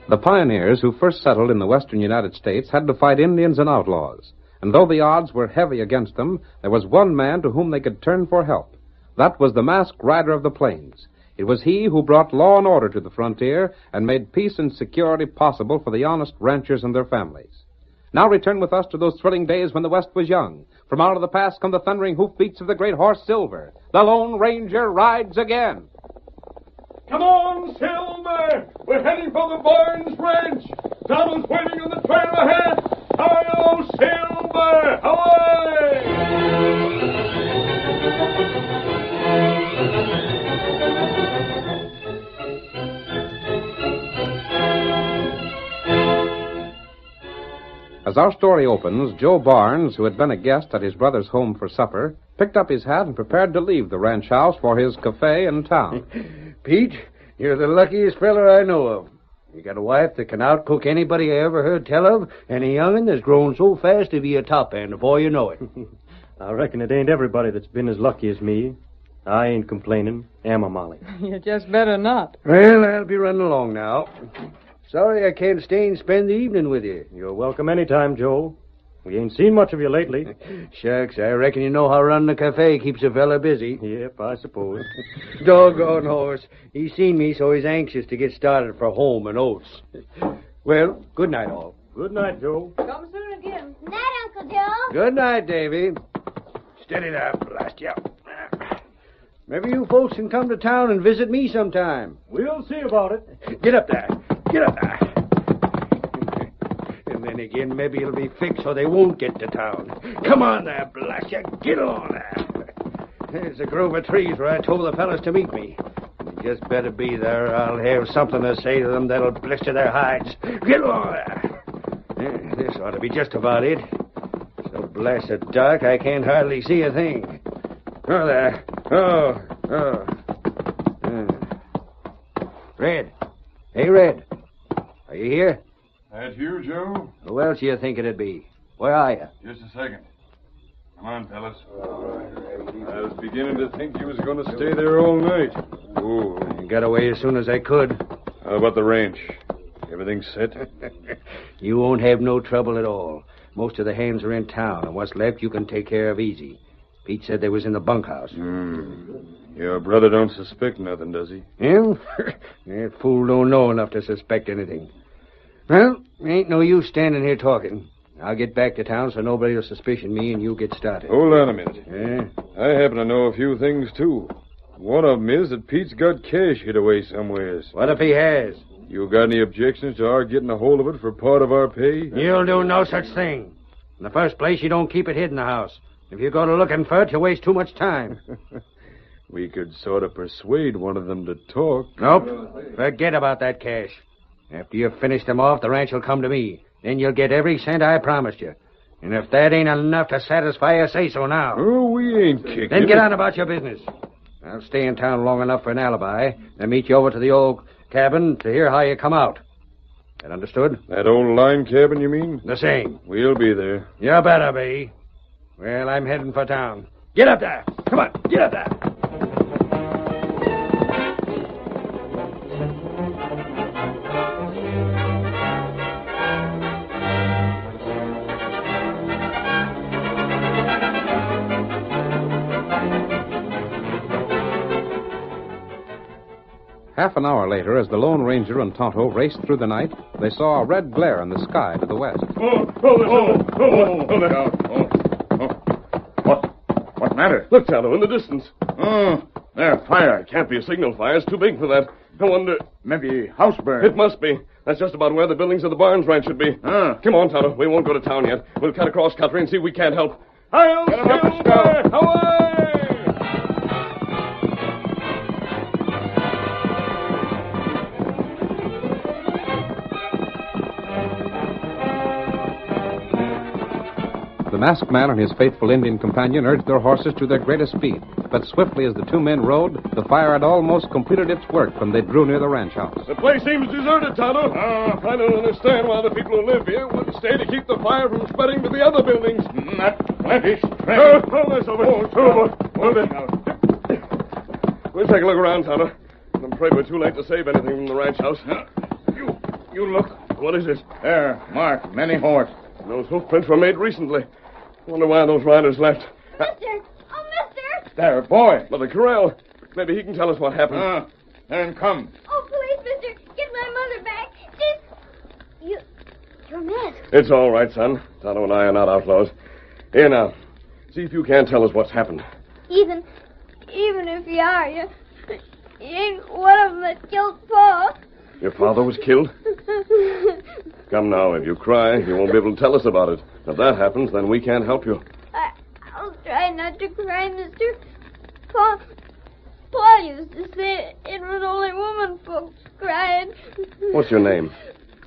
The pioneers who first settled in the western United States had to fight Indians and outlaws. And though the odds were heavy against them, there was one man to whom they could turn for help. That was the masked rider of the plains. It was he who brought law and order to the frontier and made peace and security possible for the honest ranchers and their families. Now return with us to those thrilling days when the West was young. From out of the past come the thundering hoofbeats of the great horse Silver. The Lone Ranger rides again. Come on, Silver! We're heading for the Barnes Ranch. Donald's waiting on the trail ahead. Hi-yo, Silver! Away! As our story opens, Joe Barnes, who had been a guest at his brother's home for supper, picked up his hat and prepared to leave the ranch house for his cafe in town. Pete, you're the luckiest feller I know of. You got a wife that can outcook anybody I ever heard tell of, and a young'un that's grown so fast to be a top hand before you know it. I reckon it ain't everybody that's been as lucky as me. I ain't complaining, am I, Molly? You just better not. Well, I'll be running along now. Sorry I can't stay and spend the evening with you. You're welcome anytime, Joe. We ain't seen much of you lately. Shucks, I reckon you know how running a cafe keeps a fella busy. Yep, I suppose. Doggone horse. He's seen me, so he's anxious to get started for home and oats. Well, good night, all. Good night, Joe. Come soon again. Night, Uncle Joe. Good night, Davy. Steady there, blast you. Maybe you folks can come to town and visit me sometime. We'll see about it. Get up there. Get up there. And then again, maybe it'll be fixed so they won't get to town. Come on there, blast you. Get along there. There's a grove of trees where I told the fellas to meet me. You just better be there. I'll have something to say to them that'll blister their hides. Get along there. Yeah, this ought to be just about it. So blasted dark, I can't hardly see a thing. Oh, there. Oh. Red. Hey, Red. Are you here? That you, Joe? Who else you think it'd be? Where are you? Just a second. Come on, fellas. I was beginning to think you was going to stay there all night. Oh, I got away as soon as I could. How about the ranch? Everything set? You won't have no trouble at all. Most of the hands are in town, and what's left you can take care of easy. Pete said they was in the bunkhouse. Your brother don't suspect nothing, does he? Him? That fool don't know enough to suspect anything. Well, ain't no use standing here talking. I'll get back to town so nobody will suspicion me and you get started. Hold on a minute. Yeah? I happen to know a few things, too. One of them is that Pete's got cash hid away somewheres. What if he has? You got any objections to our getting a hold of it for part of our pay? You'll do no such thing. In the first place, you don't keep it hid in the house. If you go to looking for it, you waste too much time. We could sort of persuade one of them to talk. Nope. Forget about that cash. After you've finished them off, the ranch will come to me. Then you'll get every cent I promised you. And if that ain't enough to satisfy you, say so now. Oh, we ain't kicking. Then get on about your business. I'll stay in town long enough for an alibi, then meet you over to the old cabin to hear how you come out. That understood? That old line cabin, you mean? The same. We'll be there. You better be. Well, I'm heading for town. Get up there. Come on, get up there. Half an hour later, as the Lone Ranger and Tonto raced through the night, they saw a red glare in the sky to the west. What matter? Look, Tonto, in the distance. There, fire. It can't be a signal fire. It's too big for that. I wonder... Maybe house burn. It must be. That's just about where the buildings of the Barnes Ranch should be. Come on, Tonto. We won't go to town yet. We'll cut across country and see if we can't help. I'll Silver! Away! The masked man and his faithful Indian companion urged their horses to their greatest speed. But swiftly as the two men rode, the fire had almost completed its work when they drew near the ranch house. The place seems deserted, Tonto. I don't understand why the people who live here wouldn't stay to keep the fire from spreading to the other buildings. Not plenty. There's over. We'll take a look around, Tonto. I'm afraid we're too late to save anything from the ranch house. You look. What is it? There, marked, many horse. Those hoof prints were made recently. Wonder why those riders left. Mister! Oh, mister! There, boy. Mother Corral. Maybe he can tell us what happened. Then come. Oh, please, mister, get my mother back. You're masked. It's all right, son. Tonto and I are not outlaws. Here now. See if you can't tell us what's happened. Even if you are, you ain't one of them that killed Pa. Your father was killed? Come now, if you cry, you won't be able to tell us about it. If that happens, then we can't help you. I'll try not to cry, mister. Pa used to say it was only woman folks crying. What's your name?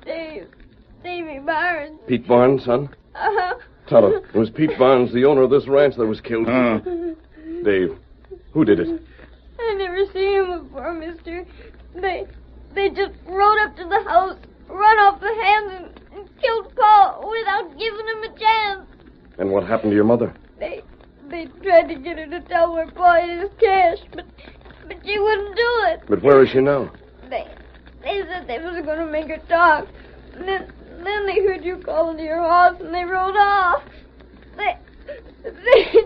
Davy Barnes. Pete Barnes, son? Uh-huh. Tonto, it was Pete Barnes, the owner of this ranch, that was killed. Dave, who did it? I never seen him before, mister. They just rode up to the house, run off the hands, and killed Pa without giving him a chance. And what happened to your mother? They tried to get her to tell where Pa hid his cash, but she wouldn't do it. But where is she now? They said they was going to make her talk. And then they heard you calling to your horse, and they rode off. They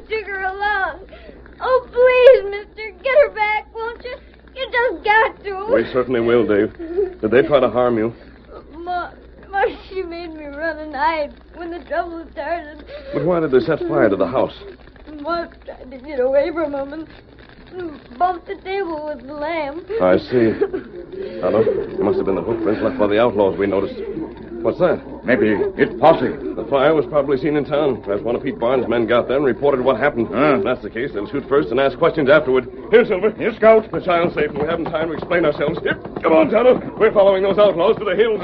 took her along. Oh, please, mister, get her back, won't you? You just got to. We certainly will, Dave. Did they try to harm you? Ma, she made me run and hide when the trouble started. But why did they set fire to the house? Ma tried to get away from them and bumped the table with the lamp. I see. Tonto, it must have been the hoof prints left by the outlaws we noticed. What's that? Maybe it's posse. The fire was probably seen in town. Perhaps one of Pete Barnes' men got there and reported what happened. If that's the case, they'll shoot first and ask questions afterward. Here, Silver. Here, Scout. The child's safe, and we haven't time to explain ourselves. Here, come on, Tonto. We're following those outlaws to the hills.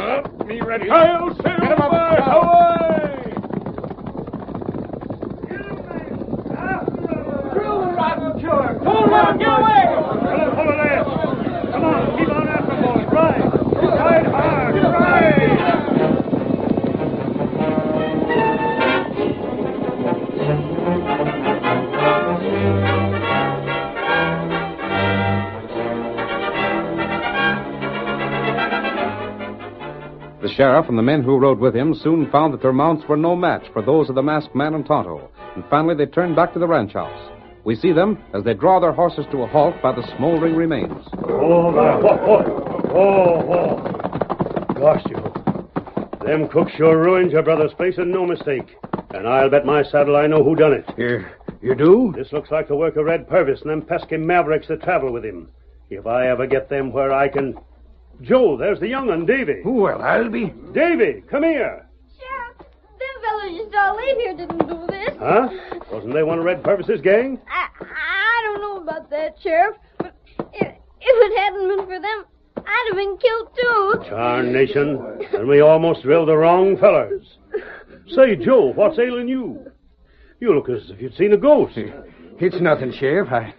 Me ready. Hail, Silver! Get 'em up, Away! Hold on, get away! Hold it there. Come on, keep on after them, boys. Ride hard. Ride! The sheriff and the men who rode with him soon found that their mounts were no match for those of the masked man and Tonto, and finally they turned back to the ranch house. We see them as they draw their horses to a halt by the smoldering remains. Oh, there. Oh. Gosh, you. Them cooks sure ruined your brother's place, and no mistake. And I'll bet my saddle I know who done it. You do? This looks like the work of Red Purvis and them pesky mavericks that travel with him. If I ever get them where I can... Joe, there's the young un, Davy. Well, I'll be... Davy, come here. Sheriff, them fellows you saw leave here didn't do this. Huh? Wasn't they one of Red Purvis's gang? I don't know about that, Sheriff, but if it hadn't been for them, I'd have been killed too. Tarnation. And we almost drilled the wrong fellers. Say, Joe, what's ailing you? You look as if you'd seen a ghost. It's nothing, Sheriff. I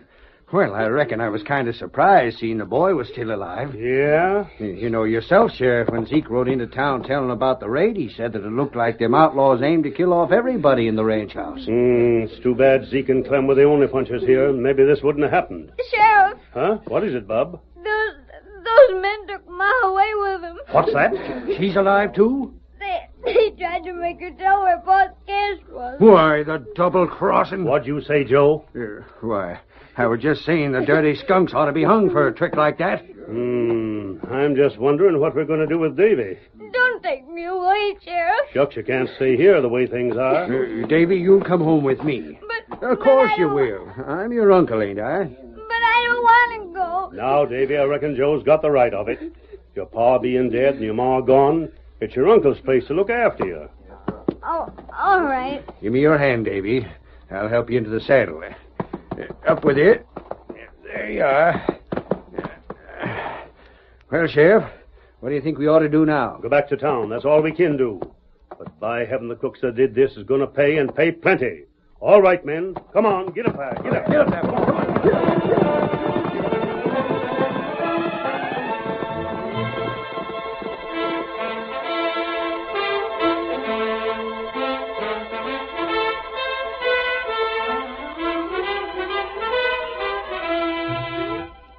reckon I was kind of surprised seeing the boy was still alive. Yeah? You know yourself, Sheriff, when Zeke rode into town telling about the raid, he said that it looked like them outlaws aimed to kill off everybody in the ranch house. It's too bad Zeke and Clem were the only punchers here. Maybe this wouldn't have happened. Sheriff. Huh? What is it, Bub? Those men took Ma away with them. What's that? She's alive, too? They tried to make her tell where Pa's cash was. Why, the double-crossing... What'd you say, Joe? I was just saying the dirty skunks ought to be hung for a trick like that. I'm just wondering what we're going to do with Davy. Don't take me away, Sheriff. Shucks, you can't stay here the way things are. Davy, you'll come home with me. Of course you will. I'm your uncle, ain't I? But I don't want to go. Now, Davy, I reckon Joe's got the right of it. Your pa being dead and your ma gone, it's your uncle's place to look after you. Oh, all right. Give me your hand, Davy. I'll help you into the saddle. Up with it. There you are. Well, Sheriff, what do you think we ought to do now? Go back to town. That's all we can do. But by heaven, the cooks that did this is going to pay, and pay plenty. All right, men. Come on. Get up there. Get up there. Come on.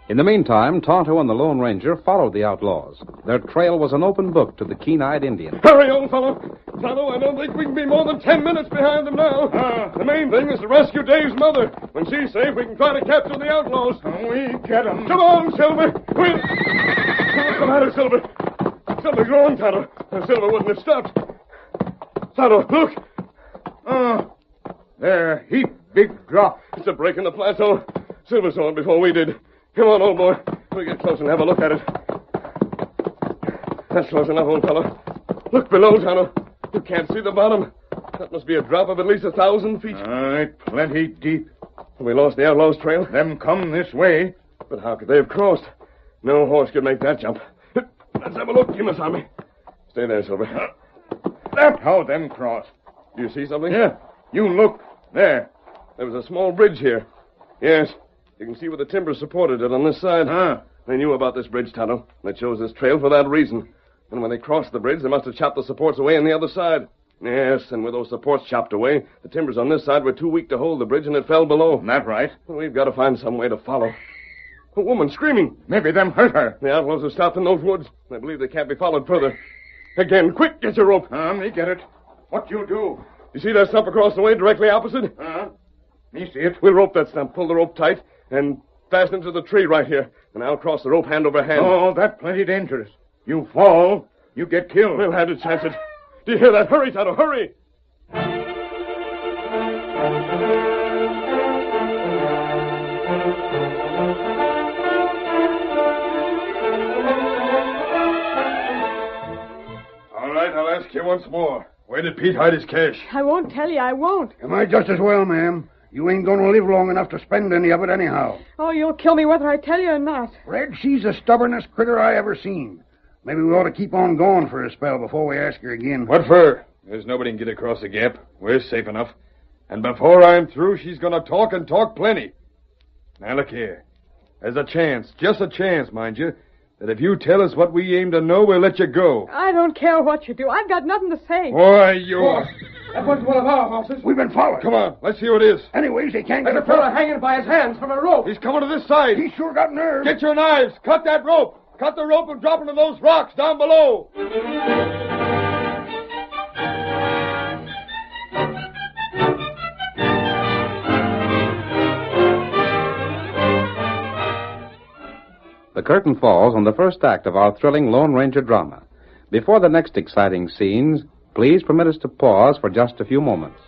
In the meantime, Tonto and the Lone Ranger followed the outlaws. Their trail was an open book to the keen-eyed Indian. Hurry, old fellow. Tonto, I don't think we can be more than 10 minutes behind them now. The main thing is to rescue Dave's mother. When she's safe, we can try to capture the outlaws. We get 'em. Come on, Silver. What's the matter, Silver? Something's wrong, Tonto. Silver wouldn't have stopped. Tonto, look. They're a heap big drop. It's a break in the plateau. Silver saw it before we did. Come on, old boy. We'll get close and have a look at it. That's close enough, old fellow. Look below, Tonto. You can't see the bottom. That must be a drop of at least 1,000 feet. Aye, plenty deep. We lost the outlaws' trail. Them come this way. But how could they have crossed? No horse could make that jump. Let's have a look, Kimasabi. Stay there, Silver. That's how them cross. Do you see something? Yeah, you look. There. There was a small bridge here. Yes. You can see where the timber supported it on this side. They knew about this bridge, Tonto. They chose this trail for that reason. And when they crossed the bridge, they must have chopped the supports away on the other side. Yes, and with those supports chopped away, the timbers on this side were too weak to hold the bridge, and it fell below. That right? Well, we've got to find some way to follow. A woman screaming. Maybe them hurt her. The outlaws have stopped in those woods. I believe they can't be followed further. Again, quick, get your rope. Me get it. What you do? You see that stump across the way directly opposite? Me see it. We'll rope that stump, pull the rope tight, and fasten it to the tree right here. And I'll cross the rope hand over hand. Oh, that's plenty dangerous. You fall, you get killed. We'll have to chance it. Do you hear that? Hurry, Tonto, hurry! All right, I'll ask you once more. Where did Pete hide his cash? I won't tell you. I won't. You might just as well, ma'am. You ain't going to live long enough to spend any of it anyhow. Oh, you'll kill me whether I tell you or not. Red, she's the stubbornest critter I ever seen. Maybe we ought to keep on going for a spell before we ask her again. What for? There's nobody can get across the gap. We're safe enough. And before I'm through, she's going to talk and talk plenty. Now, look here. There's a chance, just a chance, mind you, that if you tell us what we aim to know, we'll let you go. I don't care what you do. I've got nothing to say. Why, you... That wasn't one of our horses. We've been followed. Come on, let's see who it is. Anyways, they can't get There's a fellow hanging by his hands from a rope. He's coming to this side. He's sure got nerve. Get your knives. Cut that rope. Cut the rope and drop into those rocks down below. The curtain falls on the first act of our thrilling Lone Ranger drama. Before the next exciting scenes, please permit us to pause for just a few moments.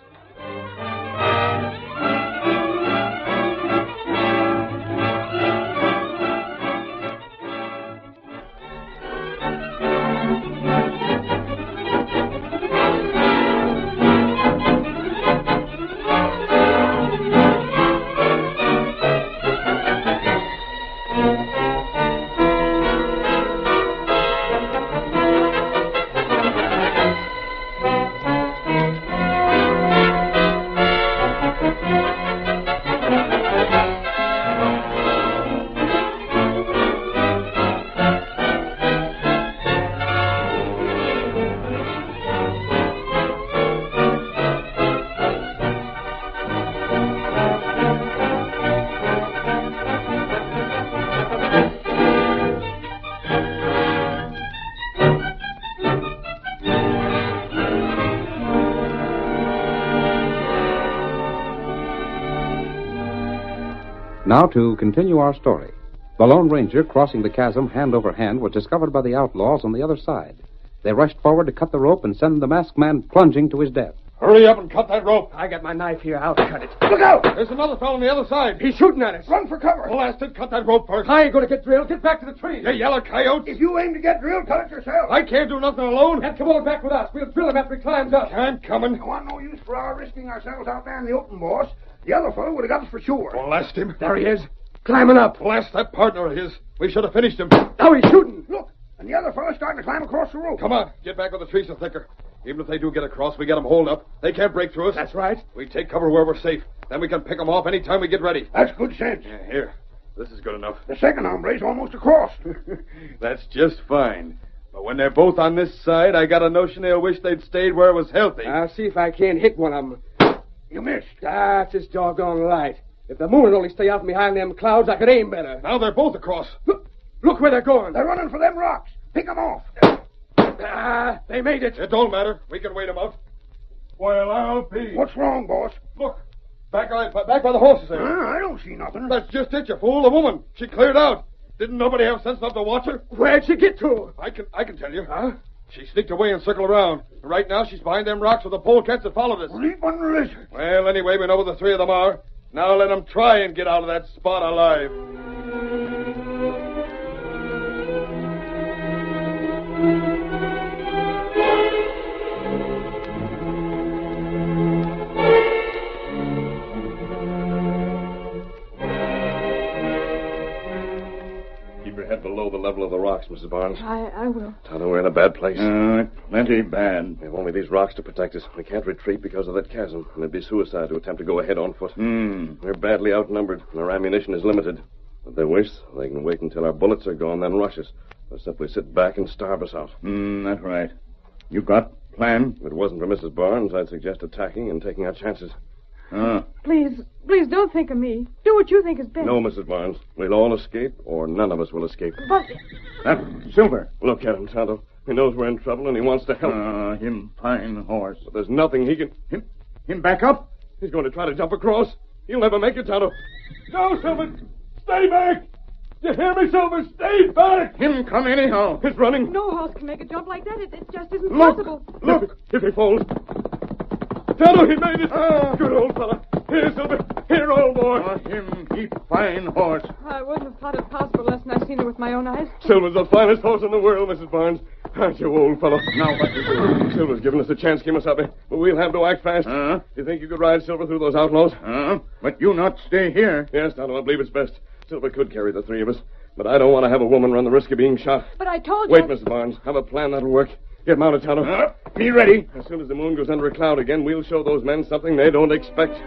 Now to continue our story. The Lone Ranger, crossing the chasm hand over hand, was discovered by the outlaws on the other side. They rushed forward to cut the rope and send the masked man plunging to his death. Hurry up and cut that rope. I got my knife here. I'll cut it. Look out! There's another fellow on the other side. He's shooting at us. Run for cover. Blast it. Cut that rope first. I ain't going to get drilled. Get back to the tree. You yellow coyotes. If you aim to get drilled, cut it yourself. I can't do nothing alone. And come on back with us. We'll drill him after he climbs up. I'm coming. I want no use for our risking ourselves out there in the open, boss. The other fellow would have got us for sure. Blast him. There he is. Climbing up. Blast that partner of his. We should have finished him. Now he's shooting. Look, and the other fellow's starting to climb across the rope. Come on. Get back where the trees are thicker. Even if they do get across, we get them holed up. They can't break through us. That's right. We take cover where we're safe. Then we can pick them off any time we get ready. That's good sense. Yeah, here. This is good enough. The second hombre's almost across. That's just fine. But when they're both on this side, I got a notion they'll wish they'd stayed where it was healthy. I'll see if I can't hit one of them. You missed. That's just doggone light. If the moon would only stay out from behind them clouds, I could aim better. Now they're both across. Look where they're going. They're running for them rocks. Pick 'em off. They made it. It don't matter. We can wait 'em out. Well, I'll be. What's wrong, boss? Look. Back by the horses there. I don't see nothing. That's just it, you fool. The woman. She cleared out. Didn't nobody have sense enough to watch her? Where'd she get to? I can tell you. Huh? She sneaked away and circled around. Right now, she's behind them rocks with the polecats that followed us. Leaping lizard. Well, anyway, we know where the three of them are. Now let them try and get out of that spot alive. Below the level of the rocks, Mrs. Barnes. I will. Tonto, we're in a bad place. Plenty bad. We have only these rocks to protect us. We can't retreat because of that chasm, and it'd be suicide to attempt to go ahead on foot. We're badly outnumbered, and our ammunition is limited. If they wish, they can wait until our bullets are gone, then rush us. Or simply sit back and starve us out. That's right. You got plan? If it wasn't for Mrs. Barnes, I'd suggest attacking and taking our chances. Please don't think of me. Do what you think is best. No, Mrs. Barnes. We'll all escape, or none of us will escape. But... That Silver. Look at him, Tonto. He knows we're in trouble, and he wants to help. Him fine horse. But there's nothing he can... Him back up? He's going to try to jump across. He'll never make it, Tonto. No, Silver. Stay back. You hear me, Silver? Stay back. Him come anyhow. He's running. No horse can make a jump like that. It just isn't Look. possible. Look. If he falls... Tonto, he made it. Good old fella. Here, Silver. Here, old boy. Him keep fine horse. I wouldn't have thought it possible unless I'd seen it with my own eyes. Silver's the finest horse in the world, Mrs. Barnes. Aren't you, old fellow? Now what you do? Silver's given us a chance, Kimasabi, but we'll have to act fast. You think you could ride Silver through those outlaws? But you not stay here. Yes, Tonto, I believe it's best. Silver could carry the three of us, but I don't want to have a woman run the risk of being shot. But I told you... Wait, Mrs. Barnes. Have a plan that'll work. Get mounted, Tonto. Be ready. As soon as the moon goes under a cloud again, we'll show those men something they don't expect.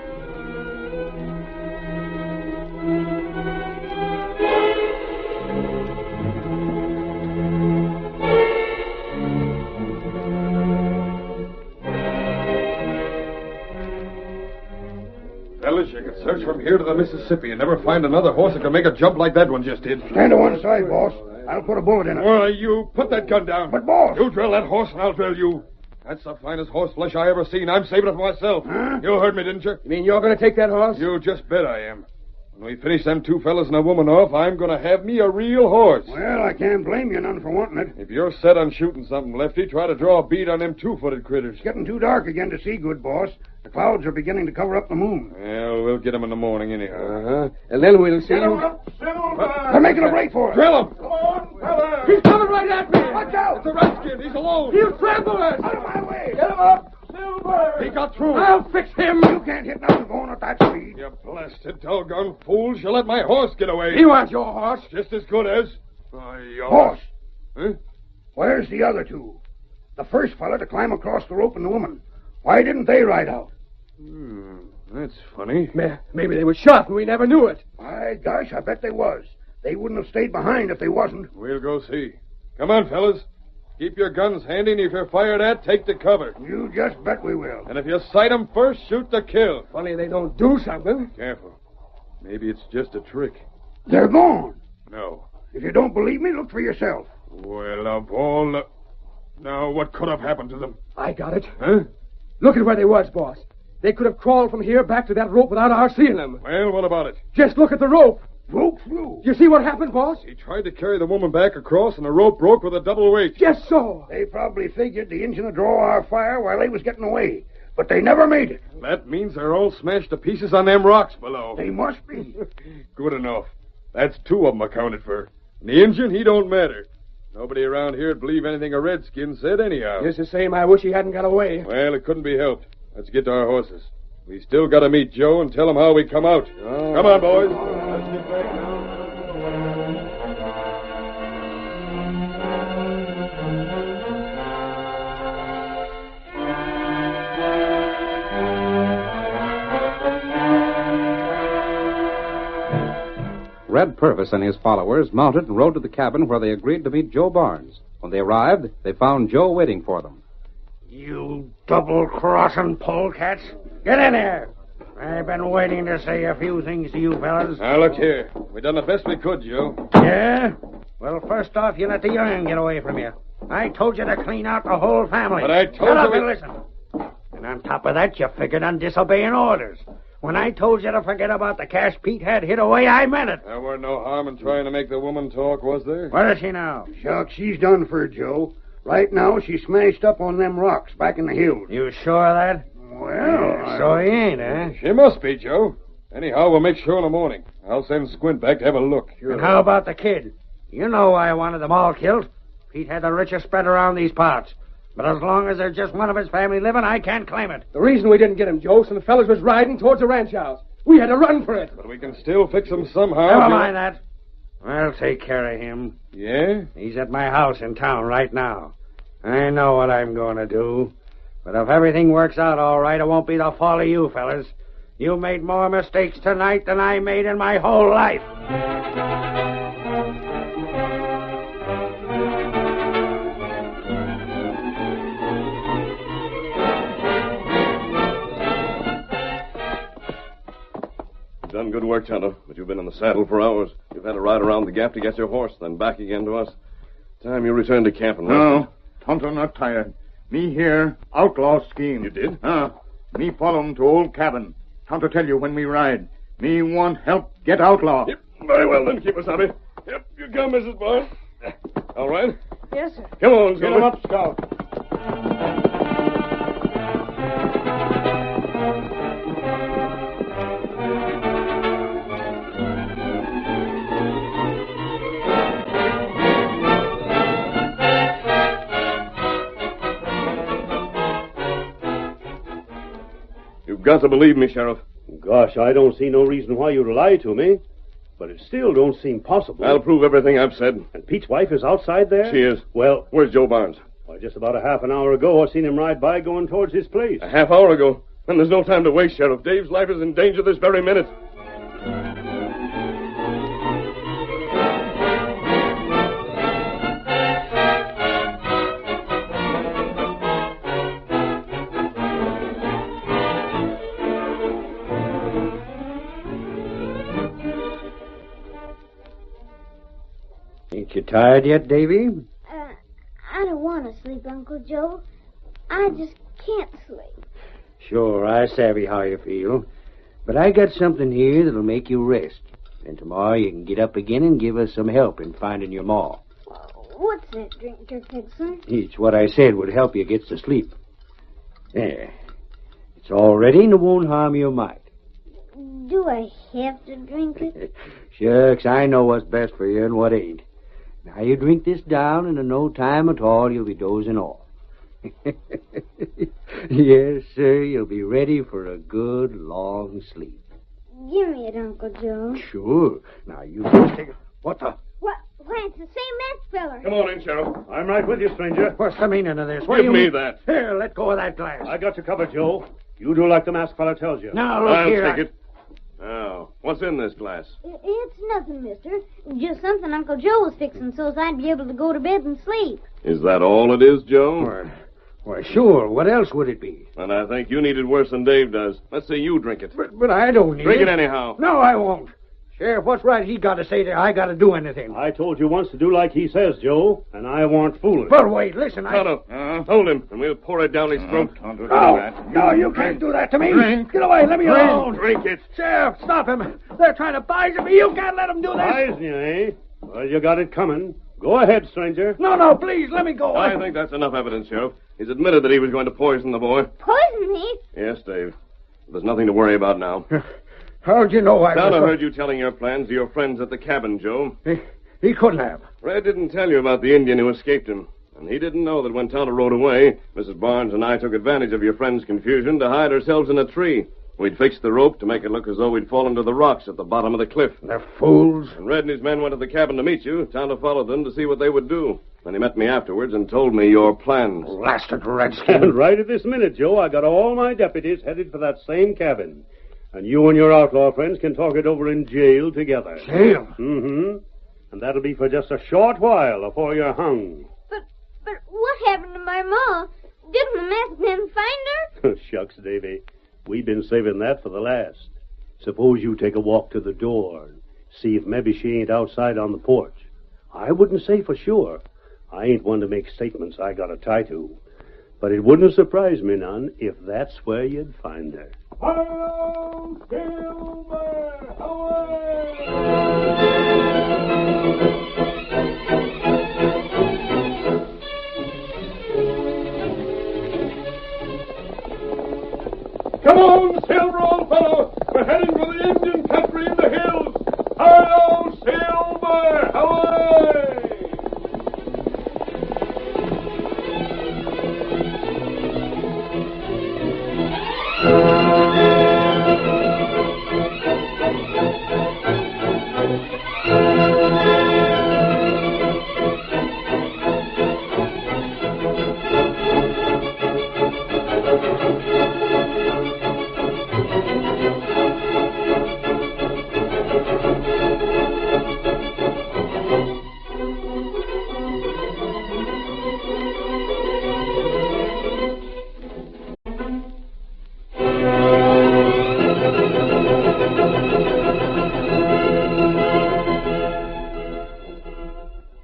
Fellas, you could search from here to the Mississippi and never find another horse that can make a jump like that one just did. Stand to one side, boss. I'll put a bullet in it. Why, you put that gun down. But, boss... You drill that horse and I'll drill you. That's the finest horse flesh I ever seen. I'm saving it for myself. You heard me, didn't you? You mean you're going to take that horse? You just bet I am. When we finish them two fellas and a woman off, I'm going to have me a real horse. Well, I can't blame you none for wanting it. If you're set on shooting something, Lefty, try to draw a bead on them two-footed critters. It's getting too dark again to see good, boss. The clouds are beginning to cover up the moon. Well, we'll get them in the morning anyhow. And then we'll see Get you... up, Silver. They're making a break for us. Drill him! Come on, fella. He's coming right at me. Watch out. It's a redskin. He's alone. He'll trample us. Out of my way. Get him up. Silver. He got through. I'll fix him. You can't hit nothing going at that speed. You blasted doggone fools. You let my horse get away. He wants your horse. Just as good as... Horse. Huh? Where's the other two? The first fella to climb across the rope and the woman. Why didn't they ride out? That's funny. Maybe they were shot and we never knew it. My gosh, I bet they was. They wouldn't have stayed behind if they wasn't. We'll go see. Come on, fellas. Keep your guns handy, and if you're fired at, take the cover. You just bet we will. And if you sight 'em first, shoot to kill. Funny they don't do something. Careful. Maybe it's just a trick. They're gone. No. If you don't believe me, look for yourself. Well, of all the... Now, what could have happened to them? I got it. Huh? Look at where they was, boss. They could have crawled from here back to that rope without our seeing them. Well, what about it? Just look at the rope. Rope flew. You see what happened, boss? He tried to carry the woman back across, and the rope broke with a double weight. Just so. They probably figured the engine would draw our fire while they was getting away. But they never made it. That means they're all smashed to pieces on them rocks below. They must be. Good enough. That's two of them accounted for. And the engine, he don't matter. Nobody around here'd believe anything a redskin said anyhow. Just the same, I wish he hadn't got away. Well, it couldn't be helped. Let's get to our horses. We still got to meet Joe and tell him how we come out. Come on, boys. Let's get back now. Red Purvis and his followers mounted and rode to the cabin where they agreed to meet Joe Barnes. When they arrived, they found Joe waiting for them. You double-crossing polecats. Get in there. I've been waiting to say a few things to you fellas. Now, look here. We done the best we could, Joe. Yeah? Well, first off, you let the young'un get away from you. I told you to clean out the whole family. But I told Shut up you... and listen. And on top of that, you figured on disobeying orders. When I told you to forget about the cash Pete had hid away, I meant it. There weren't no harm in trying to make the woman talk, was there? Where is she now? Shucks, she's done for, Joe. Right now, she's smashed up on them rocks back in the hills. You sure of that? Well, So he ain't, eh? She must be, Joe. Anyhow, we'll make sure in the morning. I'll send Squint back to have a look. And how about the kid? You know I wanted them all killed. Pete had the richest spread around these parts. But as long as there's just one of his family living, I can't claim it. The reason we didn't get him, Joe, some of the fellas was riding towards the ranch house. We had to run for it. But we can still fix him somehow. Never mind that. I'll take care of him. Yeah? He's at my house in town right now. I know what I'm going to do. But if everything works out all right, it won't be the fault of you, fellas. You made more mistakes tonight than I made in my whole life. You've done good work, Tonto, but you've been in the saddle for hours. You've had to ride around the gap to get your horse, then back again to us. Time you return to camp and rest. No, Tonto not tired. Me here, outlaw scheme. You did? Me follow him to old cabin. Tonto tell you when we ride. Me want help get outlaw. Yep, very well then, Kemosabe. Yep, you come, Mrs. Barnes. All right. Yes, sir. Come on, Get Silver. him up, Scout. You've got to believe me, Sheriff. Gosh, I don't see no reason why you'd lie to me. But it still don't seem possible. I'll prove everything I've said. And Pete's wife is outside there? She is. Well, Where's Joe Barnes? why, just about a half an hour ago, I seen him ride by going towards his place. A half hour ago. And there's no time to waste, Sheriff. Dave's life is in danger this very minute. Ain't you tired yet, Davy? I don't want to sleep, Uncle Joe. I just can't sleep. Sure, I savvy how you feel. But I got something here that'll make you rest. And tomorrow you can get up again and give us some help in finding your ma. What's that drink you're fixing? It's what I said would help you get to sleep. There. It's all ready and it won't harm your mind. Do I have to drink it? Shucks, I know what's best for you and what ain't. Now you drink this down, and in no time at all you'll be dozing off. Yes, sir, you'll be ready for a good long sleep. Give me it, Uncle Joe. Sure. Now you just take it. What the? What? Why, it's the same Matt feller. Come on in, Sheriff. I'm right with you, stranger. What's the meaning of this? What Give do you me mean? that. Here, let go of that glass. I got you covered, Joe. You do like the masked fella tells you. Now, look I'll here. take it. Now, what's in this glass? It's nothing, mister. Just something Uncle Joe was fixing so as I'd be able to go to bed and sleep. Is that all it is, Joe? Why, sure. What else would it be? And I think you need it worse than Dave does. Let's say you drink it. But I don't need Drink it anyhow. No, I won't. Sheriff, what's right he got to say that I got to do anything? I told you once to do like he says, Joe, and I warn't fooling. But wait, listen, Tonto, hold him, and we'll pour it down his throat. Tonto, No, you can't do that to me. Drink. Get away, let me alone. Drink it. Sheriff, stop him. They're trying to poison me. You can't let them do that. Poison you, eh? Well, you got it coming. Go ahead, stranger. No, please, let me go. I think that's enough evidence, Sheriff. He's admitted that he was going to poison the boy. Poison me? Yes, Dave. There's nothing to worry about now. How'd you know I Tonto was... heard you telling your plans to your friends at the cabin, Joe. He couldn't have. Red didn't tell you about the Indian who escaped him. And he didn't know that when Tonto rode away, Mrs. Barnes and I took advantage of your friend's confusion to hide ourselves in a tree. We'd fixed the rope to make it look as though we'd fallen to the rocks at the bottom of the cliff. The fools. When Red and his men went to the cabin to meet you, Tonto followed them to see what they would do. Then he met me afterwards and told me your plans. Blasted redskin. And right at this minute, Joe, I got all my deputies headed for that same cabin. And you and your outlaw friends can talk it over in jail together. Jail? Mm-hmm. And that'll be for just a short while before you're hung. But what happened to my ma? Didn't the masked men find her? Shucks, Davy. We've been saving that for the last. Suppose you take a walk to the door and see if maybe she ain't outside on the porch. I wouldn't say for sure. I ain't one to make statements I got a tie to. But it wouldn't surprise me none if that's where you'd find her. Hello, Silver! Away! Come on, Silver, old fellow! We're heading for the Indian country in the hills! Hello, Silver! Away!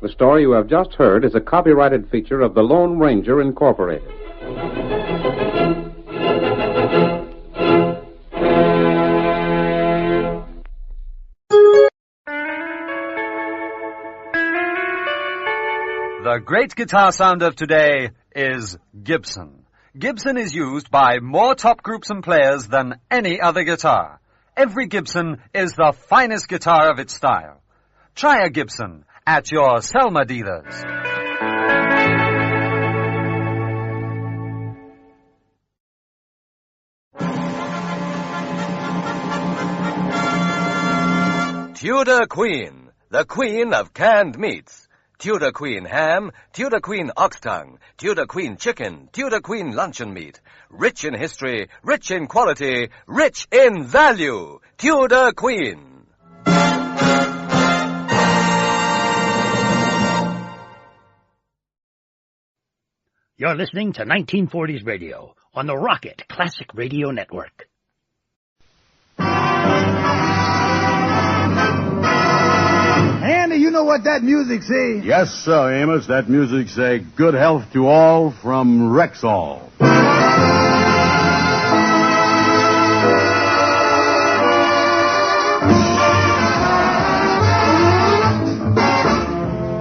The story you have just heard is a copyrighted feature of the Lone Ranger Incorporated. The great guitar sound of today is Gibson. Gibson is used by more top groups and players than any other guitar. Every Gibson is the finest guitar of its style. Try a Gibson at your Selma dealers. Tudor Queen, the queen of canned meats. Tudor Queen ham, Tudor Queen ox tongue, Tudor Queen chicken, Tudor Queen luncheon meat. Rich in history, rich in quality, rich in value. Tudor Queen. You're listening to 1940s Radio on the Rocket Classic Radio Network. Andy, you know what that music say? Yes, sir, Amos. That music say, good health to all from Rexall.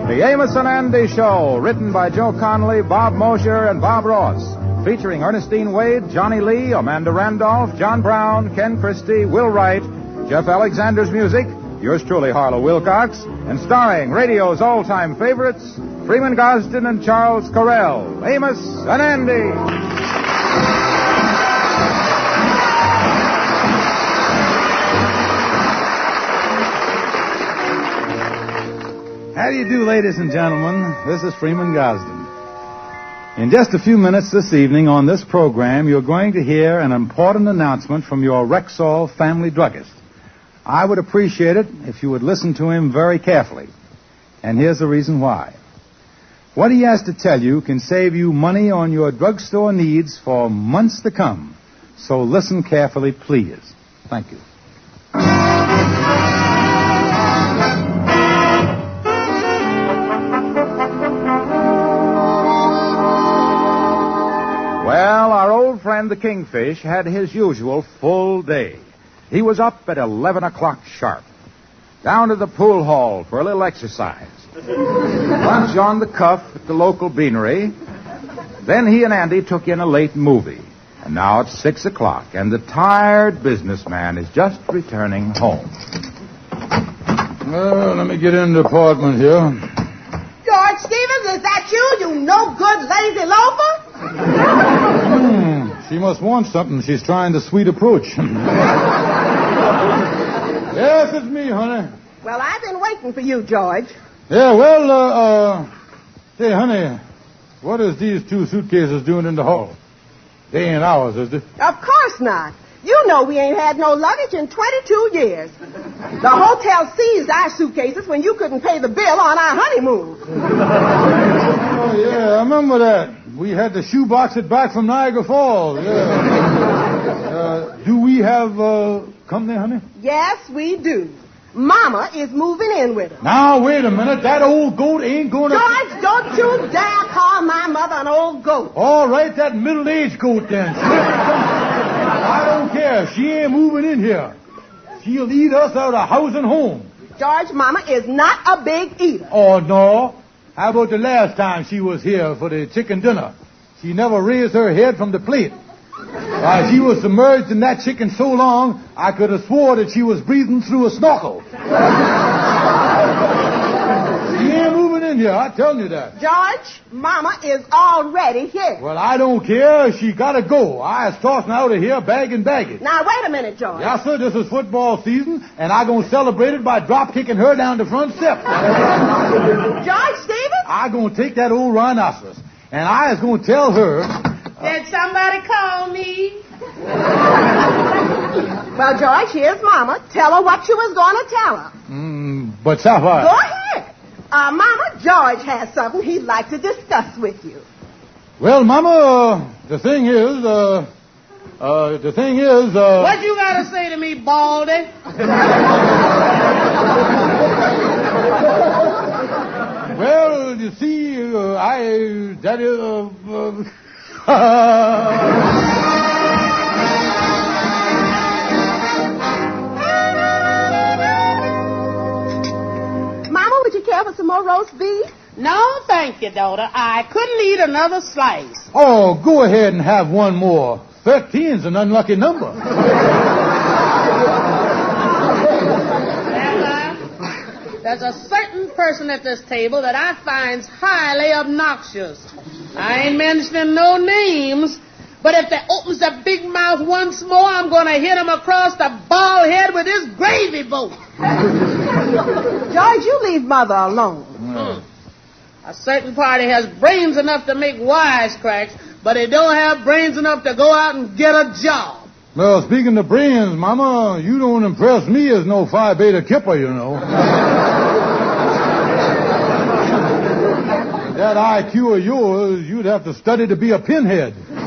The Amos and Andy Show, written by Joe Connolly, Bob Mosher, and Bob Ross. Featuring Ernestine Wade, Johnny Lee, Amanda Randolph, John Brown, Ken Christie, Will Wright, Jeff Alexander's music, yours truly, Harlow Wilcox, and starring radio's all-time favorites, Freeman Gosden and Charles Correll. Amos and Andy. How do you do, ladies and gentlemen? This is Freeman Gosden. In just a few minutes this evening on this program, you're going to hear an important announcement from your Rexall family druggist. I would appreciate it if you would listen to him very carefully. And here's the reason why. What he has to tell you can save you money on your drugstore needs for months to come. So listen carefully, please. Thank you. Well, our old friend the Kingfish had his usual full day. He was up at 11 o'clock sharp. Down to the pool hall for a little exercise. Lunch on the cuff at the local beanery. Then he and Andy took in a late movie. And now it's 6 o'clock, and the tired businessman is just returning home. Well, let me get in the apartment here. George Stevens, is that you, you no good lazy loafer? She must want something. She's trying the sweet approach. Yes, it's me, honey. Well, I've been waiting for you, George. Yeah, well, hey, honey, what is these two suitcases doing in the hall? They ain't ours, is they? Of course not. You know we ain't had no luggage in 22 years. The hotel seized our suitcases when you couldn't pay the bill on our honeymoon. Oh, yeah, I remember that. We had to shoebox it back from Niagara Falls, yeah. Do we have company, honey? Yes, we do. Mama is moving in with her. Now, wait a minute. That old goat ain't gonna... George, don't you dare call my mother an old goat. All right, that middle-aged goat then. I don't care. She ain't moving in here. She'll eat us out of house and home. George, Mama is not a big eater. Oh, no. How about the last time she was here for the chicken dinner? She never raised her head from the plate. She was submerged in that chicken so long, I could have swore that she was breathing through a snorkel. She ain't moving in here, I'm telling you that. George, Mama is already here. Well, I don't care. She gotta go. I was tossing out of here bag and baggage. Now, wait a minute, George. Yes, sir, this is football season, and I'm gonna celebrate it by drop-kicking her down the front step. George Stevens? I'm gonna take that old rhinoceros, and I was gonna tell her... Did somebody call me? Well, George, here's Mama. Tell her what you was going to tell her. But Sapphire... Go ahead. Mama, George has something he'd like to discuss with you. Well, Mama, the thing is... What you got to say to me, Baldy? Well, you see, Mama, would you care for some more roast beef? No, thank you, daughter. I couldn't eat another slice. Oh, go ahead and have one more. 13's an unlucky number. There's a certain person at this table that I find highly obnoxious. I ain't mentioning no names, but if they opens their big mouth once more, I'm going to hit him across the bald head with this gravy boat. George, you leave Mother alone. A certain party has brains enough to make wisecracks, but they don't have brains enough to go out and get a job. Well, speaking of brains, Mama, you don't impress me as no Phi Beta Kipper, you know. That IQ of yours, you'd have to study to be a pinhead. But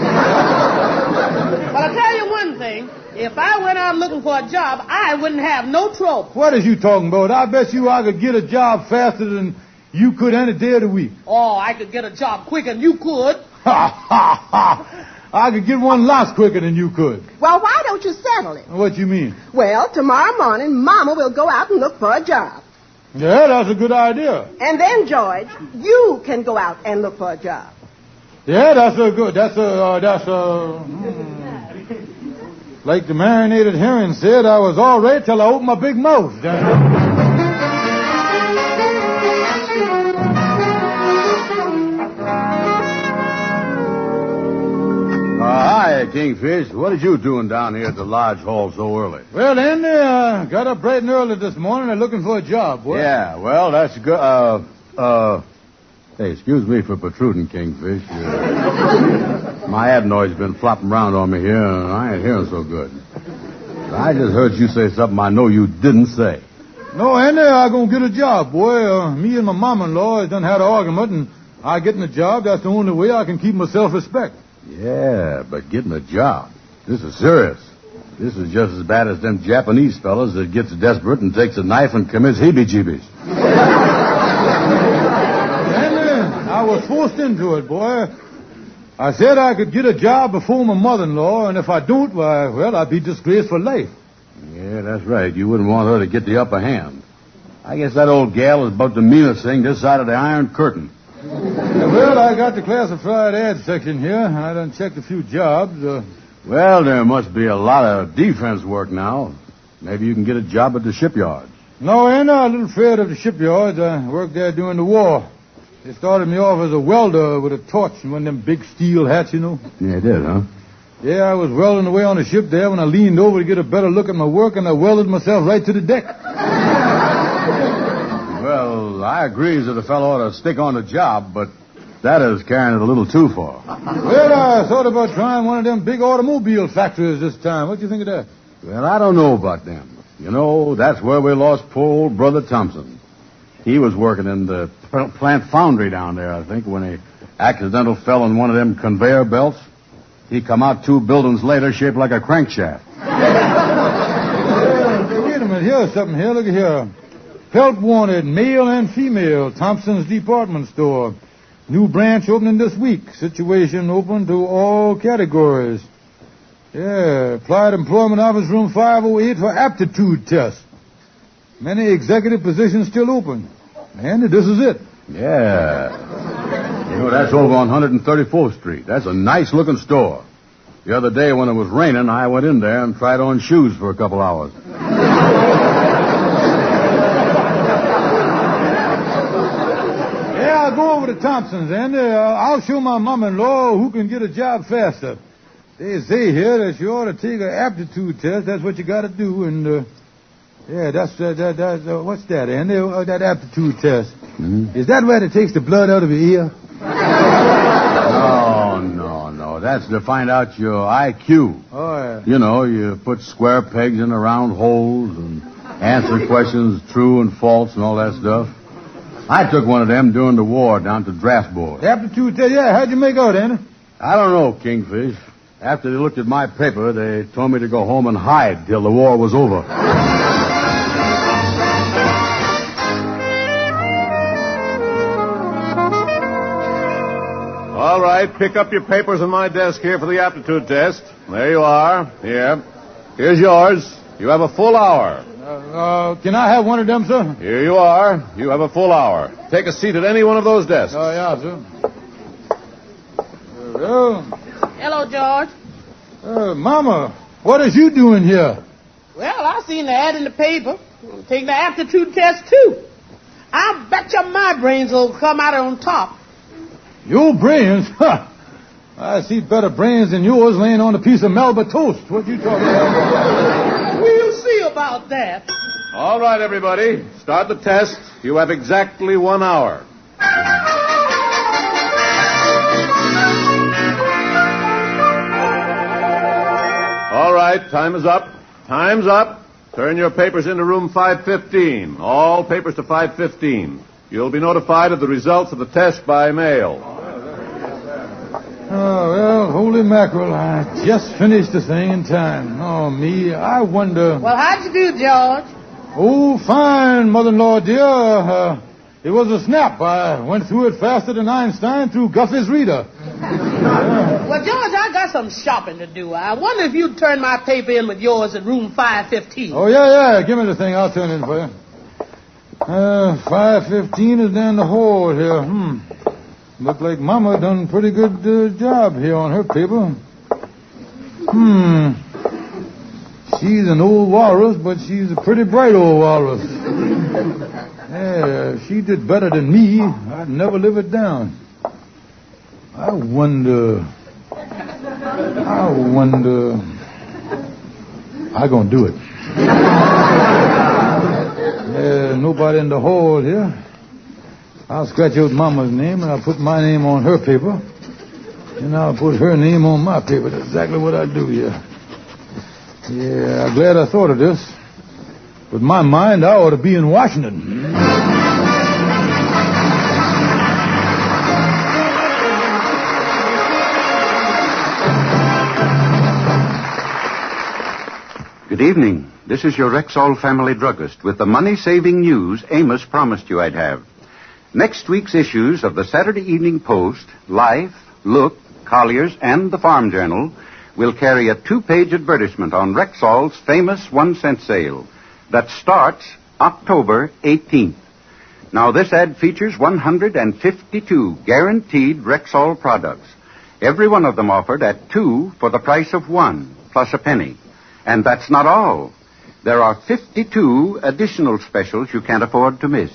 I'll tell you one thing. If I went out looking for a job, I wouldn't have no trouble. What is you talking about? I bet you I could get a job faster than you could any day of the week. Oh, I could get a job quicker than you could. Ha, ha, ha. I could get one lots quicker than you could. Well, why don't you settle it? What you mean? Well, tomorrow morning, Mama will go out and look for a job. Yeah, that's a good idea. And then, George, you can go out and look for a job. Yeah, like the marinated herring said, I was all right till I opened my big mouth. Hi, Kingfish. What are you doing down here at the lodge hall so early? Well, Andy, got up bright and early this morning and looking for a job, boy. Yeah, well, that's good. Hey, excuse me for protruding, Kingfish. My adenoid's been flopping around on me here, and I ain't hearing so good. I just heard you say something I know you didn't say. No, Andy, I'm going to get a job, boy. Me and my mom-in-law done had an argument, and I getting a job, that's the only way I can keep my self-respect. Yeah, but getting a job, this is serious. This is just as bad as them Japanese fellas that gets desperate and takes a knife and commits heebie-jeebies. I was forced into it, boy. I said I could get a job before my mother-in-law, and if I don't, well, I'd be disgraced for life. Yeah, that's right. You wouldn't want her to get the upper hand. I guess that old gal is about the meanest thing this side of the Iron Curtain. Well, I got the classified ad section here. I done checked a few jobs. Well, there must be a lot of defense work now. Maybe you can get a job at the shipyards. No, ain't I a little afraid of the shipyards. I worked there during the war. They started me off as a welder with a torch and one of them big steel hats, you know. Yeah, it did, huh? Yeah, I was welding away on the ship there when I leaned over to get a better look at my work, and I welded myself right to the deck. Well, I agree that a fellow ought to stick on the job, but that is carrying it a little too far. Well, I thought about trying one of them big automobile factories this time. What do you think of that? Well, I don't know about them. You know, that's where we lost poor old Brother Thompson. He was working in the plant foundry down there, I think, when he accidentally fell on one of them conveyor belts. He come out 2 buildings later shaped like a crankshaft. Wait a minute. minute. Here's something here. Look at here. Help wanted, male and female. Thompson's Department Store. New branch opening this week. Situation open to all categories. Yeah, applied employment office room 508 for aptitude test. Many executive positions still open. And this is it. Yeah. You know, that's over on 134th Street. That's a nice-looking store. The other day when it was raining, I went in there and tried on shoes for a couple hours. Yeah, I'll go over to Thompson's, and I'll show my mom-in-law who can get a job faster. They say here that you ought to take an aptitude test. That's what you got to do, and yeah, that's what's that, Andy? That aptitude test. Mm-hmm. Is that where it takes the blood out of your ear? No. That's to find out your IQ. Oh, yeah. You know, you put square pegs in the round holes and answer questions true and false and all that stuff. I took one of them during the war down to draft board. Aptitude test, yeah. How'd you make out, Andy? I don't know, Kingfish. After they looked at my paper, they told me to go home and hide till the war was over. All right, pick up your papers on my desk here for the aptitude test. There you are. Here. Here's yours. You have a full hour. Can I have one of them, sir? Here you are. You have a full hour. Take a seat at any one of those desks. Oh, yeah, sir. Hello. Hello, George. Mama, what is you doing here? Well, I seen the ad in the paper. I'm taking the aptitude test, too. I bet you my brains will come out on top. Your brains? Huh. I see better brains than yours laying on a piece of Melba toast. What you talking about? We'll see about that. All right, everybody. Start the test. You have exactly 1 hour. All right, time is up. Time's up. Turn your papers into room 515. All papers to 515. You'll be notified of the results of the test by mail. Oh, well, holy mackerel, I just finished the thing in time. Oh, me, I wonder... Well, how'd you do, George? Oh, fine, mother-in-law, dear. It was a snap. I went through it faster than Einstein through Guffey's reader. Well, George, I got some shopping to do. I wonder if you'd turn my paper in with yours at room 515. Oh, yeah. Give me the thing. I'll turn it in for you. 515 is down the hall here. Look like Mama done a pretty good job here on her paper. She's an old walrus, but she's a pretty bright old walrus. Yeah, if she did better than me, I'd never live it down. I wonder... I gonna do it. Nobody in the hall here. I'll scratch out Mama's name, and I'll put my name on her paper. And I'll put her name on my paper. That's exactly what I do here. Yeah, I'm glad I thought of this. With my mind, I ought to be in Washington. Good evening. This is your Rexall family druggist with the money-saving news Amos promised you I'd have. Next week's issues of the Saturday Evening Post, Life, Look, Collier's, and the Farm Journal will carry a 2-page advertisement on Rexall's famous 1-cent sale that starts October 18th. Now, this ad features 152 guaranteed Rexall products, every one of them offered at 2 for the price of 1, plus a penny. And that's not all. There are 52 additional specials you can't afford to miss.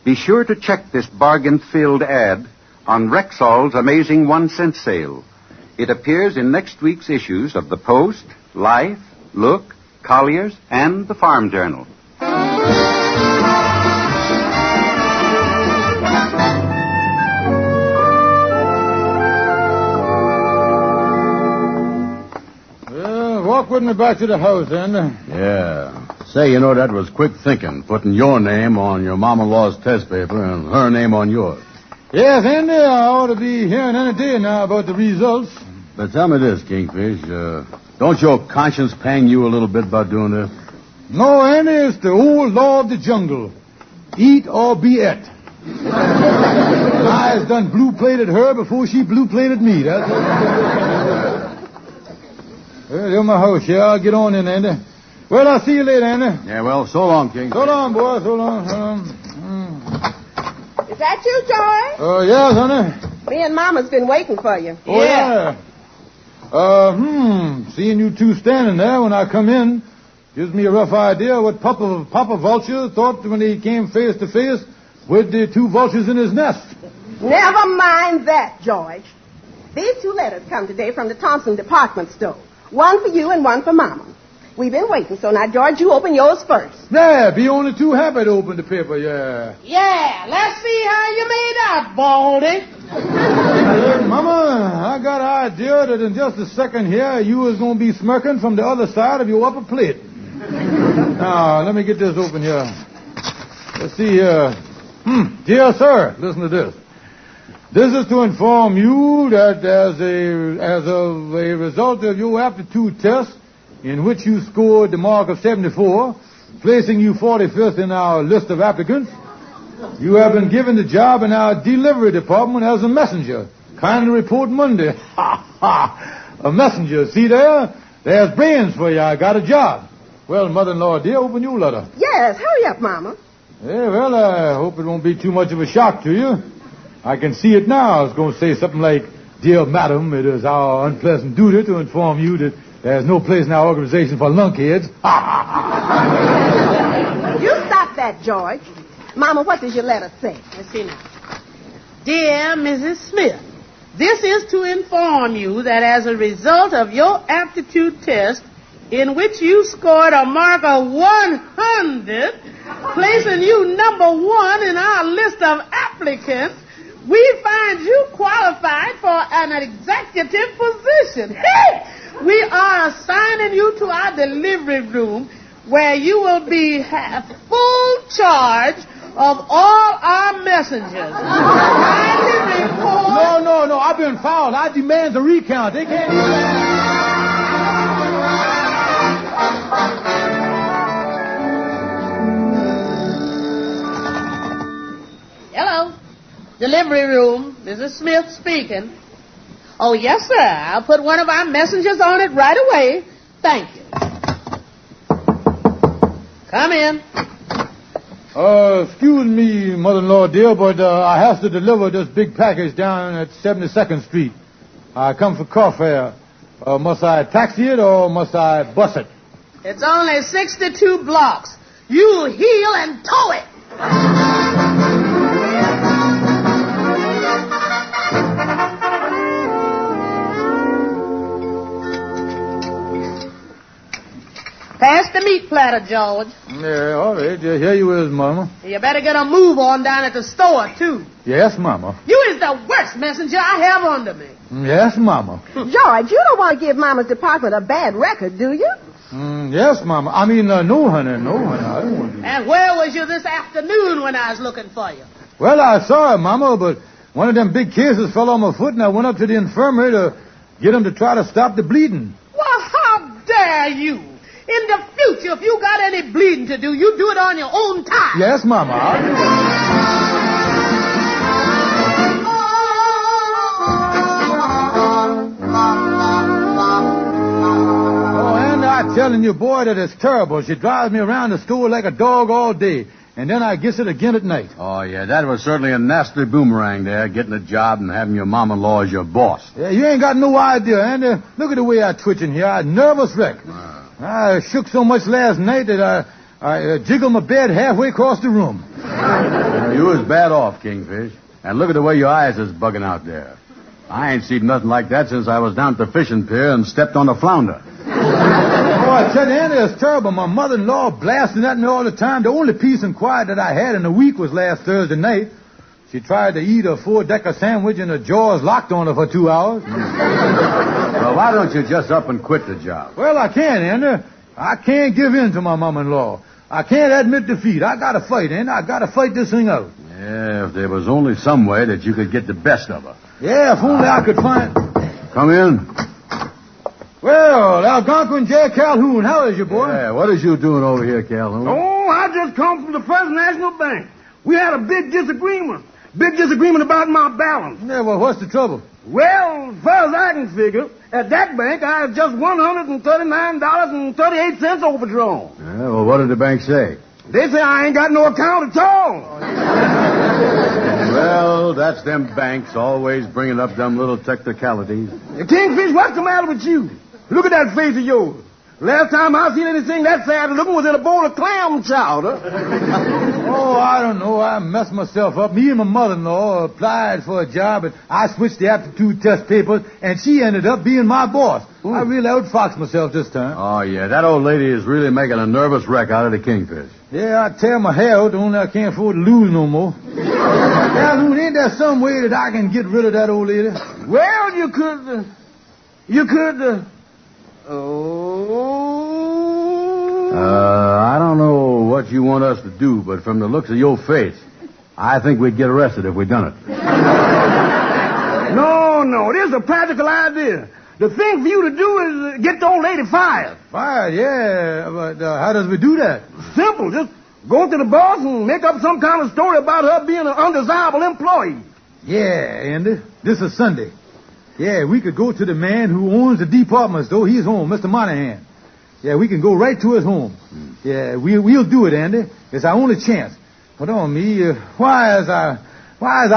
Be sure to check this bargain-filled ad on Rexall's amazing 1-cent sale. It appears in next week's issues of the Post, Life, Look, Collier's, and the Farm Journal. Walk with me back to the house, Andy. Yeah. Say, you know, that was quick thinking, putting your name on your mom-in-law's test paper and her name on yours. Yes, Andy, I ought to be hearing any day now about the results. But tell me this, Kingfish. Don't your conscience pang you a little bit about doing this? No, Andy, it's the old law of the jungle. Eat or be et. I has done blue-plated her before she blue-plated me. That's it. Well, there's my house here. I'll get on in, Andy. Well, I'll see you later, Andy. Yeah, well, so long, King. So long, boy. So long. So long. Is that you, George? Yes, honey. Me and Mama's been waiting for you. Oh, yeah. Seeing you two standing there when I come in gives me a rough idea what Papa Vulture thought when he came face to face with the two vultures in his nest. Never mind that, George. These 2 letters come today from the Thompson department store. One for you and one for Mama. We've been waiting, so now, George, you open yours first. Yeah, be only too happy to open the paper, yeah. Yeah, let's see how you made out, Baldy. Look, Mama, I got an idea that in just a second here, you is going to be smirking from the other side of your upper plate. Now, let me get this open here. Let's see here. Dear sir, listen to this. This is to inform you that as a result of your aptitude test, in which you scored the mark of 74, placing you 45th in our list of applicants, you have been given the job in our delivery department as a messenger. Kindly report Monday. Ha, ha. A messenger. See there? There's brains for you. I got a job. Well, mother-in-law, dear, open your letter. Yes, hurry up, Mama. Yeah, well, I hope it won't be too much of a shock to you. I can see it now. It's going to say something like, Dear Madam, it is our unpleasant duty to inform you that there's no place in our organization for lunkheads. You stop that, George. Mama, what does your letter say? Let's see now. Dear Mrs. Smith, this is to inform you that as a result of your aptitude test, in which you scored a mark of 100, placing you number 1 in our list of applicants, we find you qualified for an executive position. Hey! We are assigning you to our delivery room where you will be full charge of all our messengers. Kindly report. No. I've been fouled. I demand a recount. They can't do that. Hello. Delivery room. Mrs. Smith speaking. Oh, yes, sir. I'll put one of our messengers on it right away. Thank you. Come in. Excuse me, mother-in-law, dear, but I have to deliver this big package down at 72nd Street. I come for car fare. Must I taxi it or must I bus it? It's only 62 blocks. You heel and tow it. Pass the meat platter, George. Yeah, all right. Yeah, here you is, Mama. You better get a move on down at the store, too. Yes, Mama. You is the worst messenger I have under me. Yes, Mama. George, you don't want to give Mama's department a bad record, do you? Yes, Mama. I mean, no, honey. No, honey. I don't want to. And where was you this afternoon when I was looking for you? Well, I saw her, Mama, but one of them big cases fell on my foot, and I went up to the infirmary to get him to try to stop the bleeding. Well, how dare you? In the future, if you got any bleeding to do, you do it on your own time. Yes, Mama. Oh, and I'm telling you, boy, that is terrible. She drives me around the store like a dog all day, and then I gets it again at night. Oh, yeah, that was certainly a nasty boomerang there, getting a job and having your mom-in-law as your boss. Yeah, you ain't got no idea, Andy. Look at the way I twitching here. I'm nervous wreck. I shook so much last night that I jiggled my bed halfway across the room. You was bad off, Kingfish. And look at the way your eyes is bugging out there. I ain't seen nothing like that since I was down at the fishing pier and stepped on a flounder. Oh, I tell you, Andy, it's terrible. My mother-in-law blasting at me all the time. The only peace and quiet that I had in a week was last Thursday night. She tried to eat a 4-decker sandwich and her jaws locked on her for 2 hours. Well, why don't you just up and quit the job? Well, I can't, Andy. I can't give in to my mom-in-law. I can't admit defeat. I gotta fight, Andy. I gotta fight this thing out. Yeah, if there was only some way that you could get the best of her. Yeah, if only I could find... Come in. Well, Algonquin J. Calhoun, how is you, boy? Yeah, what is you doing over here, Calhoun? Oh, I just come from the First National Bank. We had a big disagreement. Big disagreement about my balance. Yeah, well, what's the trouble? Well, as far as I can figure, at that bank I have just $139.38 overdrawn. Yeah, well, what did the bank say? They say I ain't got no account at all. Well, that's them banks always bringing up them little technicalities. Kingfish, what's the matter with you? Look at that face of yours. Last time I seen anything that sad looking was in a bowl of clam chowder. Oh, I don't know. I messed myself up. Me and my mother-in-law applied for a job, and I switched the aptitude test papers, and she ended up being my boss. I really outfoxed myself this time. Oh, yeah, that old lady is really making a nervous wreck out of the Kingfish. Yeah, I tear my hair out, only I can't afford to lose no more. Calhoun, ain't there some way that I can get rid of that old lady? Well, you could... I don't know what you want us to do, but from the looks of your face, I think we'd get arrested if we'd done it. No, this is a practical idea. The thing for you to do is get the old lady fired. Fired, yeah, but how does we do that? Simple, just go to the boss and make up some kind of story about her being an undesirable employee. Yeah, Andy, this is Sunday. Yeah, we could go to the man who owns the department store. He's home, Mr. Monahan. Yeah, we can go right to his home. Yeah, we'll do it, Andy. It's our only chance. Hold on, me. Why is I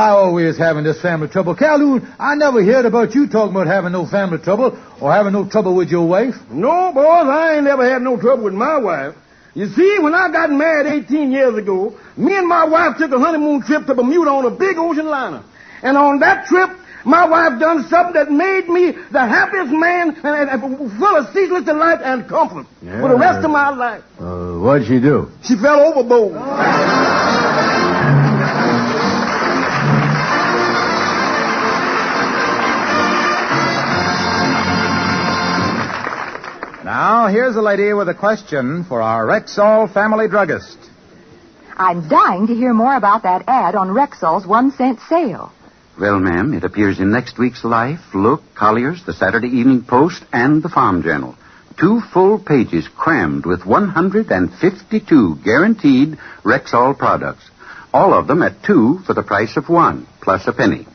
always having this family trouble? Calhoun, I never heard about you talking about having no family trouble or having no trouble with your wife. No, boys, I ain't never had no trouble with my wife. You see, when I got married 18 years ago, me and my wife took a honeymoon trip to Bermuda on a big ocean liner. And on that trip, my wife done something that made me the happiest man and full of ceaseless delight and comfort for the rest of my life. What'd she do? She fell overboard. Now, here's a lady with a question for our Rexall family druggist. I'm dying to hear more about that ad on Rexall's 1-cent sale. Well, ma'am, it appears in next week's Life, Look, Collier's, the Saturday Evening Post, and the Farm Journal. 2 full pages crammed with 152 guaranteed Rexall products. All of them at 2 for the price of 1, plus a penny.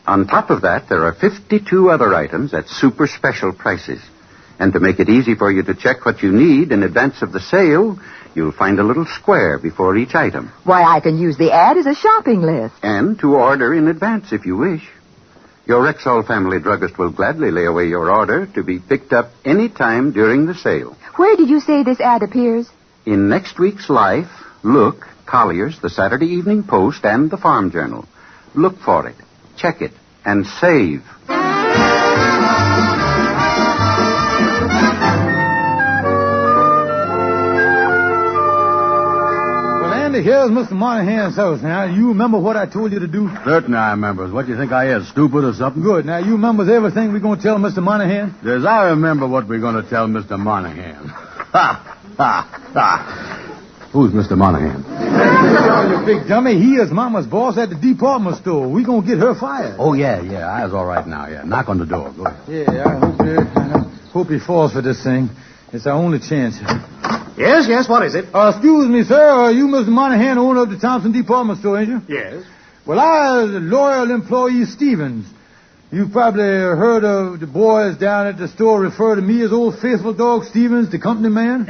On top of that, there are 52 other items at super special prices. And to make it easy for you to check what you need in advance of the sale, you'll find a little square before each item. Why, I can use the ad as a shopping list. And to order in advance if you wish. Your Rexall family druggist will gladly lay away your order to be picked up any time during the sale. Where did you say this ad appears? In next week's Life, Look, Collier's, the Saturday Evening Post, and the Farm Journal. Look for it, check it, and save. Here's Mr. Monahan's house now. You remember what I told you to do? Certainly I remember. What do you think I is, stupid or something? Good. Now, you remember everything we're going to tell Mr. Monahan? Yes, I remember what we're going to tell Mr. Monahan. Ha! Ha! Ha! Who's Mr. Monahan? Oh, you big dummy. He is Mama's boss at the department store. We're going to get her fired. Oh, yeah. I was all right now, yeah. Knock on the door. Go ahead. Yeah, I hope he falls for this thing. It's our only chance. Yes, what is it? Excuse me, sir. You Mr. Monahan, owner of the Thompson Department Store, ain't you? Yes. Well, I was a loyal employee, Stevens. You've probably heard of the boys down at the store refer to me as old faithful dog Stevens, the company man?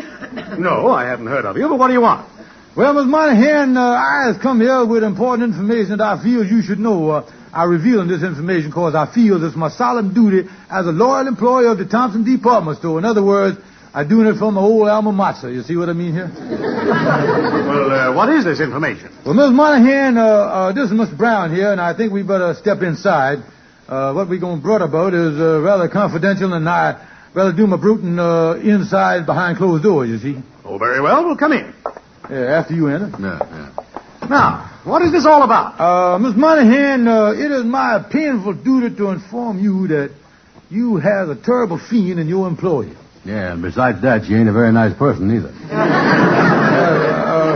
No, I haven't heard of you, but what do you want? Well, Mr. Monahan, I has come here with important information that I feel you should know. I'm revealing this information because I feel it's my solemn duty as a loyal employee of the Thompson Department Store. In other words, I'm doing it from my old alma mater. You see what I mean here? Well, what is this information? Well, Mr. Monahan, this is Mr. Brown here, and I think we better step inside. What we're going to brood about is rather confidential, and I'd rather do my bruting inside behind closed doors, you see. Oh, very well. We'll come in. Yeah, after you enter. Yeah. Now, what is this all about? Mr. Monahan, it is my painful duty to inform you that you have a terrible fiend in your employer. Yeah, and besides that, she ain't a very nice person either.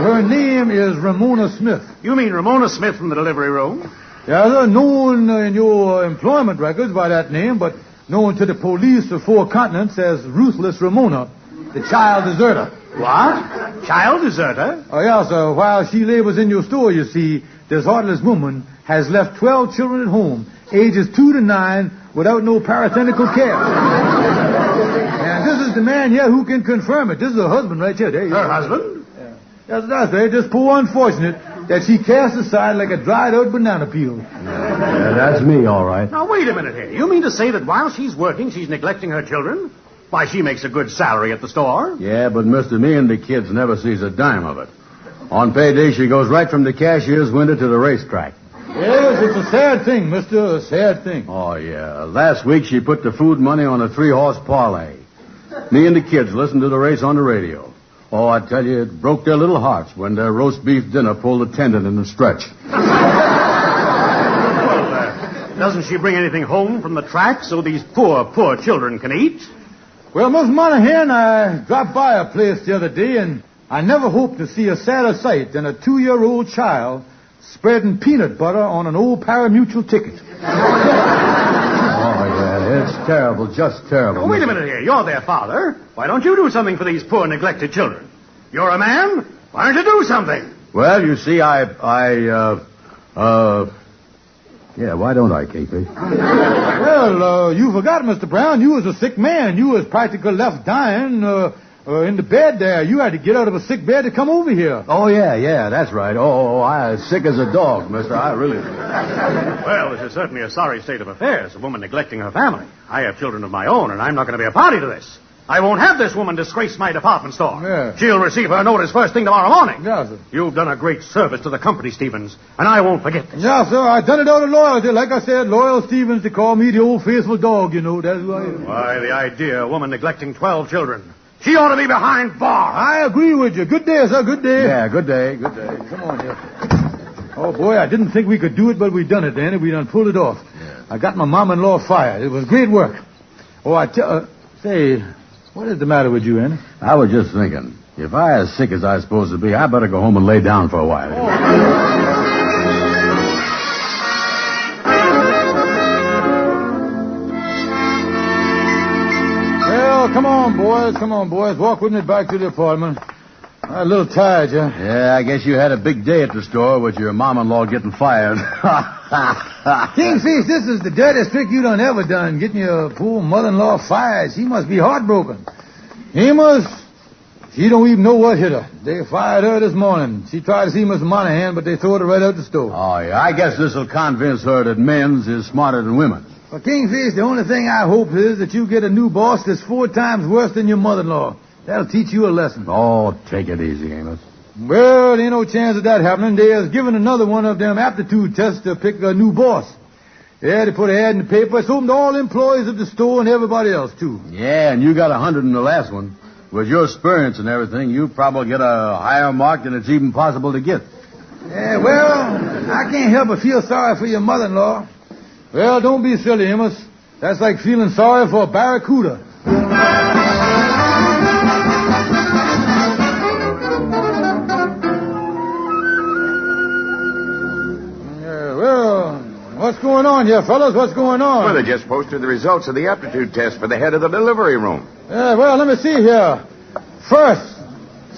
Her name is Ramona Smith. You mean Ramona Smith from the delivery room? Yeah, they're known in your employment records by that name, but known to the police of 4 continents as Ruthless Ramona, the child deserter. What? Child deserter? Oh, yeah, sir. While she labors in your store, you see, this heartless woman has left 12 children at home, ages 2 to 9, without no parental care. And this is the man here who can confirm it. This is her husband right here. There you Her go. husband? Yeah. Yes, that's right. Just poor unfortunate that she cast aside like a dried-out banana peel. Yeah, that's me, all right. Now, wait a minute here. You mean to say that while she's working, she's neglecting her children? Why, she makes a good salary at the store. Yeah, but, mister, me and the kids never sees a dime of it. On payday, she goes right from the cashier's window to the racetrack. Yes, it's a sad thing, mister, a sad thing. Oh, yeah. Last week, she put the food money on a 3-horse parlay. Me and the kids listened to the race on the radio. Oh, I tell you, it broke their little hearts when their roast beef dinner pulled a tendon in the stretch. Doesn't she bring anything home from the track so these poor children can eat? Well, Miss Monahan, I dropped by a place the other day, and I never hoped to see a sadder sight than a 2-year-old child spreading peanut butter on an old pari-mutuel ticket. Oh, yeah, it's terrible, just terrible. Oh, wait a minute here. You're their father. Why don't you do something for these poor, neglected children? You're a man. Why don't you do something? Well, you see, yeah, why don't I, KP? Well, you forgot, Mr. Brown. You was a sick man. You was practically left dying in the bed there. You had to get out of a sick bed to come over here. Oh, yeah, that's right. Oh, I was sick as a dog, mister. I really... Well, this is certainly a sorry state of affairs, a woman neglecting her family. I have children of my own, and I'm not going to be a party to this. I won't have this woman disgrace my department store. Yeah. She'll receive her notice first thing tomorrow morning. Yes, sir. You've done a great service to the company, Stevens, and I won't forget this. Yeah, sir, I done it out of loyalty. Like I said, loyal Stevens, they call me the old faithful dog, you know. That's who I am. Why, the idea, a woman neglecting 12 children. She ought to be behind bars. I agree with you. Good day, sir, good day. Yeah, good day. Come on, here. Oh, boy, I didn't think we could do it, but we done it, Danny. We done pulled it off. Yeah. I got my mom-in-law fired. It was great work. Oh, say, what is the matter with you, Annie? I was just thinking, if I as sick as I'm supposed to be, I better go home and lay down for a while. Well, come on, boys. Walk with me back to the apartment. I'm a little tired, yeah? Yeah, I guess you had a big day at the store with your mom-in-law getting fired. Kingfish, this is the dirtiest trick you done ever done, getting your poor mother-in-law fired. She must be heartbroken. She don't even know what hit her. They fired her this morning. She tried to see Miss Monahan, but they threw her right out the store. Oh, yeah, I guess this'll convince her that men's is smarter than women's. Well, Kingfish, the only thing I hope is that you get a new boss that's 4 times worse than your mother-in-law. That'll teach you a lesson. Oh, take it easy, Amos. Well, there ain't no chance of that happening. They're giving another one of them aptitude tests to pick a new boss. Yeah, they put an ad in the paper. It's open to all employees of the store and everybody else, too. Yeah, and you got 100 in the last one. With your experience and everything, you probably get a higher mark than it's even possible to get. Yeah, well, I can't help but feel sorry for your mother-in-law. Well, don't be silly, Amos. That's like feeling sorry for a barracuda. What's going on here, fellas? What's going on? Well, they just posted the results of the aptitude test for the head of the delivery room. Yeah, well, let me see here. First,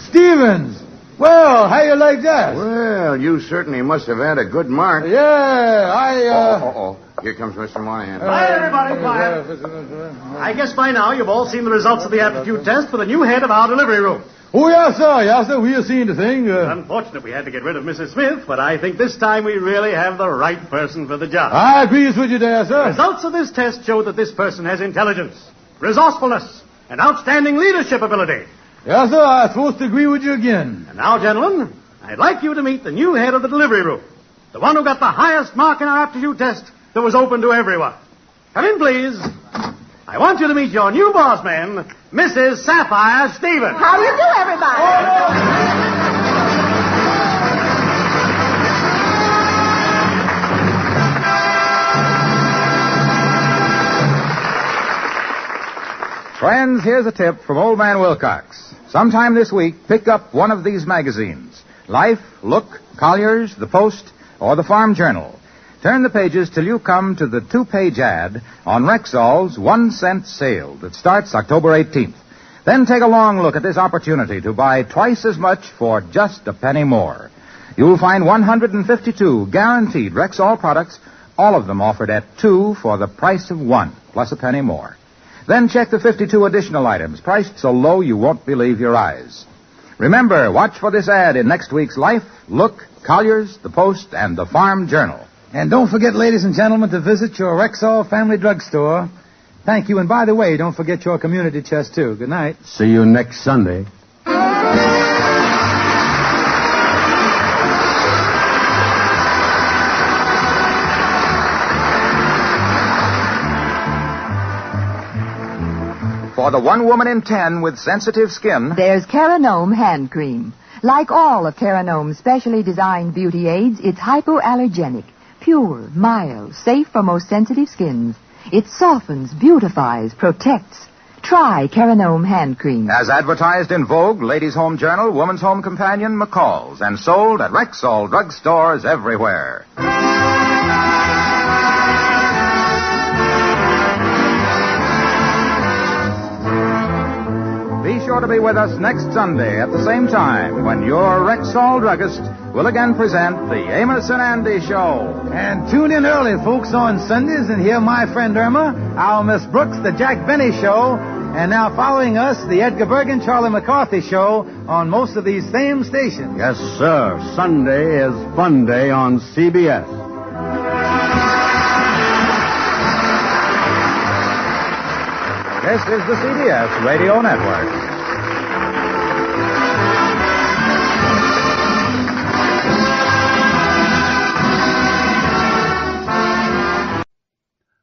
Stevens. Well, how you like that? Well, you certainly must have had a good mark. Yeah, Oh. Here comes Mr. Monahan. Hi, everybody. Quiet. I guess by now you've all seen the results of the aptitude test for the new head of our delivery room. Oh, yes, sir. We have seen the thing. Unfortunate we had to get rid of Mrs. Smith, but I think this time we really have the right person for the job. I agree with you there, sir. Results of this test show that this person has intelligence, resourcefulness, and outstanding leadership ability. Yes, sir. I'm supposed to agree with you again. And now, gentlemen, I'd like you to meet the new head of the delivery room, the one who got the highest mark in our aptitude test that was open to everyone. Come in, please. I want you to meet your new boss man, Mrs. Sapphire Stevens. How do you do, everybody? Friends, here's a tip from Old Man Wilcox. Sometime this week, pick up one of these magazines. Life, Look, Collier's, The Post, or the Farm Journal. Turn the pages till you come to the 2-page ad on Rexall's 1-cent sale that starts October 18th. Then take a long look at this opportunity to buy twice as much for just a penny more. You'll find 152 guaranteed Rexall products, all of them offered at 2 for the price of 1, plus a penny more. Then check the 52 additional items, priced so low you won't believe your eyes. Remember, watch for this ad in next week's Life, Look, Collier's, The Post, and the Farm Journal. And don't forget, ladies and gentlemen, to visit your Rexall Family Drugstore. Thank you. And by the way, don't forget your community chest, too. Good night. See you next Sunday. For the 1 woman in 10 with sensitive skin, there's Caranome Hand Cream. Like all of Caranome's specially designed beauty aids, it's hypoallergenic, pure, mild, safe for most sensitive skins. It softens, beautifies, protects. Try Caranome Hand Cream. As advertised in Vogue, Ladies' Home Journal, Woman's Home Companion, McCall's, and sold at Rexall drugstores everywhere. Be sure to be with us next Sunday at the same time when your Rexall druggist will again present the Amos and Andy Show. And tune in early, folks, on Sundays and hear my friend Irma, our Miss Brooks, the Jack Benny Show, and now following us, the Edgar Bergen, Charlie McCarthy Show on most of these same stations. Yes, sir. Sunday is Fun Day on CBS. This is the CBS Radio Network.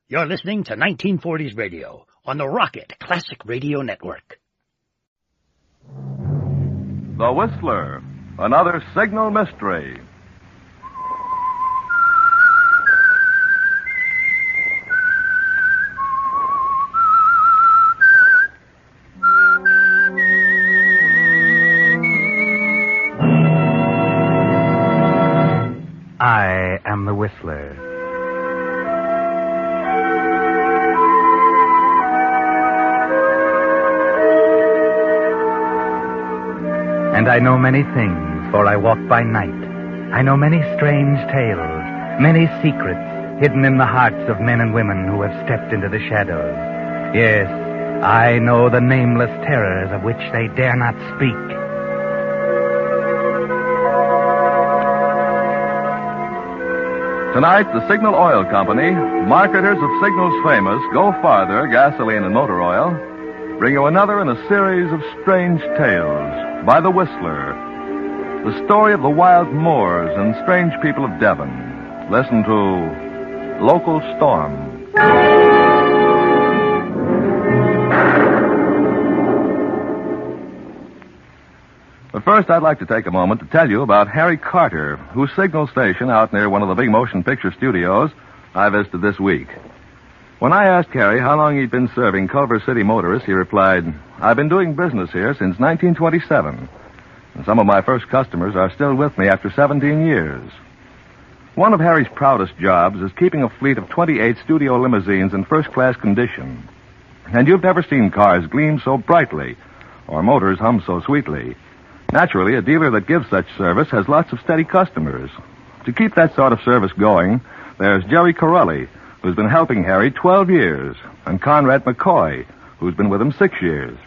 You're listening to 1940s radio on the Rocket Classic Radio Network. The Whistler, another signal mystery. I am the Whistler. And I know many things, for I walk by night. I know many strange tales, many secrets hidden in the hearts of men and women who have stepped into the shadows. Yes, I know the nameless terrors of which they dare not speak. Tonight, the Signal Oil Company, marketers of Signal's famous Go Farther gasoline and motor oil, bring you another in a series of strange tales by The Whistler, the story of the wild moors and strange people of Devon. Listen to Local Storm. But first, I'd like to take a moment to tell you about Harry Carter, whose signal station out near one of the big motion picture studios I visited this week. When I asked Harry how long he'd been serving Culver City motorists, he replied, "I've been doing business here since 1927, and some of my first customers are still with me after 17 years. One of Harry's proudest jobs is keeping a fleet of 28 studio limousines in first-class condition. And you've never seen cars gleam so brightly or motors hum so sweetly. Naturally, a dealer that gives such service has lots of steady customers. To keep that sort of service going, there's Jerry Corelli, who's been helping Harry 12 years, and Conrad McCoy, who's been with him 6 years.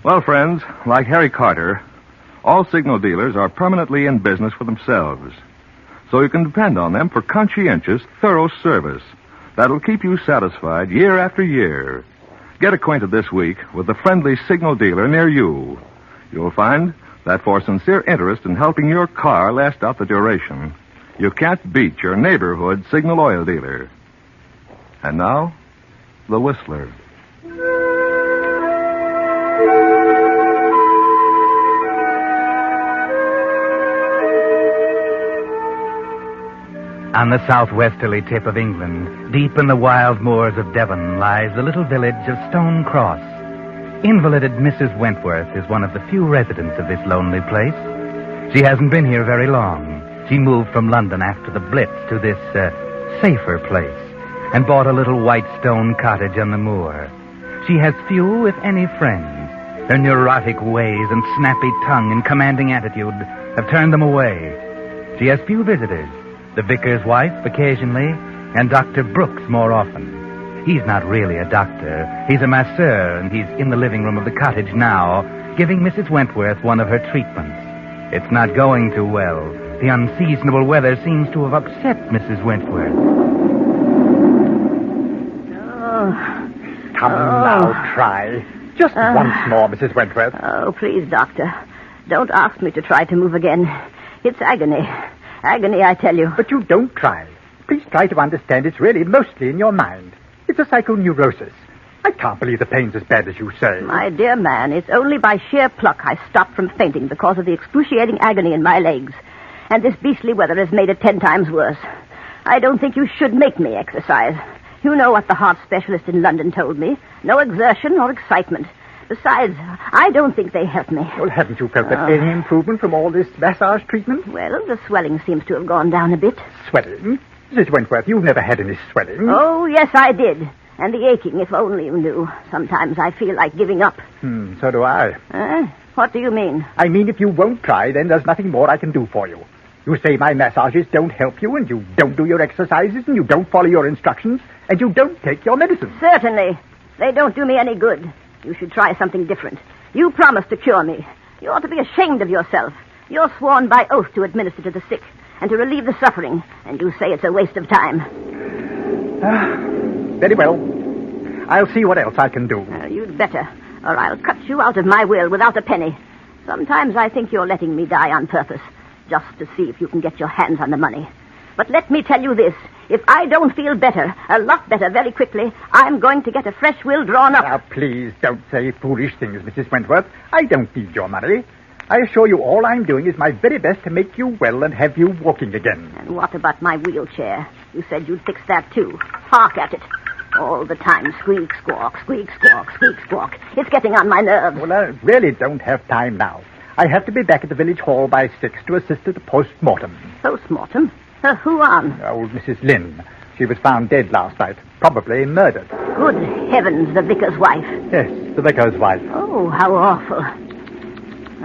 Well, friends, like Harry Carter, all signal dealers are permanently in business for themselves. So you can depend on them for conscientious, thorough service that'll keep you satisfied year after year. Get acquainted this week with the friendly signal dealer near you. You'll find that for sincere interest in helping your car last out the duration, you can't beat your neighborhood signal oil dealer. And now, The Whistler. On the southwesterly tip of England, deep in the wild moors of Devon, lies the little village of Stone Cross. Invalided Mrs. Wentworth is one of the few residents of this lonely place. She hasn't been here very long, She moved from London after the Blitz to this, safer place and bought a little white stone cottage on the moor. She has few, if any, friends. Her neurotic ways and snappy tongue and commanding attitude have turned them away. She has few visitors. The vicar's wife occasionally, and Dr. Brooks more often. He's not really a doctor. He's a masseur, and he's in the living room of the cottage now, giving Mrs. Wentworth one of her treatments. It's not going too well. The unseasonable weather seems to have upset Mrs. Wentworth. Come now, try. Just once more, Mrs. Wentworth. Oh, please, Doctor. Don't ask me to try to move again. It's agony. Agony, I tell you. But you don't try. Please try to understand it's really mostly in your mind. It's a psychoneurosis. I can't believe the pain's as bad as you say. My dear man, it's only by sheer pluck I stopped from fainting because of the excruciating agony in my legs. And this beastly weather has made it 10 times worse. I don't think you should make me exercise. You know what the heart specialist in London told me. No exertion or excitement. Besides, I don't think they help me. Well, haven't you felt any improvement from all this massage treatment? Well, the swelling seems to have gone down a bit. Swelling? Mrs. Wentworth, you've never had any swelling. Oh, yes, I did. And the aching, if only you knew. Sometimes I feel like giving up. So do I. What do you mean? I mean, if you won't try, then there's nothing more I can do for you. You say my massages don't help you, and you don't do your exercises, and you don't follow your instructions, and you don't take your medicine. Certainly. They don't do me any good. You should try something different. You promised to cure me. You ought to be ashamed of yourself. You're sworn by oath to administer to the sick and to relieve the suffering, and you say it's a waste of time. Very well. I'll see what else I can do. You'd better, or I'll cut you out of my will without a penny. Sometimes I think you're letting me die on purpose, just to see if you can get your hands on the money. But let me tell you this. If I don't feel better, a lot better very quickly, I'm going to get a fresh will drawn up. Now, please don't say foolish things, Mrs. Wentworth. I don't need your money. I assure you all I'm doing is my very best to make you well and have you walking again. And what about my wheelchair? You said you'd fix that, too. Hark at it. All the time, squeak, squawk, squeak, squawk, squeak, squawk. It's getting on my nerves. Well, I really don't have time now. I have to be back at the village hall by 6 to assist at the post-mortem. Post-mortem? Who on? Old Mrs. Lynn. She was found dead last night, probably murdered. Good heavens, the vicar's wife. Yes, the vicar's wife. Oh, how awful.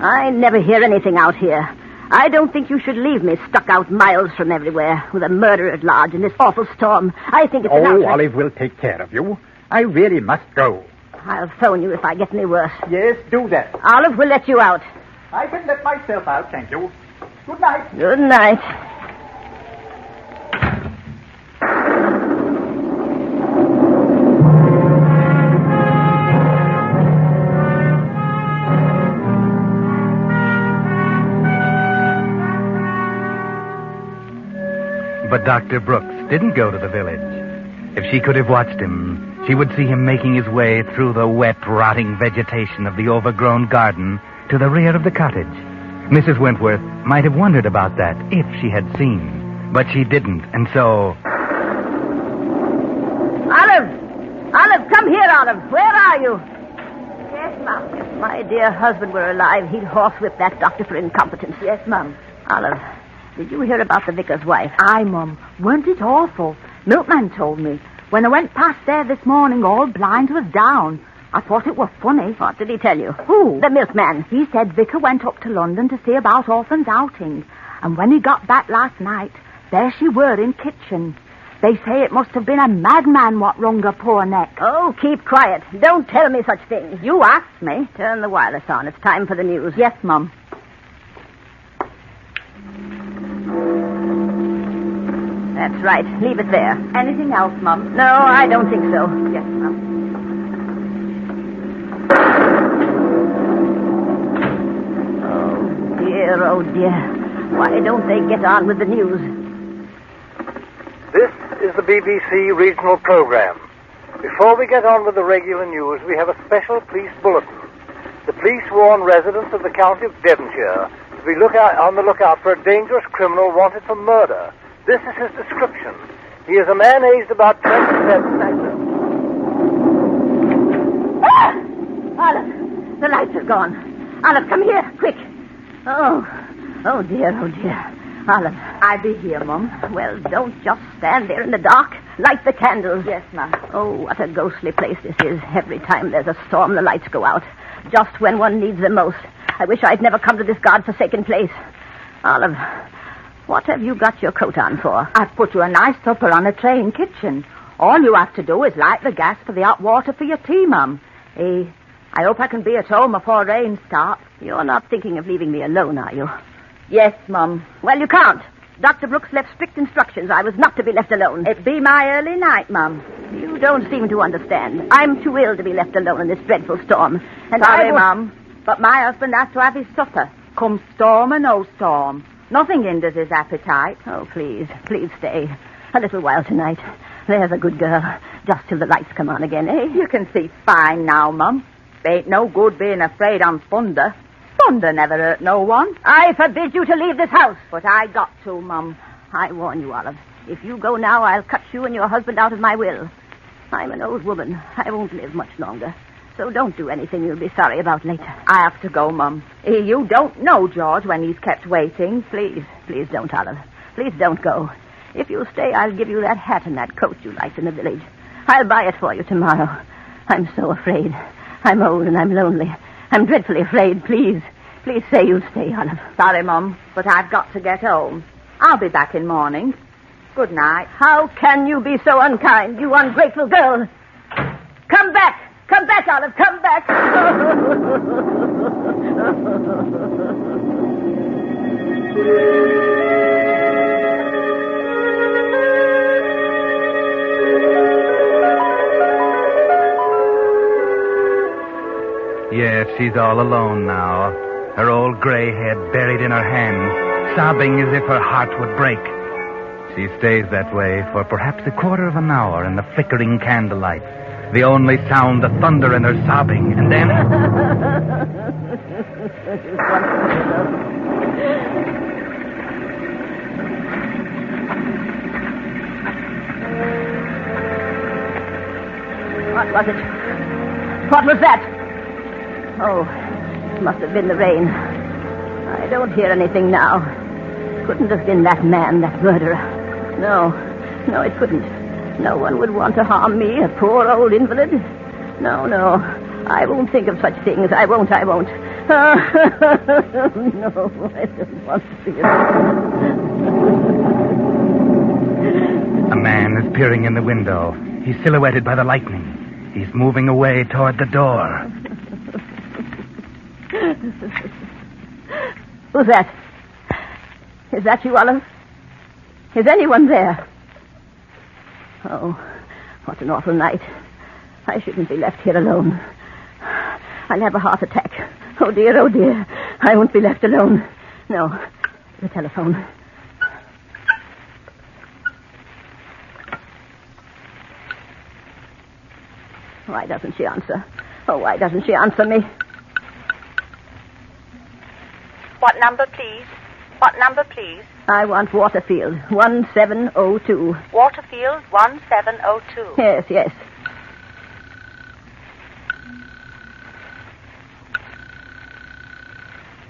I never hear anything out here. I don't think you should leave me stuck out miles from everywhere with a murderer at large in this awful storm. I think it's Olive will take care of you. I really must go. I'll phone you if I get any worse. Yes, do that. Olive will let you out. I can let myself out, thank you. Good night. Good night. But Dr. Brooks didn't go to the village. If she could have watched him, she would see him making his way through the wet, rotting vegetation of the overgrown garden to the rear of the cottage. Mrs. Wentworth might have wondered about that if she had seen, but she didn't, and so... Olive! Olive, come here, Olive. Where are you? Yes, Mum. If my dear husband were alive, he'd horsewhip that doctor for incompetence. Yes, Mum. Olive, did you hear about the vicar's wife? Aye, Mum. Weren't it awful? Milkman told me. When I went past there this morning, all blinds was down. I thought it was funny. What did he tell you? Who? The milkman. He said Vicar went up to London to see about orphans' outing. And when he got back last night, there she were in kitchen. They say it must have been a madman what wrung her poor neck. Oh, keep quiet. Don't tell me such things. You asked me. Turn the wireless on. It's time for the news. Yes, Mum. That's right. Leave it there. Anything else, Mum? No, I don't think so. Yes, Mum. Oh, dear. Why don't they get on with the news? This is the BBC regional program. Before we get on with the regular news, we have a special police bulletin. The police warn residents of the county of Devonshire to be on the lookout for a dangerous criminal wanted for murder. This is his description. He is a man aged about 27. Ah! Olive, the lights are gone. Olive, come here, quick. Oh dear. Olive. I'll be here, Mum. Well, don't just stand there in the dark. Light the candles. Yes, Mum. Oh, what a ghostly place this is. Every time there's a storm, the lights go out. Just when one needs them most. I wish I'd never come to this God-forsaken place. Olive, what have you got your coat on for? I've put you a nice supper on a tray in kitchen. All you have to do is light the gas for the hot water for your tea, Mum. I hope I can be at home before rain starts. You're not thinking of leaving me alone, are you? Yes, Mum. Well, you can't. Dr. Brooks left strict instructions. I was not to be left alone. It be my early night, Mum. You don't seem to understand. I'm too ill to be left alone in this dreadful storm. And Sorry, Mum, but my husband has to have his supper. Come storm or no storm. Nothing hinders his appetite. Oh, please stay. A little while tonight. There's a good girl. Just till the lights come on again, eh? You can see fine now, Mum. Ain't no good being afraid on thunder. Thunder never hurt no one. I forbid you to leave this house. But I got to, Mum. I warn you, Olive. If you go now, I'll cut you and your husband out of my will. I'm an old woman. I won't live much longer. So don't do anything you'll be sorry about later. I have to go, Mum. You don't know George when he's kept waiting. Please don't, Olive. Please don't go. If you'll stay, I'll give you that hat and that coat you liked in the village. I'll buy it for you tomorrow. I'm so afraid. I'm old and I'm lonely. I'm dreadfully afraid. Please say you'll stay, Olive. Sorry, Mum, but I've got to get home. I'll be back in morning. Good night. How can you be so unkind, you ungrateful girl? Come back! Come back, Olive! Come back! Yes, she's all alone now. Her old gray head buried in her hands, sobbing as if her heart would break. She stays that way for perhaps a quarter of an hour in the flickering candlelight. The only sound, the thunder in her sobbing, and then... What was it? What was that? Oh, it must have been the rain. I don't hear anything now. Couldn't have been that man, that murderer. No, it couldn't. No one would want to harm me, a poor old invalid. No, I won't think of such things. I won't. No, I don't want to see it. A man is peering in the window. He's silhouetted by the lightning. He's moving away toward the door. Who's that? Is that you, Olive? Is anyone there? Oh, what an awful night. I shouldn't be left here alone. I'll have a heart attack. Oh, dear. I won't be left alone. No, the telephone. Why doesn't she answer? Oh, why doesn't she answer me? What number, please? What number, please? I want Waterfield, 1702. Waterfield, 1702. Yes.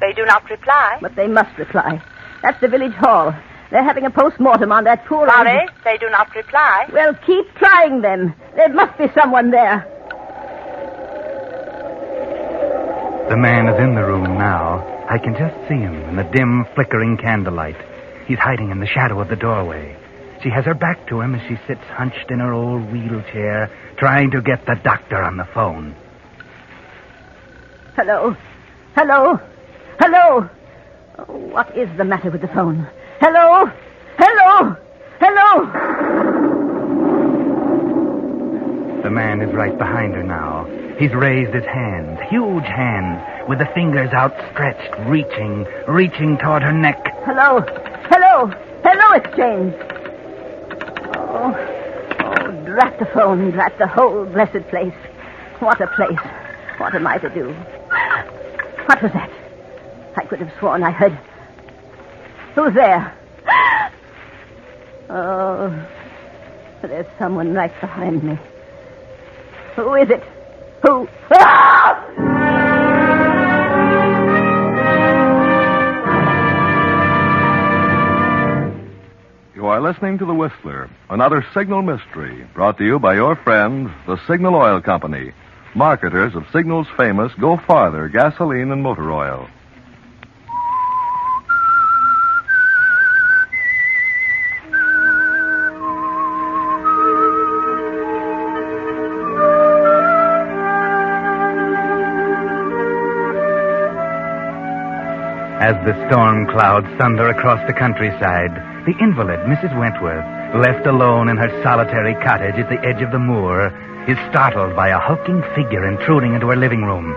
They do not reply. But they must reply. That's the village hall. They're having a post-mortem on that poor... Sorry, they do not reply. Well, keep trying them. There must be someone there. The man is in the room now. I can just see him in the dim, flickering candlelight. He's hiding in the shadow of the doorway. She has her back to him as she sits hunched in her old wheelchair, trying to get the doctor on the phone. Hello? Oh, what is the matter with the phone? Hello? The man is right behind her now. He's raised his hands, huge hands, with the fingers outstretched, reaching toward her neck. Hello, it's James. Oh, drat the phone, drat the whole blessed place. What a place. What am I to do? What was that? I could have sworn I heard... Who's there? Oh, there's someone right behind me. Who is it? Who? Ah! are listening to The Whistler, another Signal mystery, brought to you by your friends, the Signal Oil Company, marketers of Signal's famous Go Farther gasoline and motor oil. As the storm clouds thunder across the countryside, the invalid, Mrs. Wentworth, left alone in her solitary cottage at the edge of the moor, is startled by a hulking figure intruding into her living room.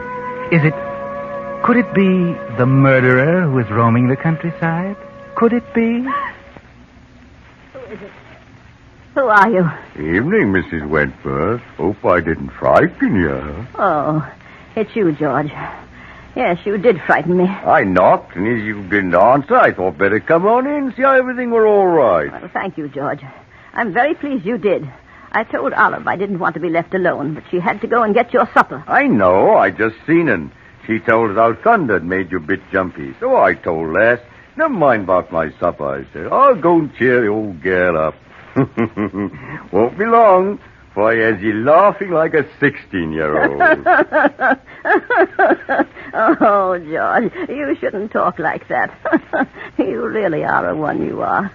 Could it be the murderer who is roaming the countryside? Could it be? Who is it? Who are you? Evening, Mrs. Wentworth. Hope I didn't frighten you. Oh, it's you, George. Yes, you did frighten me. I knocked, and as you didn't answer, I thought better come on in and see how everything were all right. Well, thank you, George. I'm very pleased you did. I told Olive I didn't want to be left alone, but she had to go and get your supper. I know. I just seen her. She told us how thunder had made you a bit jumpy. So I told Les, never mind about my supper, I said. I'll go and cheer the old girl up. Won't be long, for I has you laughing like a 16-year-old. Oh, George, you shouldn't talk like that. You really are a one, you are.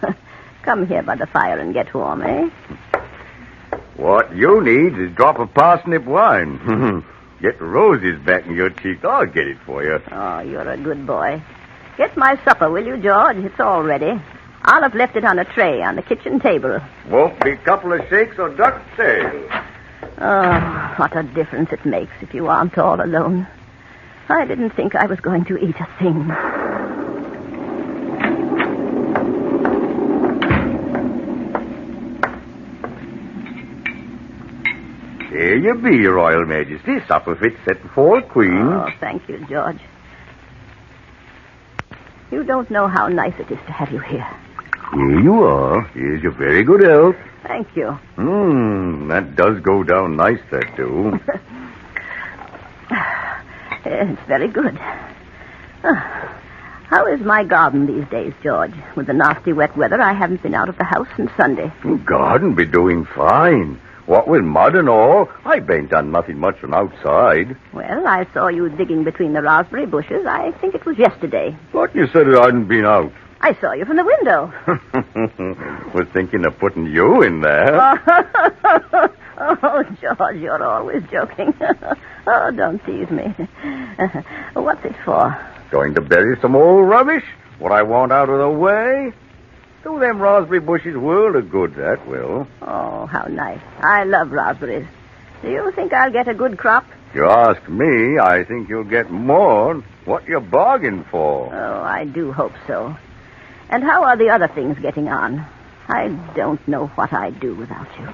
Come here by the fire and get warm, eh? What you need is a drop of parsnip wine. Get roses back in your cheeks. I'll get it for you. Oh, you're a good boy. Get my supper, will you, George? It's all ready. Olive left it on a tray on the kitchen table. Won't be a couple of shakes or duck tail. Oh, what a difference it makes if you aren't all alone. I didn't think I was going to eat a thing. Here you be, Your Royal Majesty. Supper fit set before the Queen. Oh, thank you, George. You don't know how nice it is to have you here. Here you are. Here's your very good health. Thank you. That does go down nice, that do. It's very good. How is my garden these days, George? With the nasty wet weather, I haven't been out of the house since Sunday. Garden be doing fine. What with mud and all, I ain't done nothing much from outside. Well, I saw you digging between the raspberry bushes. I think it was yesterday. Thought you said I hadn't been out. I saw you from the window. Was thinking of putting you in there. Oh, George, you're always joking. Oh, don't tease me. What's it for? Going to bury some old rubbish? What I want out of the way? Do them raspberry bushes world of good, that will. Oh, how nice. I love raspberries. Do you think I'll get a good crop? If you ask me, I think you'll get more. What you bargained for? Oh, I do hope so. And how are the other things getting on? I don't know what I'd do without you.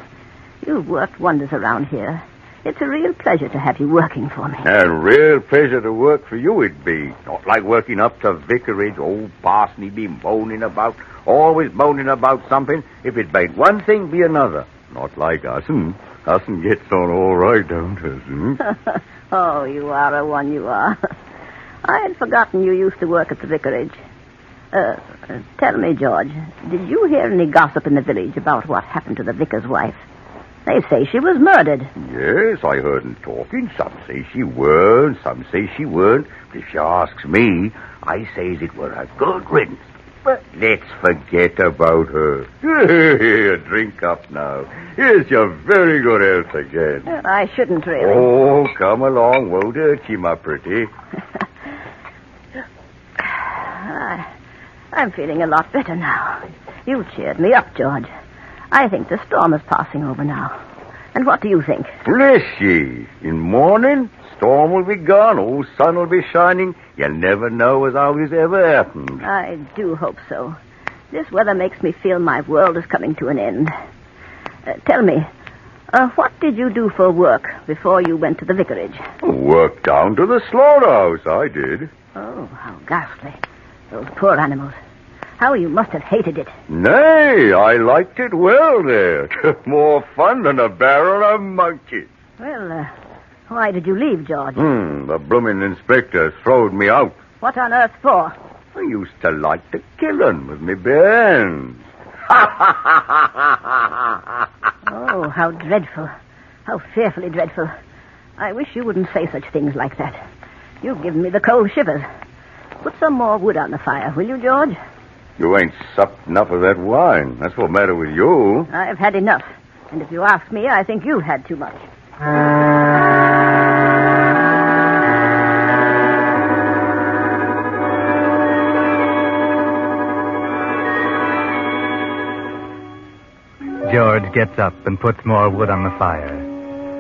You've worked wonders around here. It's a real pleasure to have you working for me. And real pleasure to work for you it'd be. Not like working up to vicarage, old Parsney be moaning about, always moaning about something. If it made one thing, be another. Not like Us'n. Us'n gets on all right, don't Us'n? Oh, you are a one, you are. I had forgotten you used to work at the vicarage. Tell me, George, did you hear any gossip in the village about what happened to the vicar's wife? They say she was murdered. Yes, I heard 'em talking. Some say she weren't, some say she weren't. But if you asks me, I says it were a good riddance. But let's forget about her. Here, drink up now. Here's your very good health again. I shouldn't really. Oh, come along. Won't hurt you, my pretty. I'm feeling a lot better now. You cheered me up, George. I think the storm is passing over now. And what do you think? Bless ye. In morning, storm will be gone, old sun will be shining. You never know as how it's ever happened. I do hope so. This weather makes me feel my world is coming to an end. Tell me, what did you do for work before you went to the vicarage? Worked down to the slaughterhouse, I did. Oh, how ghastly. Those poor animals. How you must have hated it. Nay, I liked it well there. More fun than a barrel of monkeys. Well, why did you leave, George? The bloomin' inspector throwed me out. What on earth for? I used to like to kill 'em with me bare hands. Oh, how dreadful. How fearfully dreadful. I wish you wouldn't say such things like that. You've given me the cold shivers. Put some more wood on the fire, will you, George? You ain't supped enough of that wine. That's what's the matter with you. I've had enough. And if you ask me, I think you've had too much. George gets up and puts more wood on the fire.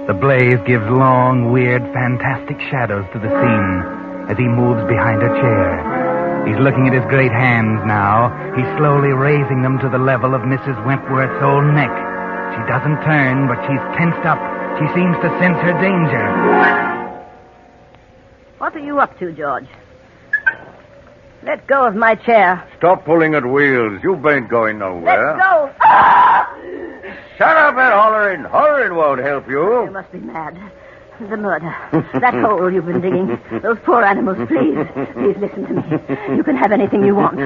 The blaze gives long, weird, fantastic shadows to the scene as he moves behind a chair. He's looking at his great hands now. He's slowly raising them to the level of Mrs. Wentworth's old neck. She doesn't turn, but she's tensed up. She seems to sense her danger. What are you up to, George? Let go of my chair. Stop pulling at wheels. You ain't going nowhere. Let go. Shut up and hollering. Hollering won't help you. You must be mad. The murder. That hole you've been digging. Those poor animals, please. Please listen to me. You can have anything you want.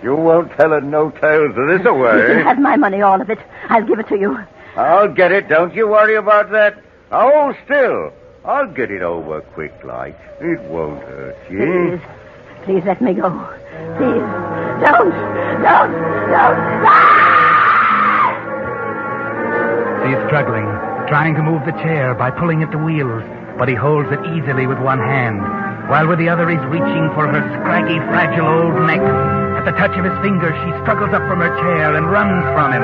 You won't tell it no tales of this away. You can have my money, all of it. I'll give it to you. I'll get it. Don't you worry about that. Now, hold still. I'll get it over quick like. It won't hurt you. Please let me go. Please. Don't. She's struggling, trying to move the chair by pulling at the wheels, but he holds it easily with one hand, while with the other he's reaching for her scraggy, fragile old neck. At the touch of his fingers, she struggles up from her chair and runs from him.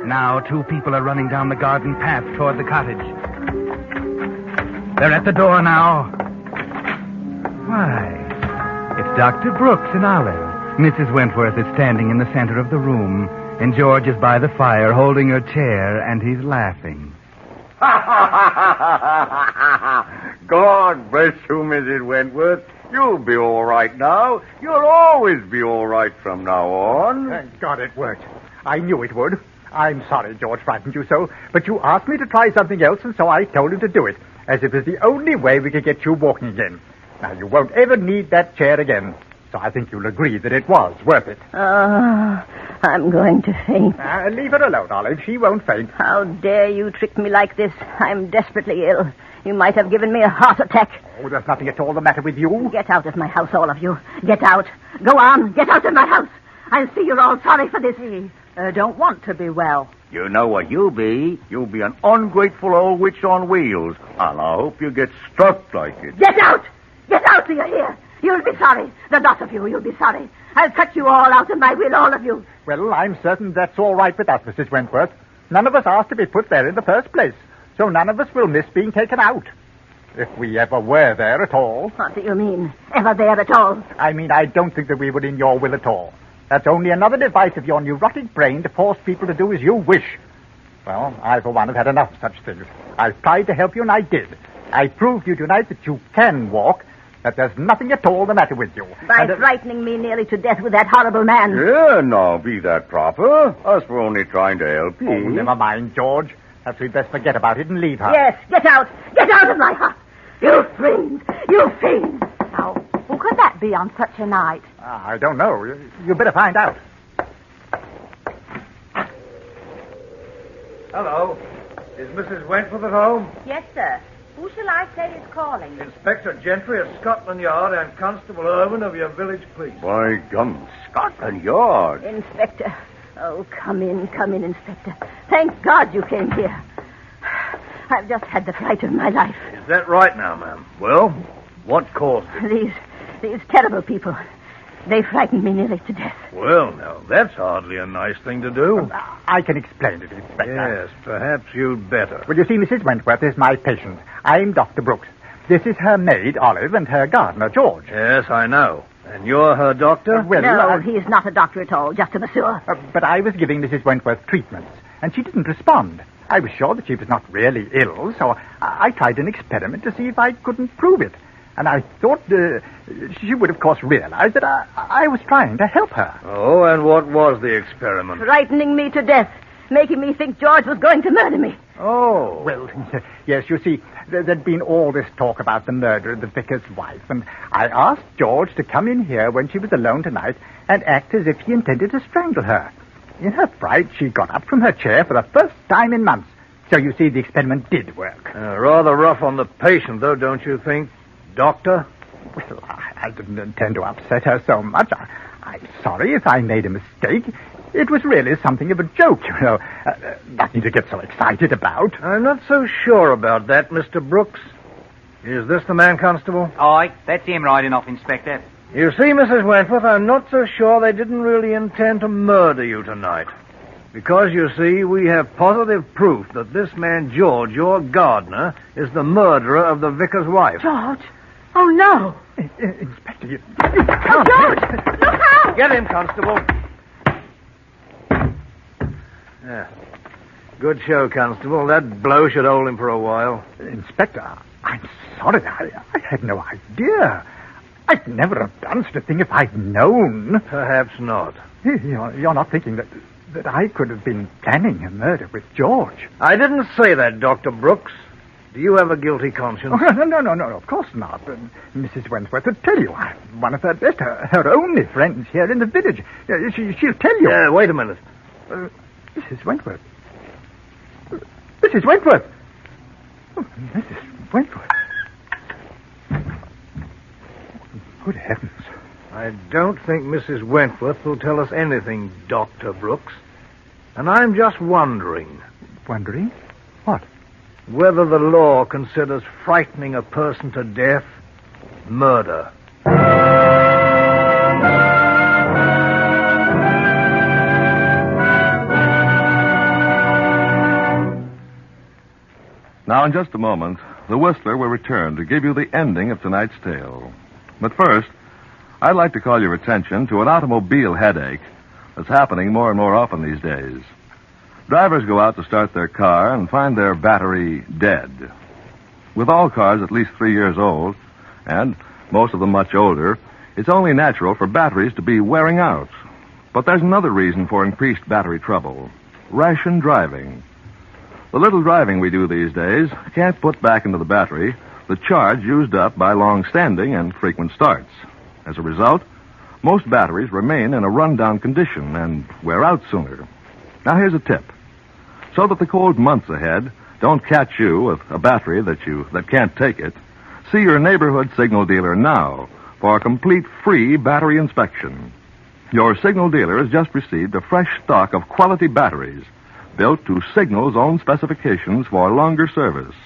Now, two people are running down the garden path toward the cottage. They're at the door now. Why, it's Dr. Brooks and Olive. Mrs. Wentworth is standing in the center of the room, and George is by the fire holding her chair, and he's laughing. God bless you, Mrs. Wentworth. You'll be all right now. You'll always be all right from now on. Thank God it worked. I knew it would. I'm sorry George frightened you so, but you asked me to try something else, and so I told him to do it, as it was the only way we could get you walking again. Now, you won't ever need that chair again. So I think you'll agree that it was worth it. I'm going to faint. Leave her alone, Olive. She won't faint. How dare you trick me like this? I'm desperately ill. You might have given me a heart attack. Oh, there's nothing at all the matter with you. Get out of my house, all of you. Get out. Go on. Get out of my house. I'll see you're all sorry for this. Don't want to be well. You know what you'll be. You'll be an ungrateful old witch on wheels. And I hope you get struck like it. Get out! Get out, do you hear? You'll be sorry. The lot of you'll be sorry. I'll cut you all out of my will, all of you. Well, I'm certain that's all right with us, Mrs. Wentworth. None of us asked to be put there in the first place, so none of us will miss being taken out. If we ever were there at all. What do you mean, ever there at all? I mean, I don't think that we were in your will at all. That's only another device of your neurotic brain to force people to do as you wish. Well, I, for one, have had enough of such things. I've tried to help you, and I did. I proved to you tonight that you can walk, that there's nothing at all the matter with you. By frightening me nearly to death with that horrible man. Yeah, now, be that proper. Us were only trying to help you. Oh, never mind, George. Perhaps we'd best forget about it and leave her. Yes, get out. Get out of my house. You fiend. You fiend. Now, who could that be on such a night? I don't know. You better find out. Hello. Is Mrs. Wentworth at home? Yes, sir. Who shall I say is calling? Inspector Gentry of Scotland Yard and Constable Irwin of your village police. By gum, Scotland Yard. Inspector. Oh, come in, Inspector. Thank God you came here. I've just had the fright of my life. Is that right now, ma'am? Well, what caused it? These terrible people. They frightened me nearly to death. Well, now, that's hardly a nice thing to do. I can explain it, Inspector. Yes, perhaps you'd better. Well, you see, Mrs. Wentworth is my patient. I'm Dr. Brooks. This is her maid, Olive, and her gardener, George. Yes, I know. And you're her doctor? No, he's not a doctor at all, just a masseur. But I was giving Mrs. Wentworth treatments, and she didn't respond. I was sure that she was not really ill, so I tried an experiment to see if I couldn't prove it. And I thought she would, of course, realize that I was trying to help her. Oh, and what was the experiment? Frightening me to death, making me think George was going to murder me. Oh. Well, yes, you see, there'd been all this talk about the murder of the vicar's wife, and I asked George to come in here when she was alone tonight and act as if he intended to strangle her. In her fright, she got up from her chair for the first time in months. So you see, the experiment did work. Rather rough on the patient, though, don't you think, Doctor? Well, I didn't intend to upset her so much. I'm sorry if I made a mistake. It was really something of a joke, you know. Nothing to get so excited about. I'm not so sure about that, Mr. Brooks. Is this the man, Constable? Aye, that's him riding off, Inspector. You see, Mrs. Wentworth, I'm not so sure they didn't really intend to murder you tonight. Because, you see, we have positive proof that this man, George, your gardener, is the murderer of the vicar's wife. George? Oh, no. Inspector, you Oh, George! Look out! Get him, Constable. Yeah. Good show, Constable. That blow should hold him for a while. Inspector, I'm sorry. I had no idea. I'd never have done such a thing if I'd known. Perhaps not. You're not thinking that I could have been planning a murder with George? I didn't say that, Dr. Brooks. Do you have a guilty conscience? Oh, no, of course not. Mrs. Wentworth will tell you. I'm one of her best, her only friends here in the village. She'll tell you. Wait a minute. Mrs. Wentworth. Mrs. Wentworth! Oh, Mrs. Wentworth. Good heavens. I don't think Mrs. Wentworth will tell us anything, Dr. Brooks. And I'm just wondering. Wondering? What? Whether the law considers frightening a person to death murder. Now, in just a moment, the Whistler will return to give you the ending of tonight's tale. But first, I'd like to call your attention to an automobile headache that's happening more and more often these days. Drivers go out to start their car and find their battery dead. With all cars at least 3 years old, and most of them much older, it's only natural for batteries to be wearing out. But there's another reason for increased battery trouble: ration driving. The little driving we do these days can't put back into the battery the charge used up by long-standing and frequent starts. As a result, most batteries remain in a run-down condition and wear out sooner. Now, here's a tip. So that the cold months ahead don't catch you with a battery that can't take it, see your neighborhood signal dealer now for a complete free battery inspection. Your signal dealer has just received a fresh stock of quality batteries built to Signal's own specifications for longer service.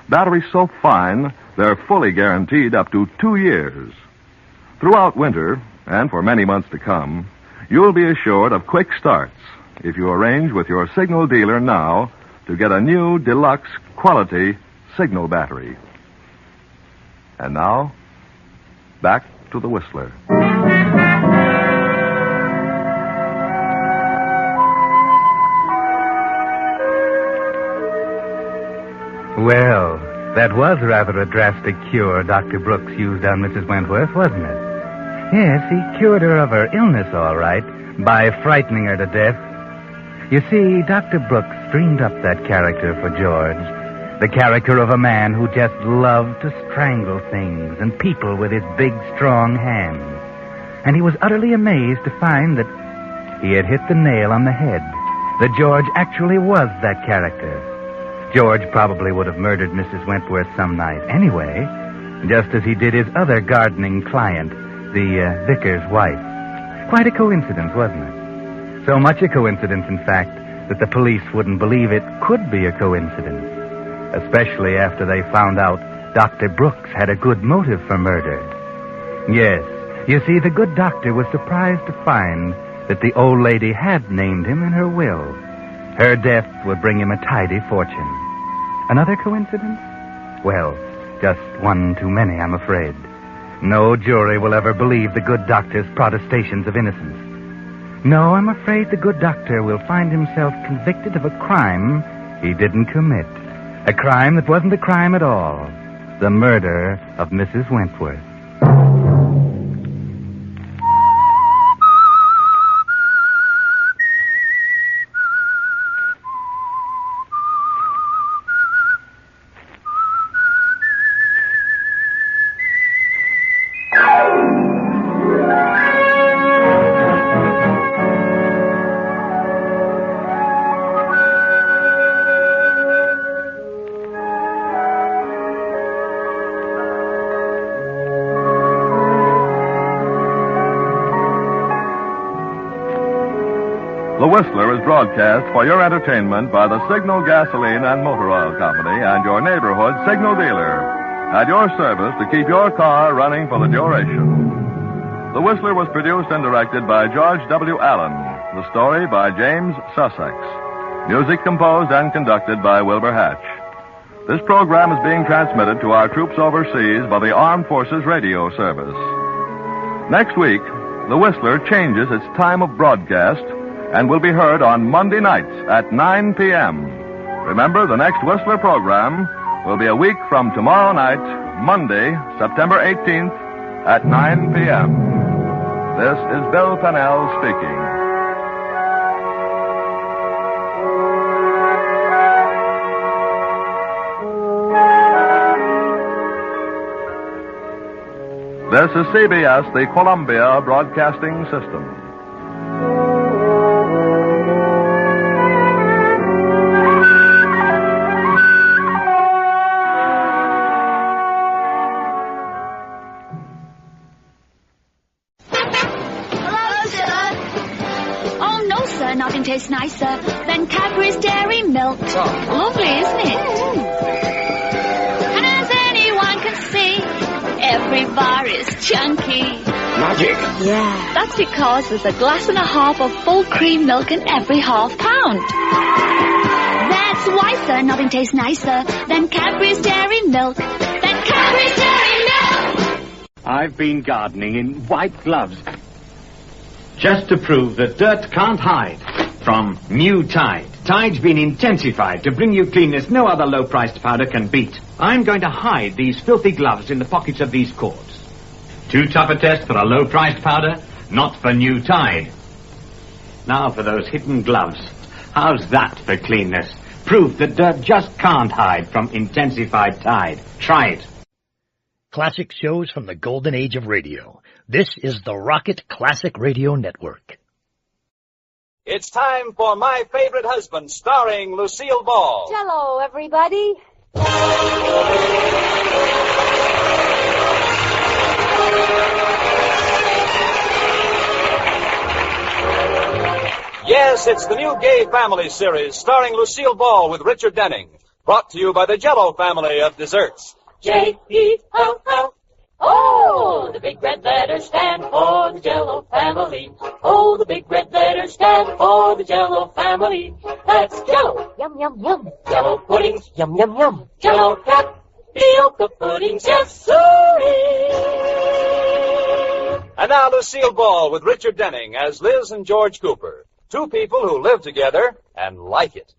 Batteries so fine, they're fully guaranteed up to 2 years. Throughout winter, and for many months to come, you'll be assured of quick starts if you arrange with your Signal dealer now to get a new deluxe quality Signal battery. And now, back to the Whistler. Well, that was rather a drastic cure Dr. Brooks used on Mrs. Wentworth, wasn't it? Yes, he cured her of her illness, all right, by frightening her to death. You see, Dr. Brooks dreamed up that character for George, the character of a man who just loved to strangle things and people with his big, strong hands. And he was utterly amazed to find that he had hit the nail on the head, that George actually was that character. George probably would have murdered Mrs. Wentworth some night anyway, just as he did his other gardening client, the vicar's wife. Quite a coincidence, wasn't it? So much a coincidence, in fact, that the police wouldn't believe it could be a coincidence, especially after they found out Dr. Brooks had a good motive for murder. Yes, you see, the good doctor was surprised to find that the old lady had named him in her will. Her death would bring him a tidy fortune. Another coincidence? Well, just one too many, I'm afraid. No jury will ever believe the good doctor's protestations of innocence. No, I'm afraid the good doctor will find himself convicted of a crime he didn't commit. A crime that wasn't a crime at all. The murder of Mrs. Wentworth. Whistler is broadcast for your entertainment by the Signal Gasoline and Motor Oil Company and your neighborhood signal dealer. At your service to keep your car running for the duration. The Whistler was produced and directed by George W. Allen. The story by James Sussex. Music composed and conducted by Wilbur Hatch. This program is being transmitted to our troops overseas by the Armed Forces Radio Service. Next week, the Whistler changes its time of broadcast and will be heard on Monday nights at 9 p.m. Remember, the next Whistler program will be a week from tomorrow night, Monday, September 18th, at 9 p.m. This is Bill Pennell speaking. This is CBS, the Columbia Broadcasting System. Nothing tastes nicer than Cadbury's Dairy Milk. Lovely, isn't it? And as anyone can see, every bar is chunky. Magic. Yeah. That's because there's a glass and a half of full cream milk in every half pound. That's why, sir, nothing tastes nicer than Cadbury's Dairy Milk. Than Cadbury's Dairy Milk! I've been gardening in white gloves. Just to prove that dirt can't hide from new Tide. Tide's been intensified to bring you cleanness no other low-priced powder can beat. I'm going to hide these filthy gloves in the pockets of these cords. Too tough a test for a low-priced powder? Not for new Tide. Now for those hidden gloves. How's that for cleanness? Proof that dirt just can't hide from intensified Tide. Try it. Classic shows from the golden age of radio. This is the Rocket Classic Radio Network. It's time for My Favorite Husband, starring Lucille Ball. Hello, everybody. Yes, it's the new Gay Family series, starring Lucille Ball with Richard Denning. Brought to you by the Jell-O family of desserts. J-E-L-L. Oh, the big red letters stand for the Jell-O family. Oh, the big red letters stand for the Jell-O family. That's Jell-O. Yum, yum, yum. Jell-O puddings. Yum, yum, yum. Jell-O tapioca puddings. Yes, sirree. And now Lucille Ball with Richard Denning as Liz and George Cooper. Two people who live together and like it.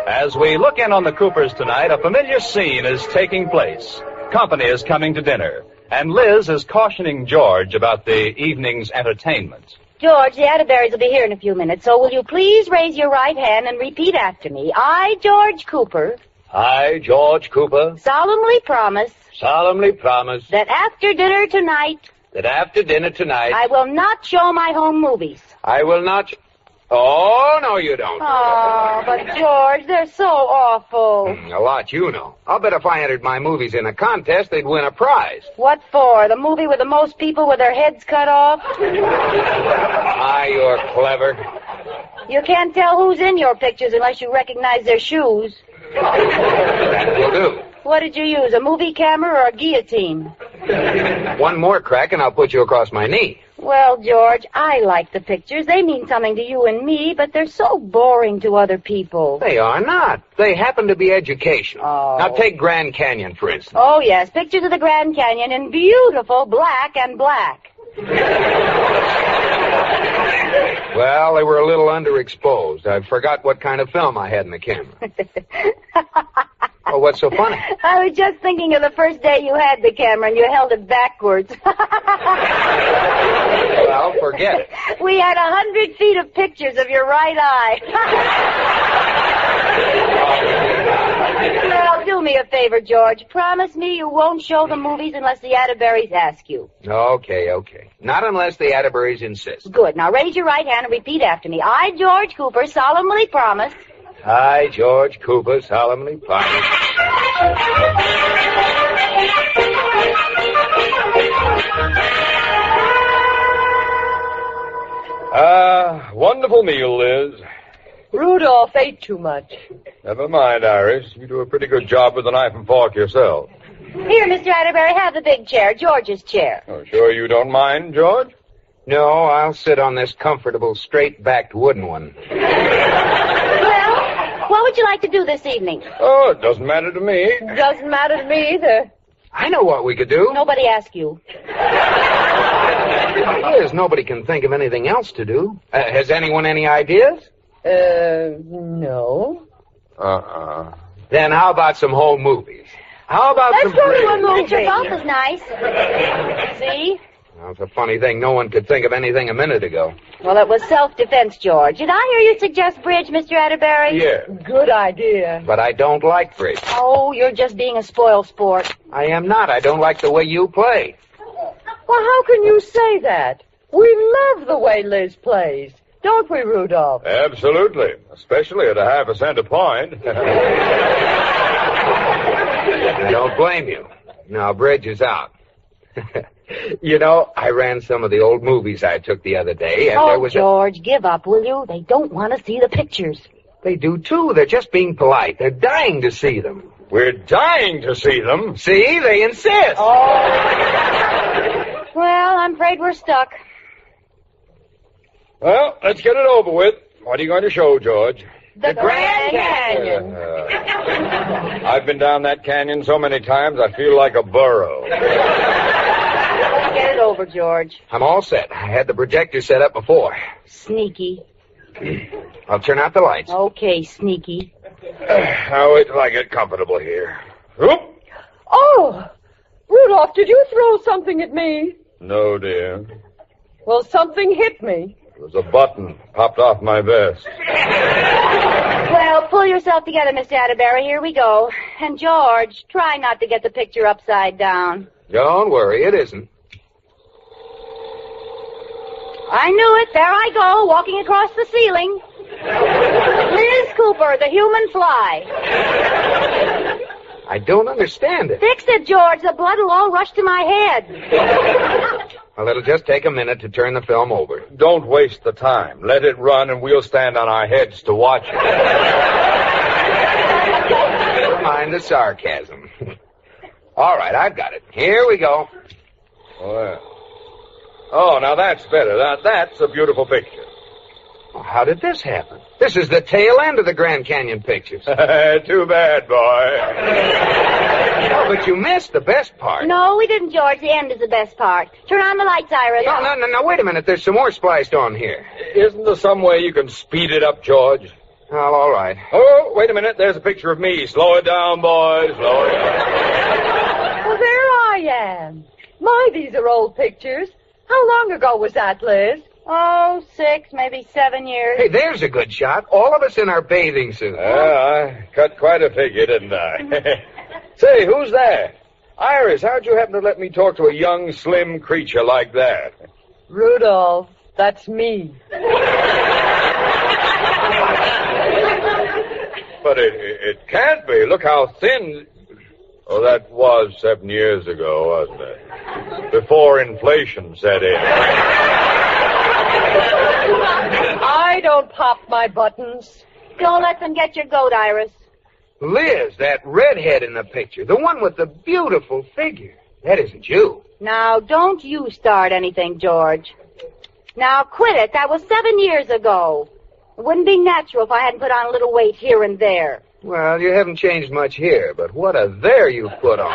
As we look in on the Coopers tonight, a familiar scene is taking place. Company is coming to dinner, and Liz is cautioning George about the evening's entertainment. George, the Atterberries will be here in a few minutes, so will you please raise your right hand and repeat after me? I, George Cooper. I, George Cooper. Solemnly promise. Solemnly promise. That after dinner tonight. I will not show my home movies. I will not... Oh, no, you don't. Oh, but George, they're so awful. A lot you know. I'll bet if I entered my movies in a contest, they'd win a prize. What for? The movie with the most people with their heads cut off? Ah, you're clever. You can't tell who's in your pictures unless you recognize their shoes. That will do. What did you use, a movie camera or a guillotine? One more crack and I'll put you across my knee. Well, George, I like the pictures. They mean something to you and me, but they're so boring to other people. They are not. They happen to be educational. Oh. Now take Grand Canyon, for instance. Oh, yes, pictures of the Grand Canyon in beautiful black and black. Well, they were a little underexposed. I forgot what kind of film I had in the camera. Oh, what's so funny? I was just thinking of the first day you had the camera and you held it backwards. Well, forget it. We had 100 feet of pictures of your right eye. Well, do me a favor, George. Promise me you won't show the movies unless the Atterberries ask you. Okay. Not unless the Atterberries insist. Good. Now raise your right hand and repeat after me. I, George Cooper, solemnly promise... I, George Cooper, solemnly promise... Wonderful meal, Liz. Rudolph ate too much. Never mind, Iris. You do a pretty good job with the knife and fork yourself. Here, Mr. Atterbury, have the big chair, George's chair. Oh, sure you don't mind, George? No, I'll sit on this comfortable, straight-backed wooden one. Well, what would you like to do this evening? Oh, it doesn't matter to me. Doesn't matter to me either. I know what we could do. Nobody asked you. Liz, nobody can think of anything else to do. Has anyone any ideas? No. Then how about some home movies? How about Let's some go to a bridge? movie. Picture golf is nice. See? Well, it's a funny thing. No one could think of anything a minute ago. Well, it was self-defense, George. Did I hear you suggest bridge, Mr. Atterbury? Yeah. Good idea. But I don't like bridge. Oh, you're just being a spoil sport. I am not. I don't like the way you play. Well, how can you say that? We love the way Liz plays. Don't we, Rudolph? Absolutely. Especially at a half a cent a point. I don't blame you. Now, bridge is out. You know, I ran some of the old movies I took the other day, and there was George, give up, will you? They don't want to see the pictures. They do, too. They're just being polite. They're dying to see them. We're dying to see them. See? They insist. Well, I'm afraid we're stuck. Well, let's get it over with. What are you going to show, George? The Grand Canyon. I've been down that canyon so many times, I feel like a burro. Let's get it over, George. I'm all set. I had the projector set up before. Sneaky. I'll turn out the lights. Okay, sneaky. I'll wait till I get comfortable here. Oop! Oh! Rudolph, did you throw something at me? No, dear. Well, something hit me. It was a button popped off my vest. Well, pull yourself together, Mr. Atterbury. Here we go. And, George, try not to get the picture upside down. Don't worry, it isn't. I knew it. There I go, walking across the ceiling. Liz Cooper, the human fly. I don't understand it. Fix it, George. The blood will all rush to my head. Well, it'll just take a minute to turn the film over. Don't waste the time. Let it run and we'll stand on our heads to watch it. Never mind the sarcasm. All right, I've got it. Here we go. Oh, now that's better. That's a beautiful picture. Well, how did this happen? This is the tail end of the Grand Canyon pictures. Too bad, boy. Oh, but you missed the best part. No, we didn't, George. The end is the best part. Turn on the lights, Iris. No, wait a minute. There's some more spliced on here. Isn't there some way you can speed it up, George? Well, all right. Oh, wait a minute. There's a picture of me. Slow it down, boys. Slow it down. Well, there I am. My, these are old pictures. How long ago was that, Liz? Oh, 6, maybe 7 years. Hey, there's a good shot. All of us in our bathing suits. I cut quite a figure, didn't I? Say, who's that? Iris, how'd you happen to let me talk to a young, slim creature like that? Rudolph, that's me. But it can't be. Look how thin... Oh, that was 7 years ago, wasn't it? Before inflation set in. I don't pop my buttons. Don't let them get your goat, Iris. Liz, that redhead in the picture, the one with the beautiful figure. That isn't you. Now, don't you start anything, George. Now, quit it. That was 7 years ago. It wouldn't be natural if I hadn't put on a little weight here and there. Well, you haven't changed much here, but what a there you've put on.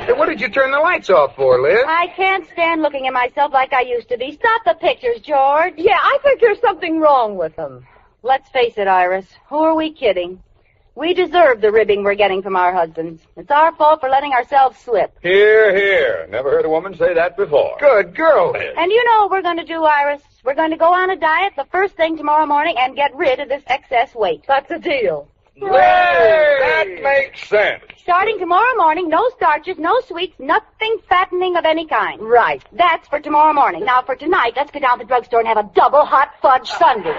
Hey, what did you turn the lights off for, Liz? I can't stand looking at myself like I used to be. Stop the pictures, George. Yeah, I think there's something wrong with them. Let's face it, Iris. Who are we kidding? We deserve the ribbing we're getting from our husbands. It's our fault for letting ourselves slip. Hear, hear. Never heard a woman say that before. Good girl, Liz. And you know what we're going to do, Iris? We're going to go on a diet the first thing tomorrow morning and get rid of this excess weight. That's a deal. Liz, that makes sense. Starting tomorrow morning, no starches, no sweets, nothing fattening of any kind. Right. That's for tomorrow morning. Now, for tonight, let's go down to the drugstore and have a double hot fudge sundae.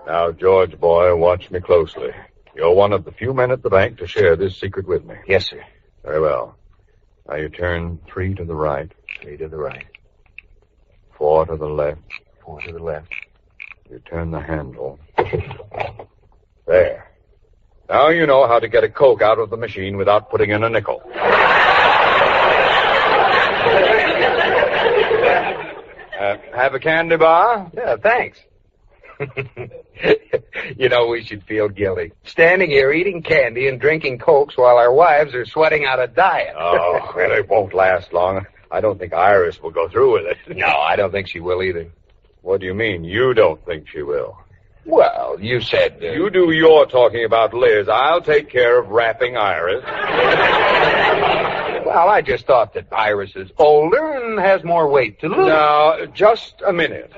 Now, George, boy, watch me closely. You're one of the few men at the bank to share this secret with me. Yes, sir. Very well. Now you turn 3 to the right. 3 to the right. 4 to the left. 4 to the left. You turn the handle. There. Now you know how to get a Coke out of the machine without putting in a nickel. Have a candy bar? Yeah, thanks. You know, we should feel guilty. Standing here eating candy and drinking Cokes while our wives are sweating out a diet. Oh, well, it won't last long. I don't think Iris will go through with it. No, I don't think she will either. What do you mean, you don't think she will? Well, you said... You do your talking about Liz. I'll take care of wrapping Iris. Well, I just thought that Iris is older and has more weight to lose. Now, just a minute.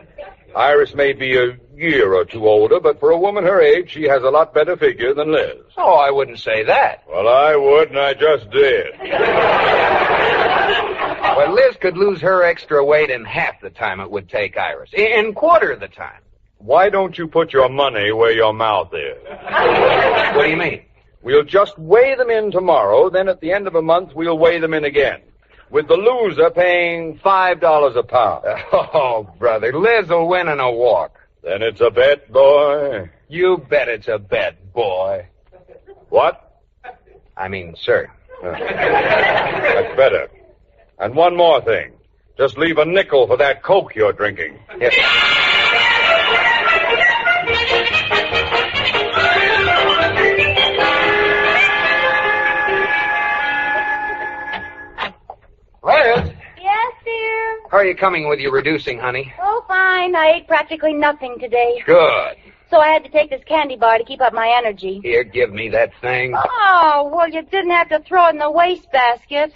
Iris may be a year or two older, but for a woman her age, she has a lot better figure than Liz. Oh, I wouldn't say that. Well, I would, and I just did. Well, Liz could lose her extra weight in half the time it would take Iris. In quarter the time. Why don't you put your money where your mouth is? What do you mean? We'll just weigh them in tomorrow, then at the end of a month, we'll weigh them in again. With the loser paying $5 a pound. Oh, brother, Liz will win in a walk. Then it's a bet, boy. You bet it's a bet, boy. What? I mean, sir. That's better. And one more thing. Just leave a nickel for that Coke you're drinking. Yes. Liz? Yes, dear? How are you coming with your reducing, honey? Oh, fine. I ate practically nothing today. Good. So I had to take this candy bar to keep up my energy. Here, give me that thing. Oh, well, you didn't have to throw it in the wastebasket.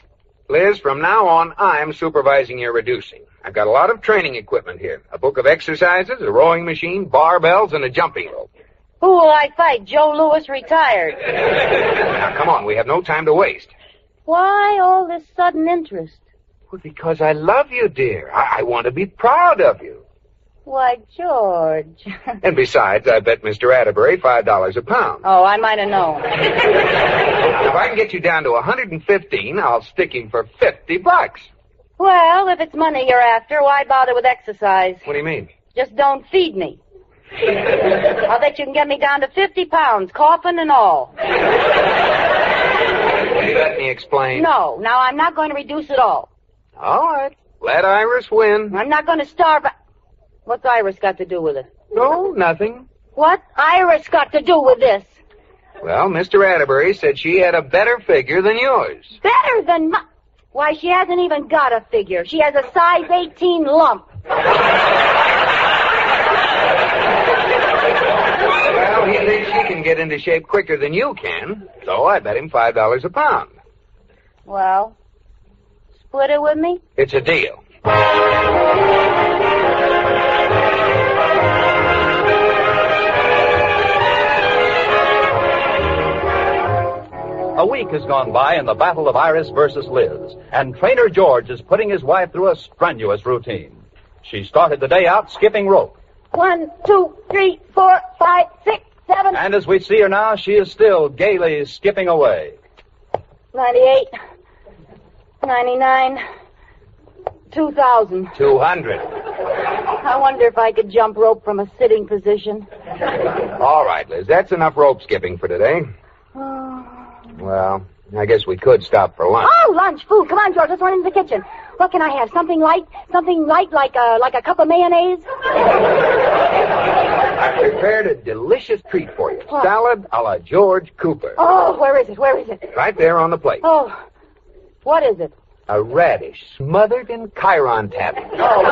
Liz, from now on, I'm supervising your reducing. I've got a lot of training equipment here. A book of exercises, a rowing machine, barbells, and a jumping rope. Who will I fight? Joe Louis retired. Now, come on, we have no time to waste. Why all this sudden interest? Well, because I love you, dear. I want to be proud of you. Why, George. And besides, I bet Mr. Atterbury $5 a pound. Oh, I might have known. If I can get you down to 115, I'll stick him for $50. Well, if it's money you're after, why bother with exercise? What do you mean? Just don't feed me. I'll bet you can get me down to 50 pounds, coffin and all. Let me explain. No, now I'm not going to reduce at all. All right. Let Iris win. I'm not going to starve. What's Iris got to do with it? No, nothing. What Iris got to do with this? Well, Mr. Atterbury said she had a better figure than yours. Better than my... Why, she hasn't even got a figure. She has a size 18 lump. Well, he thinks she can get into shape quicker than you can, so I bet him $5 a pound. Well, split it with me? It's a deal. A week has gone by in the battle of Iris versus Liz, and Trainer George is putting his wife through a strenuous routine. She started the day out skipping rope. 1, 2, 3, 4, 5, 6, 7. And as we see her now, she is still gaily skipping away. 98, 99, 2,000. 200. I wonder if I could jump rope from a sitting position. All right, Liz, that's enough rope skipping for today. Well, I guess we could stop for lunch. Oh, lunch, food. Come on, George, let's run into the kitchen. What can I have? Something light like a cup of mayonnaise? I prepared a delicious treat for you. What? Salad a la George Cooper. Oh, where is it? Right there on the plate. Oh, what is it? A radish smothered in Chiron taffy. Oh.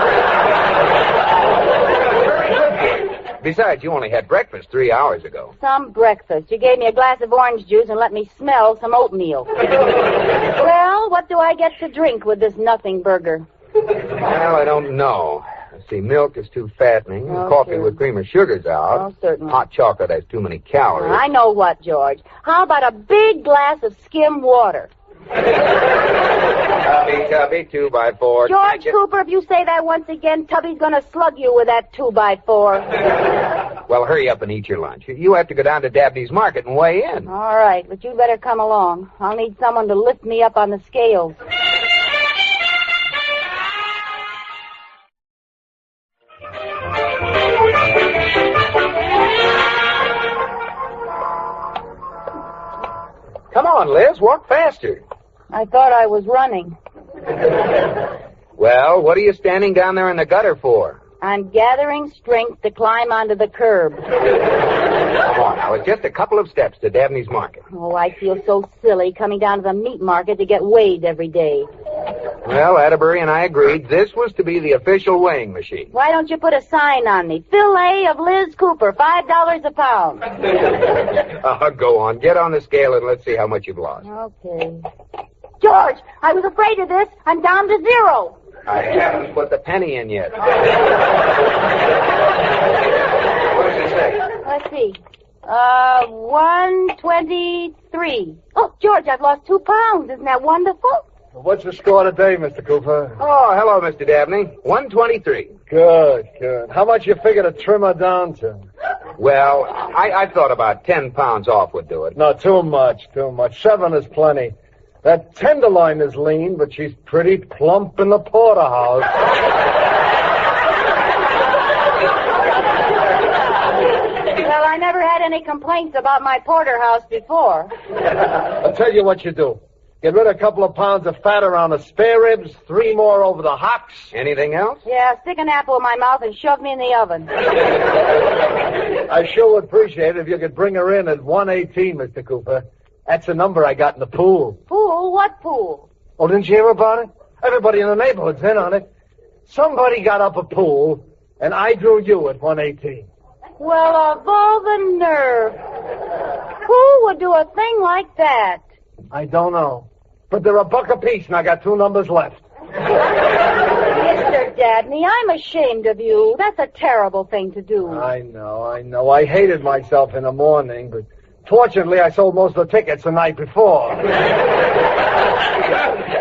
Besides, you only had breakfast 3 hours ago. Some breakfast. You gave me a glass of orange juice and let me smell some oatmeal. Well, what do I get to drink with this nothing burger? Well, I don't know. See, milk is too fattening. Oh, Coffee sure. with cream or sugar's out. Oh, certainly. Hot chocolate has too many calories. I know what, George. How about a big glass of skim water? Tubby, 2x4. George Cooper, if you say that once again, Tubby's gonna slug you with that 2x4. Well, hurry up and eat your lunch. You have to go down to Dabney's Market and weigh in. All right, but you better come along. I'll need someone to lift me up on the scales. Come on, Liz, walk faster. I thought I was running. Well, what are you standing down there in the gutter for? I'm gathering strength to climb onto the curb. Come on now, it's just a couple of steps to Dabney's Market. Oh, I feel so silly coming down to the meat market to get weighed every day. Well, Atterbury and I agreed this was to be the official weighing machine. Why don't you put a sign on me? Fillet of Liz Cooper, $5 a pound. Go on, get on the scale and let's see how much you've lost. Okay. George, I was afraid of this. I'm down to 0. I haven't put the penny in yet. What does it say? Let's see. 123. Oh, George, I've lost 2 pounds. Isn't that wonderful? What's the score today, Mr. Cooper? Oh, hello, Mr. Dabney. 123. Good. How much you figure to trim her down to? Well, I thought about 10 pounds off would do it. No, too much. 7 is plenty. That tenderloin is lean, but she's pretty plump in the porterhouse. Well, I never had any complaints about my porterhouse before. I'll tell you what you do. Get rid of a couple of pounds of fat around the spare ribs, 3 more over the hocks. Anything else? Yeah, stick an apple in my mouth and shove me in the oven. I sure would appreciate it if you could bring her in at 118, Mr. Cooper. That's the number I got in the pool. Pool? What pool? Oh, didn't you hear about it? Everybody in the neighborhood's in on it. Somebody got up a pool, and I drew you at 118. Well, of all the nerve. Who would do a thing like that? I don't know. But they're $1 apiece, and I got 2 numbers left. Mr. Dabney, I'm ashamed of you. That's a terrible thing to do. I know. I hated myself in the morning, but fortunately I sold most of the tickets the night before.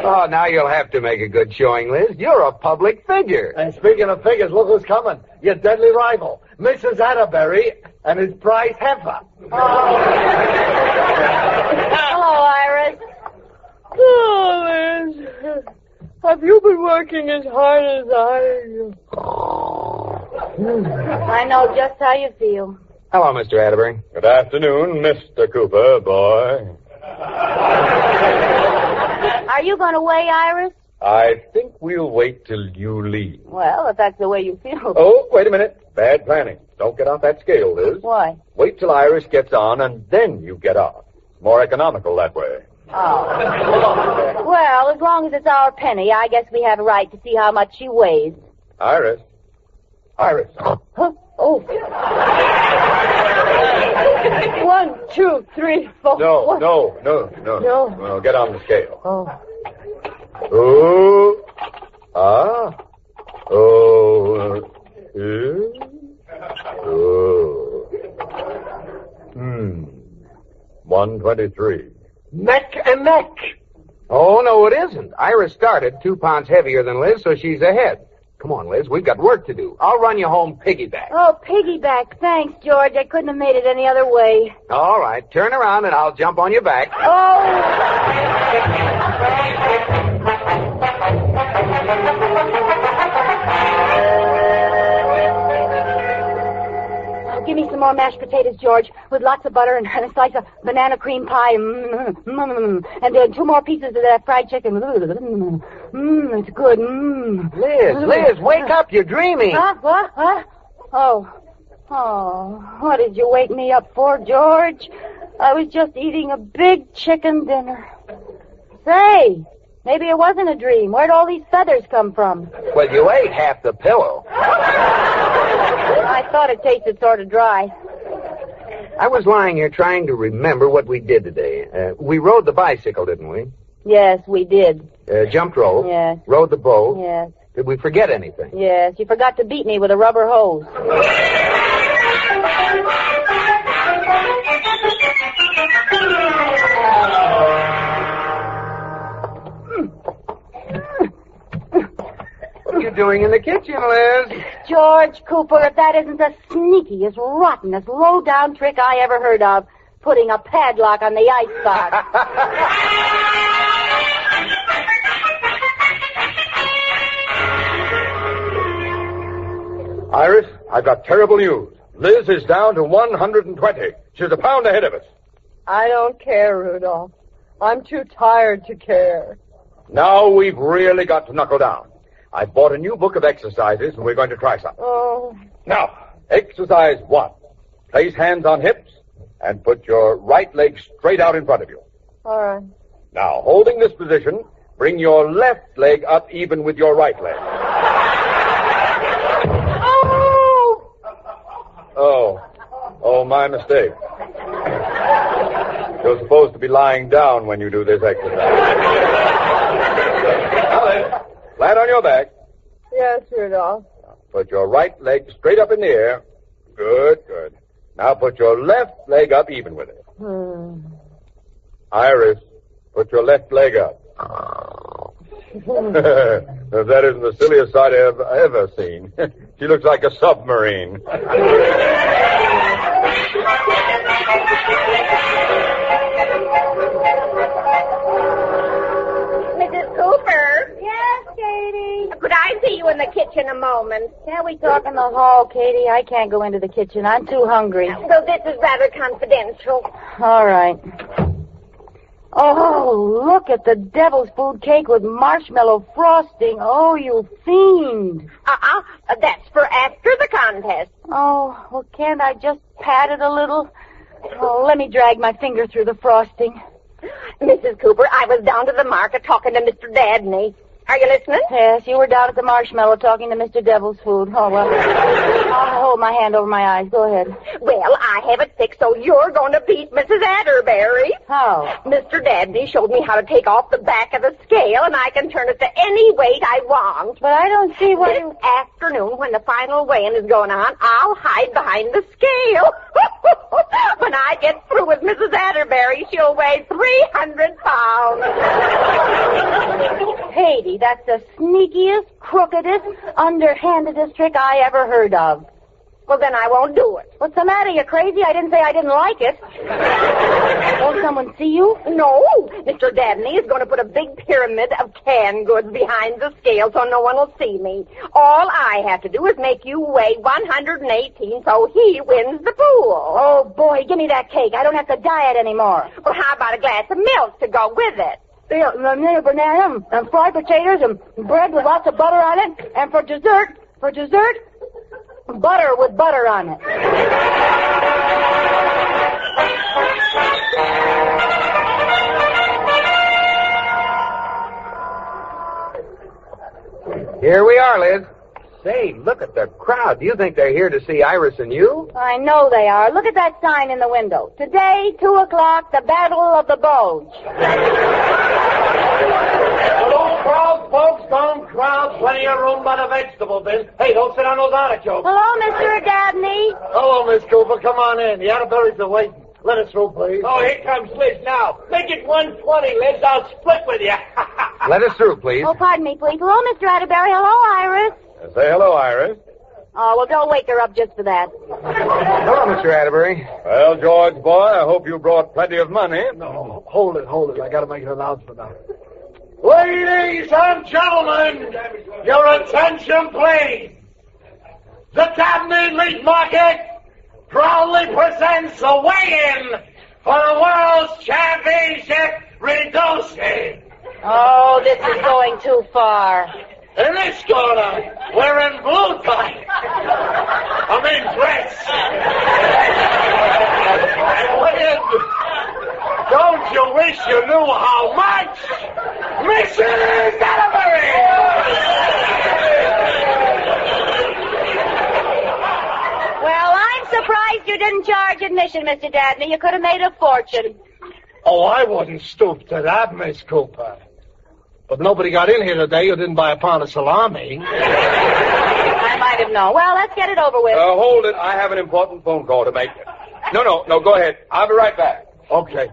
Oh, now you'll have to make a good showing, Liz. You're a public figure. And speaking of figures, look who's coming. Your deadly rival, Mrs. Atterbury and his prize heifer. Oh. Hello, Iris. Oh, Liz. Have you been working as hard as I know just how you feel. Hello, Mr. Atterbury. Good afternoon, Mr. Cooper, boy. Are you going to weigh Iris? I think we'll wait till you leave. Well, if that's the way you feel. Oh, wait a minute. Bad planning. Don't get off that scale, Liz. Why? Wait till Iris gets on, and then you get off. It's more economical that way. Oh. Well, as long as it's our penny, I guess we have a right to see how much she weighs. Iris. Huh? Oh. 1, 2, 3, 4. No. No. Well, get on the scale. Oh. Oh. Ah. Oh. Oh. 123. Neck and neck. Oh, no, it isn't. Iris started 2 pounds heavier than Liz, so she's ahead. Come on, Liz, we've got work to do. I'll run you home piggyback. Oh, piggyback. Thanks, George. I couldn't have made it any other way. All right, turn around and I'll jump on your back. Oh, give me some more mashed potatoes, George, with lots of butter and a slice of banana cream pie. And 2 more pieces of that fried chicken. It's good. Liz, wake up. You're dreaming. Huh? What? Oh, what did you wake me up for, George? I was just eating a big chicken dinner. Say, maybe it wasn't a dream. Where'd all these feathers come from? Well, you ate half the pillow. I thought it tasted sort of dry. I was lying here trying to remember what we did today. We rode the bicycle, didn't we? Yes, we did. Jumped rope. Yes. Rode the boat. Yes. Did we forget anything? Yes, you forgot to beat me with a rubber hose. doing in the kitchen, Liz? George Cooper, if that isn't the sneakiest, rottenest, low-down trick I ever heard of, putting a padlock on the icebox. Iris, I've got terrible news. Liz is down to 120. She's a pound ahead of us. I don't care, Rudolph. I'm too tired to care. Now we've really got to knuckle down. I've bought a new book of exercises, and we're going to try some. Oh. Now, exercise 1. Place hands on hips and put your right leg straight out in front of you. All right. Now, holding this position, bring your left leg up even with your right leg. Oh, my mistake. You're supposed to be lying down when you do this exercise. Now then, flat on your back. Yes, Rudolph. Put your right leg straight up in the air. Good, good. Now put your left leg up even with it. Iris, put your left leg up. That isn't the silliest sight I've ever seen. She looks like a submarine. Mrs. Cooper? Yes, Katie? Could I see you in the kitchen a moment? Can't we talk in the hall, Katie? I can't go into the kitchen. I'm too hungry. So this is rather confidential. All right. Oh, look at the devil's food cake with marshmallow frosting. Oh, you fiend. That's for after the contest. Oh, well, can't I just pat it a little? Oh, let me drag my finger through the frosting. Mrs. Cooper, I was down to the market talking to Mr. Dabney. Are you listening? Yes, you were down at the Marshmallow talking to Mr. Devil's Food. Oh, well, I'll hold my hand over my eyes. Go ahead. Well, I have it fixed, so you're going to beat Mrs. Atterbury. How? Mr. Dabney showed me how to take off the back of the scale, and I can turn it to any weight I want. But I don't see what... This afternoon, when the final weighing is going on, I'll hide behind the scale. When I get through with Mrs. Atterbury, she'll weigh 300 pounds. Katie, that's the sneakiest, crookedest, underhandedest trick I ever heard of. Well, then I won't do it. What's the matter? You crazy? I didn't say I didn't like it. Won't someone see you? No. Mr. Dabney is going to put a big pyramid of canned goods behind the scale so no one will see me. All I have to do is make you weigh 118 so he wins the pool. Oh, boy, give me that cake. I don't have to diet anymore. Well, how about a glass of milk to go with it? Banana and fried potatoes and bread with lots of butter on it. And for dessert, butter with butter on it. Here we are, Liz. Say, look at the crowd. Do you think they're here to see Iris and you? I know they are. Look at that sign in the window. Today, 2 o'clock, the Battle of the Bulge. Don't crowd, folks. Don't crowd. Plenty of room by the vegetable bin. Hey, don't sit on those artichokes. Hello, Mr. Dabney. Hello, Miss Cooper. Come on in. The Atterburys are waiting. Let us through, please. Oh, here comes Liz now. Make it 120, Liz. I'll split with you. Let us through, please. Oh, pardon me, please. Hello, Mr. Atterbury. Hello, Iris. Say hello, Iris. Oh, well, don't wake her up just for that. Hello, Mr. Atterbury. Well, George, boy, I hope you brought plenty of money. No, hold it. I got to make an announcement now. Ladies and gentlemen, your attention, please. The Dabney Meat Market proudly presents a weigh-in for the World's Championship Reducing. Oh, this is going too far. In this corner, we're in blue tie. Dress. And don't you wish you knew how much? Mrs. Atterbury! Well, I'm surprised you didn't charge admission, Mr. Dabney. You could have made a fortune. Oh, I wouldn't stoop to that, Miss Cooper. But nobody got in here today who didn't buy a pound of salami. I might have known. Well, let's get it over with. Hold it. I have an important phone call to make. No, go ahead. I'll be right back. Okay.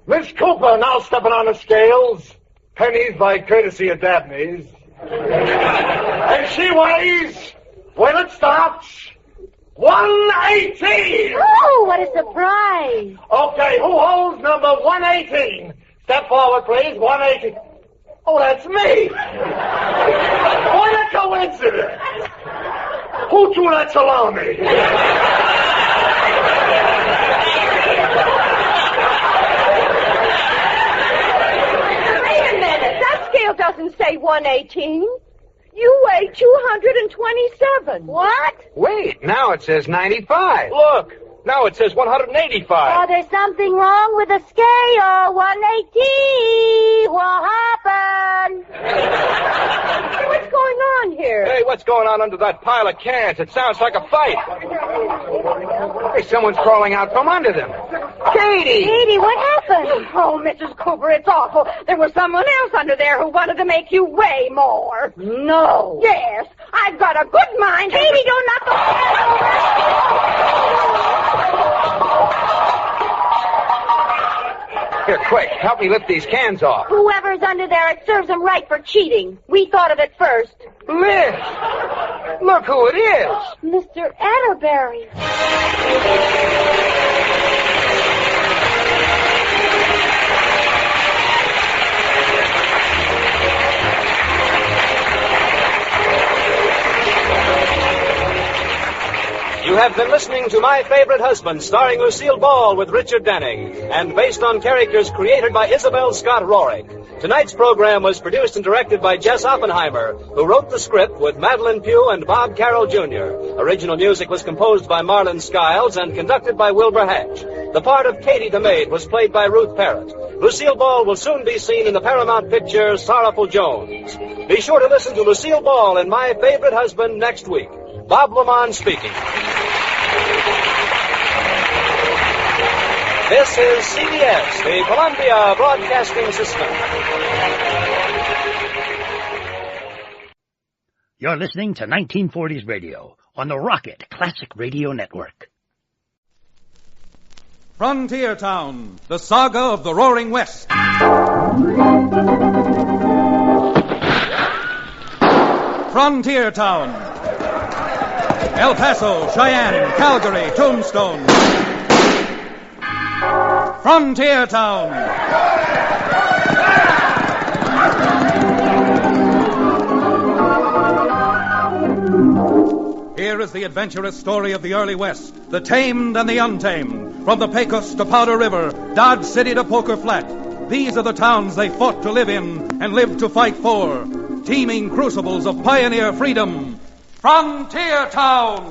Miss Cooper now stepping on the scales. Pennies by courtesy of Dabney's. And she weighs, when it stops, 118! Oh, what a surprise. Okay, who holds number 118? Step forward, please. 118. Oh, that's me. What a coincidence. Who threw that salami? Wait a minute. That scale doesn't say 118. You weigh 227. What? Wait, now it says 95. Look, now it says 185. Oh, there's something wrong with the scale. 118. What happened? What's going on here? Hey, what's going on under that pile of cans? It sounds like a fight. Hey, someone's crawling out from under them. Katie! Katie, what happened? Oh, Mrs. Cooper, it's awful. There was someone else under there who wanted to make you weigh more. No. Yes, I've got a good mind. Katie, don't knock the cans over. Here, quick, help me lift these cans off. Whoever's under there, it serves them right for cheating. We thought of it first. Liz! Look who it is! Mr. Atterbury. You have been listening to My Favorite Husband, starring Lucille Ball with Richard Denning, and based on characters created by Isabel Scott Rorick. Tonight's program was produced and directed by Jess Oppenheimer, who wrote the script with Madeline Pugh and Bob Carroll Jr. Original music was composed by Marlon Skiles and conducted by Wilbur Hatch. The part of Katie the Maid was played by Ruth Parrott. Lucille Ball will soon be seen in the Paramount picture Sorrowful Jones. Be sure to listen to Lucille Ball in My Favorite Husband next week. Bob Lamont speaking. This is CBS, the Columbia Broadcasting System. You're listening to 1940s radio on the Rocket Classic Radio Network. Frontier Town, the saga of the Roaring West. Frontier Town. El Paso, Cheyenne, Calgary, Tombstone. Frontier Town. Here is the adventurous story of the early West, the tamed and the untamed. From the Pecos to Powder River, Dodge City to Poker Flat. These are the towns they fought to live in and lived to fight for. Teeming crucibles of pioneer freedom. Frontier Town!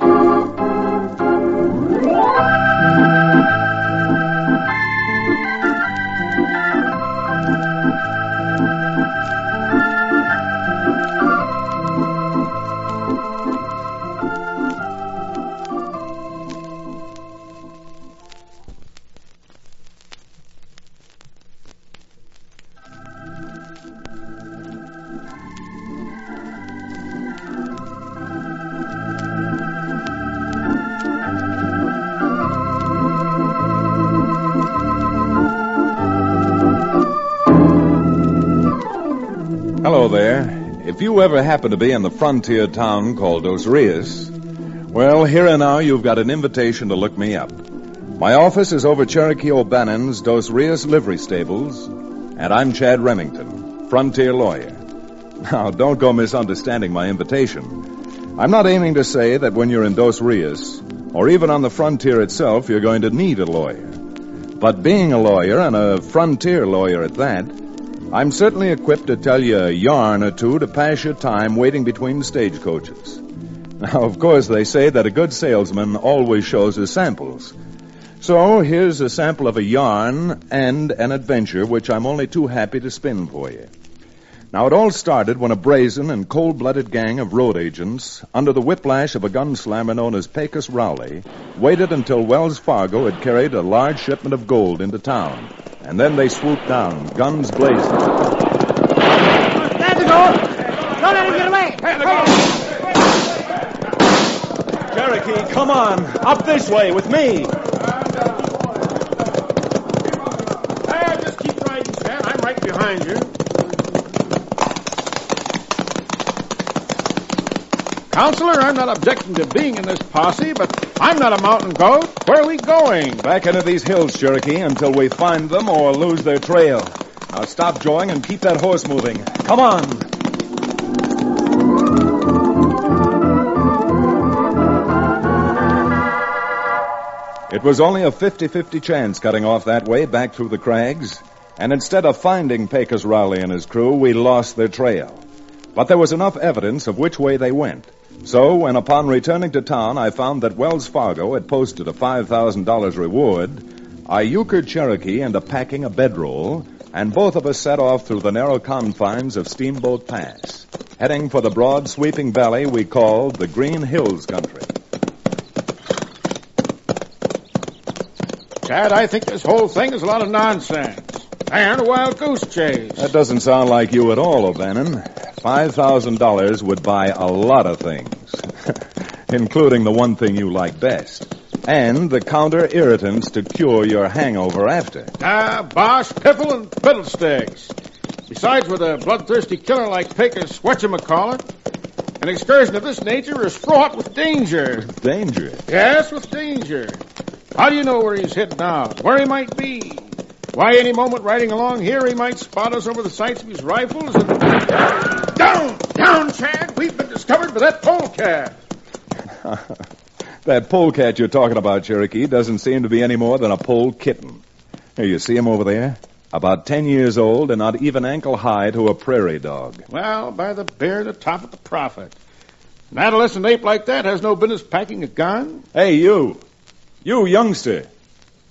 Hello there. If you ever happen to be in the frontier town called Dos Rios, well, here and now you've got an invitation to look me up. My office is over Cherokee O'Bannon's Dos Rios livery stables, and I'm Chad Remington, frontier lawyer. Now, don't go misunderstanding my invitation. I'm not aiming to say that when you're in Dos Rios, or even on the frontier itself, you're going to need a lawyer. But being a lawyer, and a frontier lawyer at that, I'm certainly equipped to tell you a yarn or two to pass your time waiting between stagecoaches. Now, of course, they say that a good salesman always shows his samples. So, here's a sample of a yarn and an adventure which I'm only too happy to spin for you. Now, it all started when a brazen and cold-blooded gang of road agents, under the whiplash of a gunslammer known as Pecos Rowley, waited until Wells Fargo had carried a large shipment of gold into town. And then they swooped down, guns blazing. Stand the gold! Don't let him get away! Cherokee, come on. Up this way with me. Just keep riding, Chad. I'm right behind you. Counselor, I'm not objecting to being in this posse, but I'm not a mountain goat. Where are we going? Back into these hills, Cherokee, until we find them or lose their trail. Now stop jawing and keep that horse moving. Come on. It was only a 50-50 chance cutting off that way back through the crags, and instead of finding Pecos Rowley and his crew, we lost their trail. But there was enough evidence of which way they went. So, when upon returning to town, I found that Wells Fargo had posted a $5,000 reward, I euchred Cherokee into packing a bedroll, and both of us set off through the narrow confines of Steamboat Pass, heading for the broad, sweeping valley we called the Green Hills country. Chad, I think this whole thing is a lot of nonsense. And a wild goose chase. That doesn't sound like you at all, O'Bannon. $5,000 would buy a lot of things, including the one thing you like best, and the counter-irritants to cure your hangover after. Bosh, piffle, and fiddlesticks. Besides, with a bloodthirsty killer like Pecos whatchamacallit, an excursion of this nature is fraught with danger. Danger? Yes, with danger. How do you know where he's heading out, where he might be? Why, any moment riding along here, he might spot us over the sights of his rifles and... Down, Chad! We've been discovered by that polecat! That polecat you're talking about, Cherokee, doesn't seem to be any more than a pole kitten. Here, you see him over there? About 10 years old and not even ankle high to a prairie dog. Well, by the bear, the top of the prophet. An adolescent ape like that has no business packing a gun. Hey, you! You, youngster!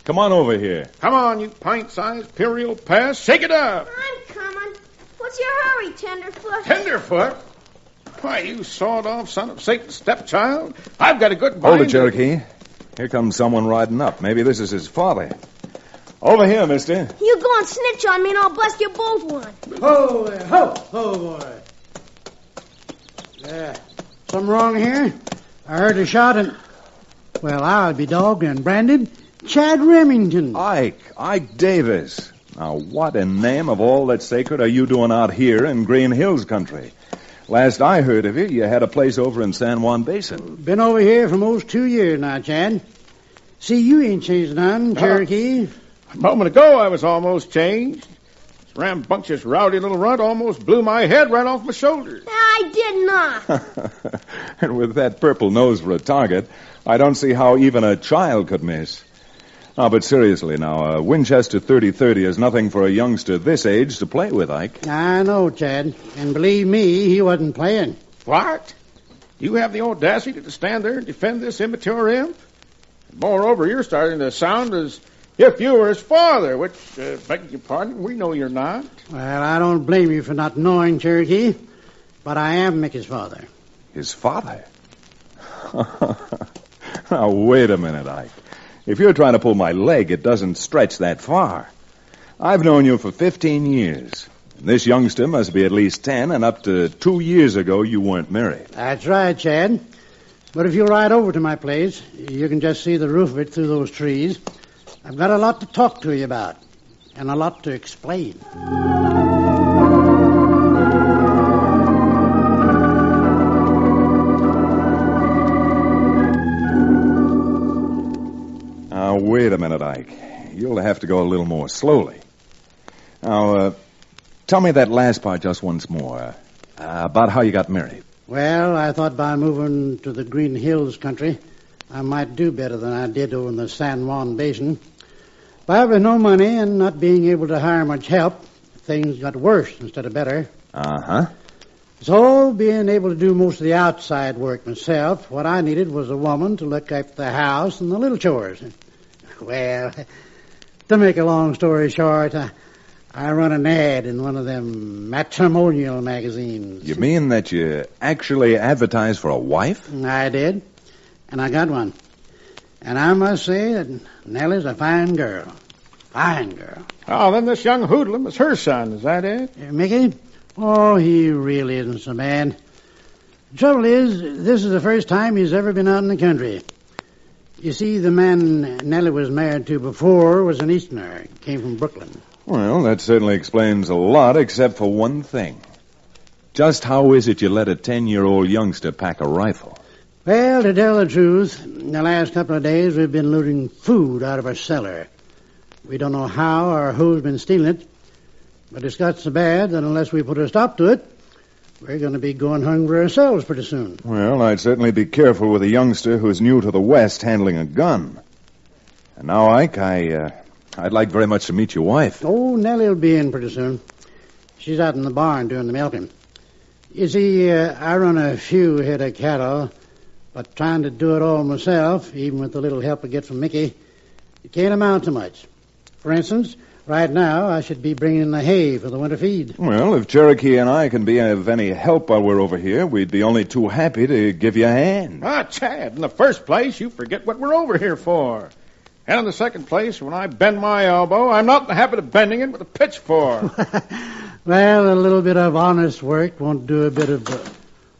Come on over here. Come on, you pint-sized Imperial Pass. Shake it up. I'm coming. What's your hurry, Tenderfoot? Tenderfoot? Why, you sawed-off son of Satan's stepchild. I've got a good mind. Hold it, Cherokee. Here comes someone riding up. Maybe this is his father. Over here, mister. You go and snitch on me and I'll blast you both one. Ho there, ho, boy. Something wrong here? I heard a shot and... Well, I'll be dogged and branded Chad Remington. Ike Davis. Now, what in name of all that's sacred are you doing out here in Green Hills country? Last I heard of you had a place over in San Juan Basin. Been over here for most 2 years now, Chad. See, you ain't changed none, Cherokee. A moment ago, I was almost changed. This rambunctious, rowdy little runt almost blew my head right off my shoulders. I did not. And with that purple nose for a target, I don't see how even a child could miss. Oh, but seriously now, a Winchester 30-30 is nothing for a youngster this age to play with, Ike. I know, Chad. And believe me, he wasn't playing. What? You have the audacity to stand there and defend this immature imp? Moreover, you're starting to sound as if you were his father, which, begging your pardon, we know you're not. Well, I don't blame you for not knowing, Cherokee, but I am Mickey's father. His father? Now, wait a minute, Ike. If you're trying to pull my leg, it doesn't stretch that far. I've known you for 15 years. This youngster must be at least 10, and up to 2 years ago, you weren't married. That's right, Chad. But if you ride over to my place, you can just see the roof of it through those trees. I've got a lot to talk to you about, and a lot to explain. Now, wait a minute, Ike. You'll have to go a little more slowly. Now, tell me that last part just once more. About how you got married. Well, I thought by moving to the Green Hills country, I might do better than I did over in the San Juan Basin. But with no money and not being able to hire much help, things got worse instead of better. Uh-huh. So, being able to do most of the outside work myself, what I needed was a woman to look after the house and the little chores. Well, to make a long story short, I run an ad in one of them matrimonial magazines. You mean that you actually advertised for a wife? I did, and I got one. And I must say that Nellie's a fine girl. Fine girl. Oh, then this young hoodlum is her son, is that it? Mickey? Oh, he really isn't so bad. The trouble is, this is the first time he's ever been out in the country. You see, the man Nellie was married to before was an Easterner. Came from Brooklyn. Well, that certainly explains a lot, except for one thing. Just how is it you let a 10-year-old youngster pack a rifle? Well, to tell the truth, in the last couple of days we've been looting food out of our cellar. We don't know how or who's been stealing it, but it's got so bad that unless we put a stop to it, we're going to be going hungry ourselves pretty soon. Well, I'd certainly be careful with a youngster who's new to the West handling a gun. And now, Ike, I'd like very much to meet your wife. Oh, Nellie will be in pretty soon. She's out in the barn doing the milking. You see, I run a few head of cattle, but trying to do it all myself, even with the little help I get from Mickey, it can't amount to much. For instance, right now I should be bringing in the hay for the winter feed. Well, if Cherokee and I can be of any help while we're over here, we'd be only too happy to give you a hand. Chad, in the first place, you forget what we're over here for. And in the second place, when I bend my elbow, I'm not in the habit of bending it with a pitchfork. Well, a little bit of honest work won't do a bit of...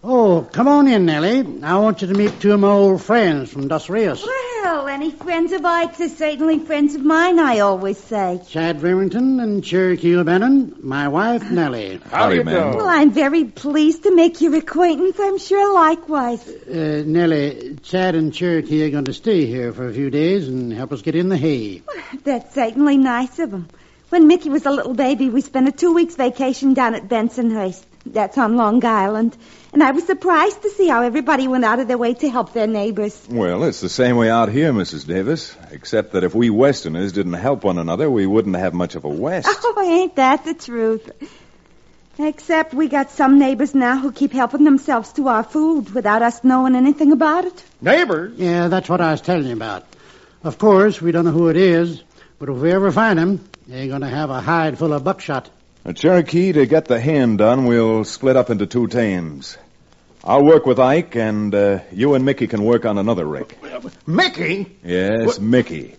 Oh, come on in, Nellie. I want you to meet two of my old friends from Dos Rios. Well, any friends of Ike's are certainly friends of mine, I always say. Chad Remington and Cherokee O'Bannon, my wife, Nellie. How do you do? Well, I'm very pleased to make your acquaintance. I'm sure likewise. Nellie, Chad and Cherokee are going to stay here for a few days and help us get in the hay. Well, that's certainly nice of them. When Mickey was a little baby, we spent a 2-week vacation down at Bensonhurst. That's on Long Island. And I was surprised to see how everybody went out of their way to help their neighbors. Well, it's the same way out here, Mrs. Davis. Except that if we Westerners didn't help one another, we wouldn't have much of a West. Oh, ain't that the truth? Except we got some neighbors now who keep helping themselves to our food without us knowing anything about it. Neighbors? Yeah, that's what I was telling you about. Of course, we don't know who it is, but if we ever find him, they're going to have a hide full of buckshot. Cherokee, to get the hand done, we'll split up into 2 teams. I'll work with Ike, and you and Mickey can work on another rig. Mickey? Yes, what? Mickey.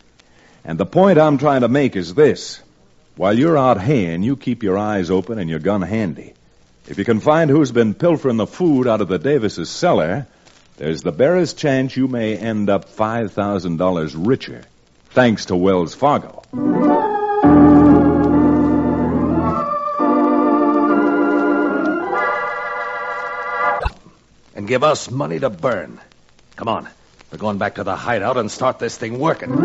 And the point I'm trying to make is this. While you're out haying, you keep your eyes open and your gun handy. If you can find who's been pilfering the food out of the Davis' cellar, there's the barest chance you may end up $5,000 richer, thanks to Wells Fargo. And give us money to burn. Come on. We're going back to the hideout and start this thing working.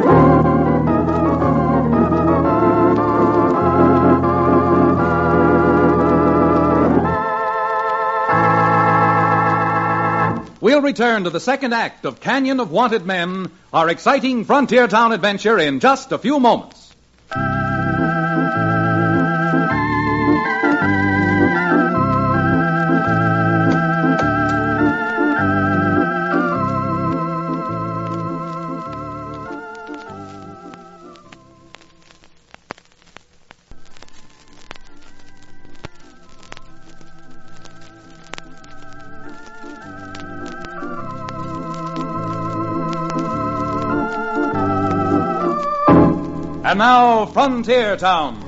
We'll return to the second act of Canyon of Wanted Men, our exciting frontier town adventure, in just a few moments. And now, Frontier Town.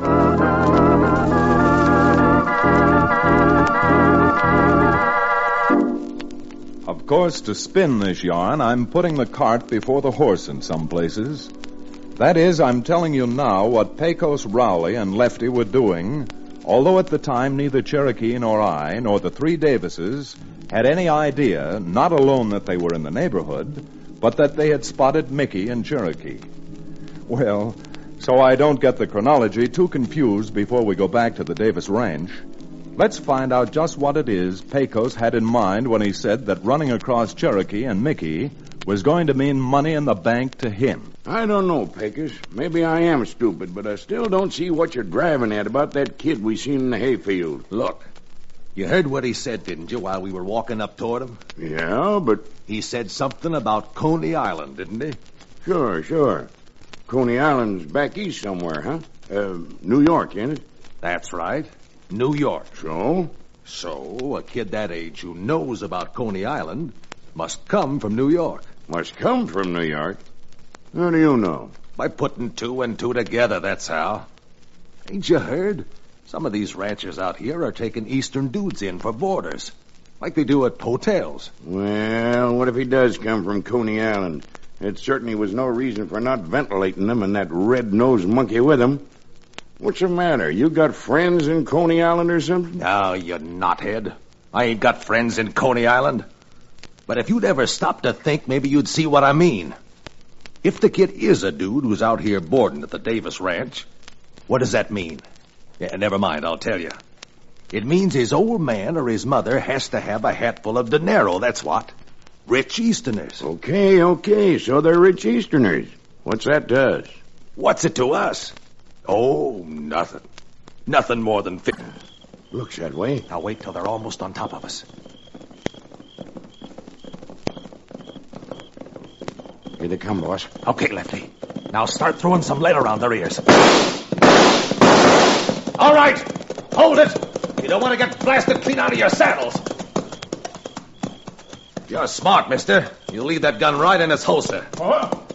Of course, to spin this yarn, I'm putting the cart before the horse in some places. That is, I'm telling you now what Pecos, Rowley, and Lefty were doing, although at the time neither Cherokee nor I, nor the 3 Davises, had any idea, not alone that they were in the neighborhood, but that they had spotted Mickey and Cherokee. Well, so I don't get the chronology too confused before we go back to the Davis Ranch, let's find out just what it is Pecos had in mind when he said that running across Cherokee and Mickey was going to mean money in the bank to him. I don't know, Pecos. Maybe I am stupid, but I still don't see what you're driving at about that kid we seen in the hayfield. Look, you heard what he said, didn't you, while we were walking up toward him? Yeah, but... He said something about Coney Island, didn't he? Sure. Coney Island's back east somewhere, huh? New York, ain't it? That's right. New York. So? So, a kid that age who knows about Coney Island must come from New York. Must come from New York? How do you know? By putting 2 and 2 together, that's how. Ain't you heard? Some of these ranchers out here are taking Eastern dudes in for boarders, like they do at hotels. Well, what if he does come from Coney Island? It certainly was no reason for not ventilating them and that red-nosed monkey with him. What's the matter? You got friends in Coney Island or something? Now, you knothead. I ain't got friends in Coney Island. But if you'd ever stop to think, maybe you'd see what I mean. If the kid is a dude who's out here boarding at the Davis Ranch, what does that mean? Yeah, never mind, I'll tell you. It means his old man or his mother has to have a hatful of dinero, that's what. Rich Easterners. Okay, so they're rich Easterners. What's that to us? What's it to us? Oh, nothing. Nothing more than... Looks that way. Now wait till they're almost on top of us. Here they come, boss. Okay, Lefty. Now start throwing some lead around their ears. All right! Hold it! You don't want to get blasted clean out of your saddles. You're smart, mister. You leave that gun right in its holster.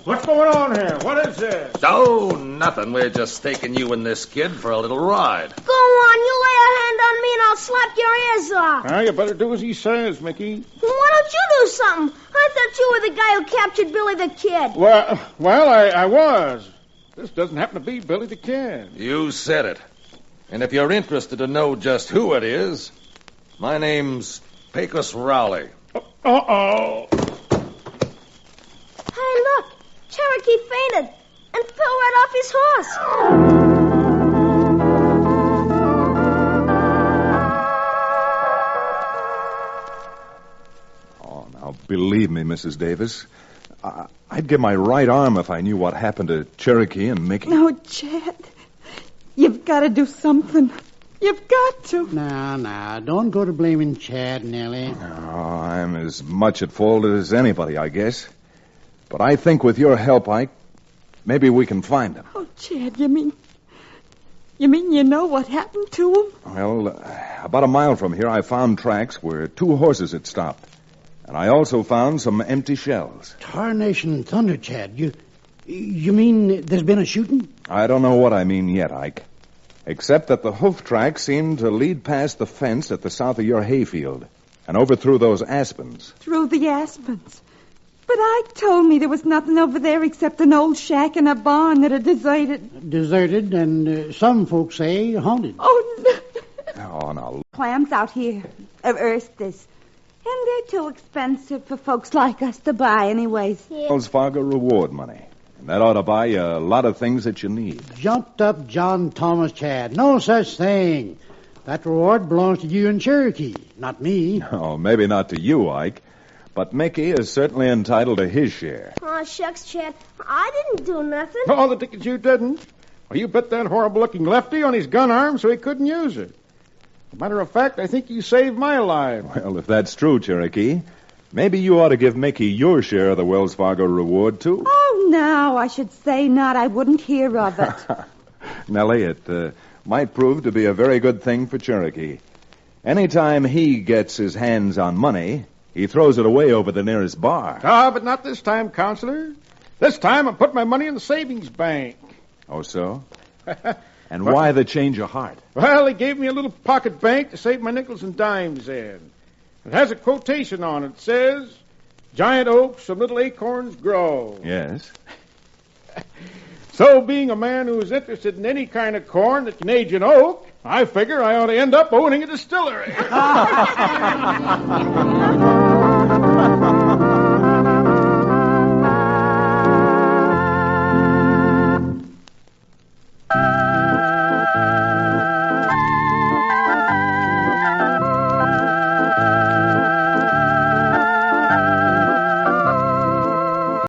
What's going on here? What is this? Oh, nothing. We're just taking you and this kid for a little ride. Go on, you lay a hand on me and I'll slap your ears off. Now, you better do as he says, Mickey. Well, why don't you do something? I thought you were the guy who captured Billy the Kid. Well, I was. This doesn't happen to be Billy the Kid. You said it. And if you're interested to know just who it is, my name's Pecos Rowley. Uh-oh. Hey, look. Cherokee fainted and fell right off his horse. Oh, now, believe me, Mrs. Davis, I'd give my right arm if I knew what happened to Cherokee and Mickey. No, Chad. You've got to do something. You've got to. Now, don't go to blaming Chad, Nellie. Oh, I'm as much at fault as anybody, I guess. But I think with your help, Ike, maybe we can find them. Oh, Chad, you mean you know what happened to him? Well, about a mile from here, I found tracks where 2 horses had stopped. And I also found some empty shells. Tarnation thunder, Chad. You mean there's been a shooting? I don't know what I mean yet, Ike. Except that the hoof tracks seem to lead past the fence at the south of your hayfield and over through those aspens. Through the aspens? But Ike told me there was nothing over there except an old shack and a barn that are deserted. Deserted, and some folks say haunted. Oh, no. Oh, now. Clams out here, of oysters. And they're too expensive for folks like us to buy anyways. Wells Fargo reward money. And that ought to buy you a lot of things that you need. Jumped up John Thomas, Chad. No such thing. That reward belongs to you and Cherokee, not me. Oh, maybe not to you, Ike. But Mickey is certainly entitled to his share. Oh, shucks, Chad. I didn't do nothing. Oh, the tickets you didn't. Well, you bet that horrible-looking Lefty on his gun arm so he couldn't use it. As a matter of fact, I think you saved my life. Well, if that's true, Cherokee, maybe you ought to give Mickey your share of the Wells Fargo reward, too. Oh, no, I should say not. I wouldn't hear of it. Nellie, it might prove to be a very good thing for Cherokee. Anytime he gets his hands on money, he throws it away over the nearest bar. But not this time, Counselor. This time I put my money in the savings bank. Oh, so? And why the change of heart? Well, he gave me a little pocket bank to save my nickels and dimes in. It has a quotation on it. It says, "Giant oaks from little acorns grow." Yes. So, being a man who is interested in any kind of corn that can age an oak, I figure I ought to end up owning a distillery.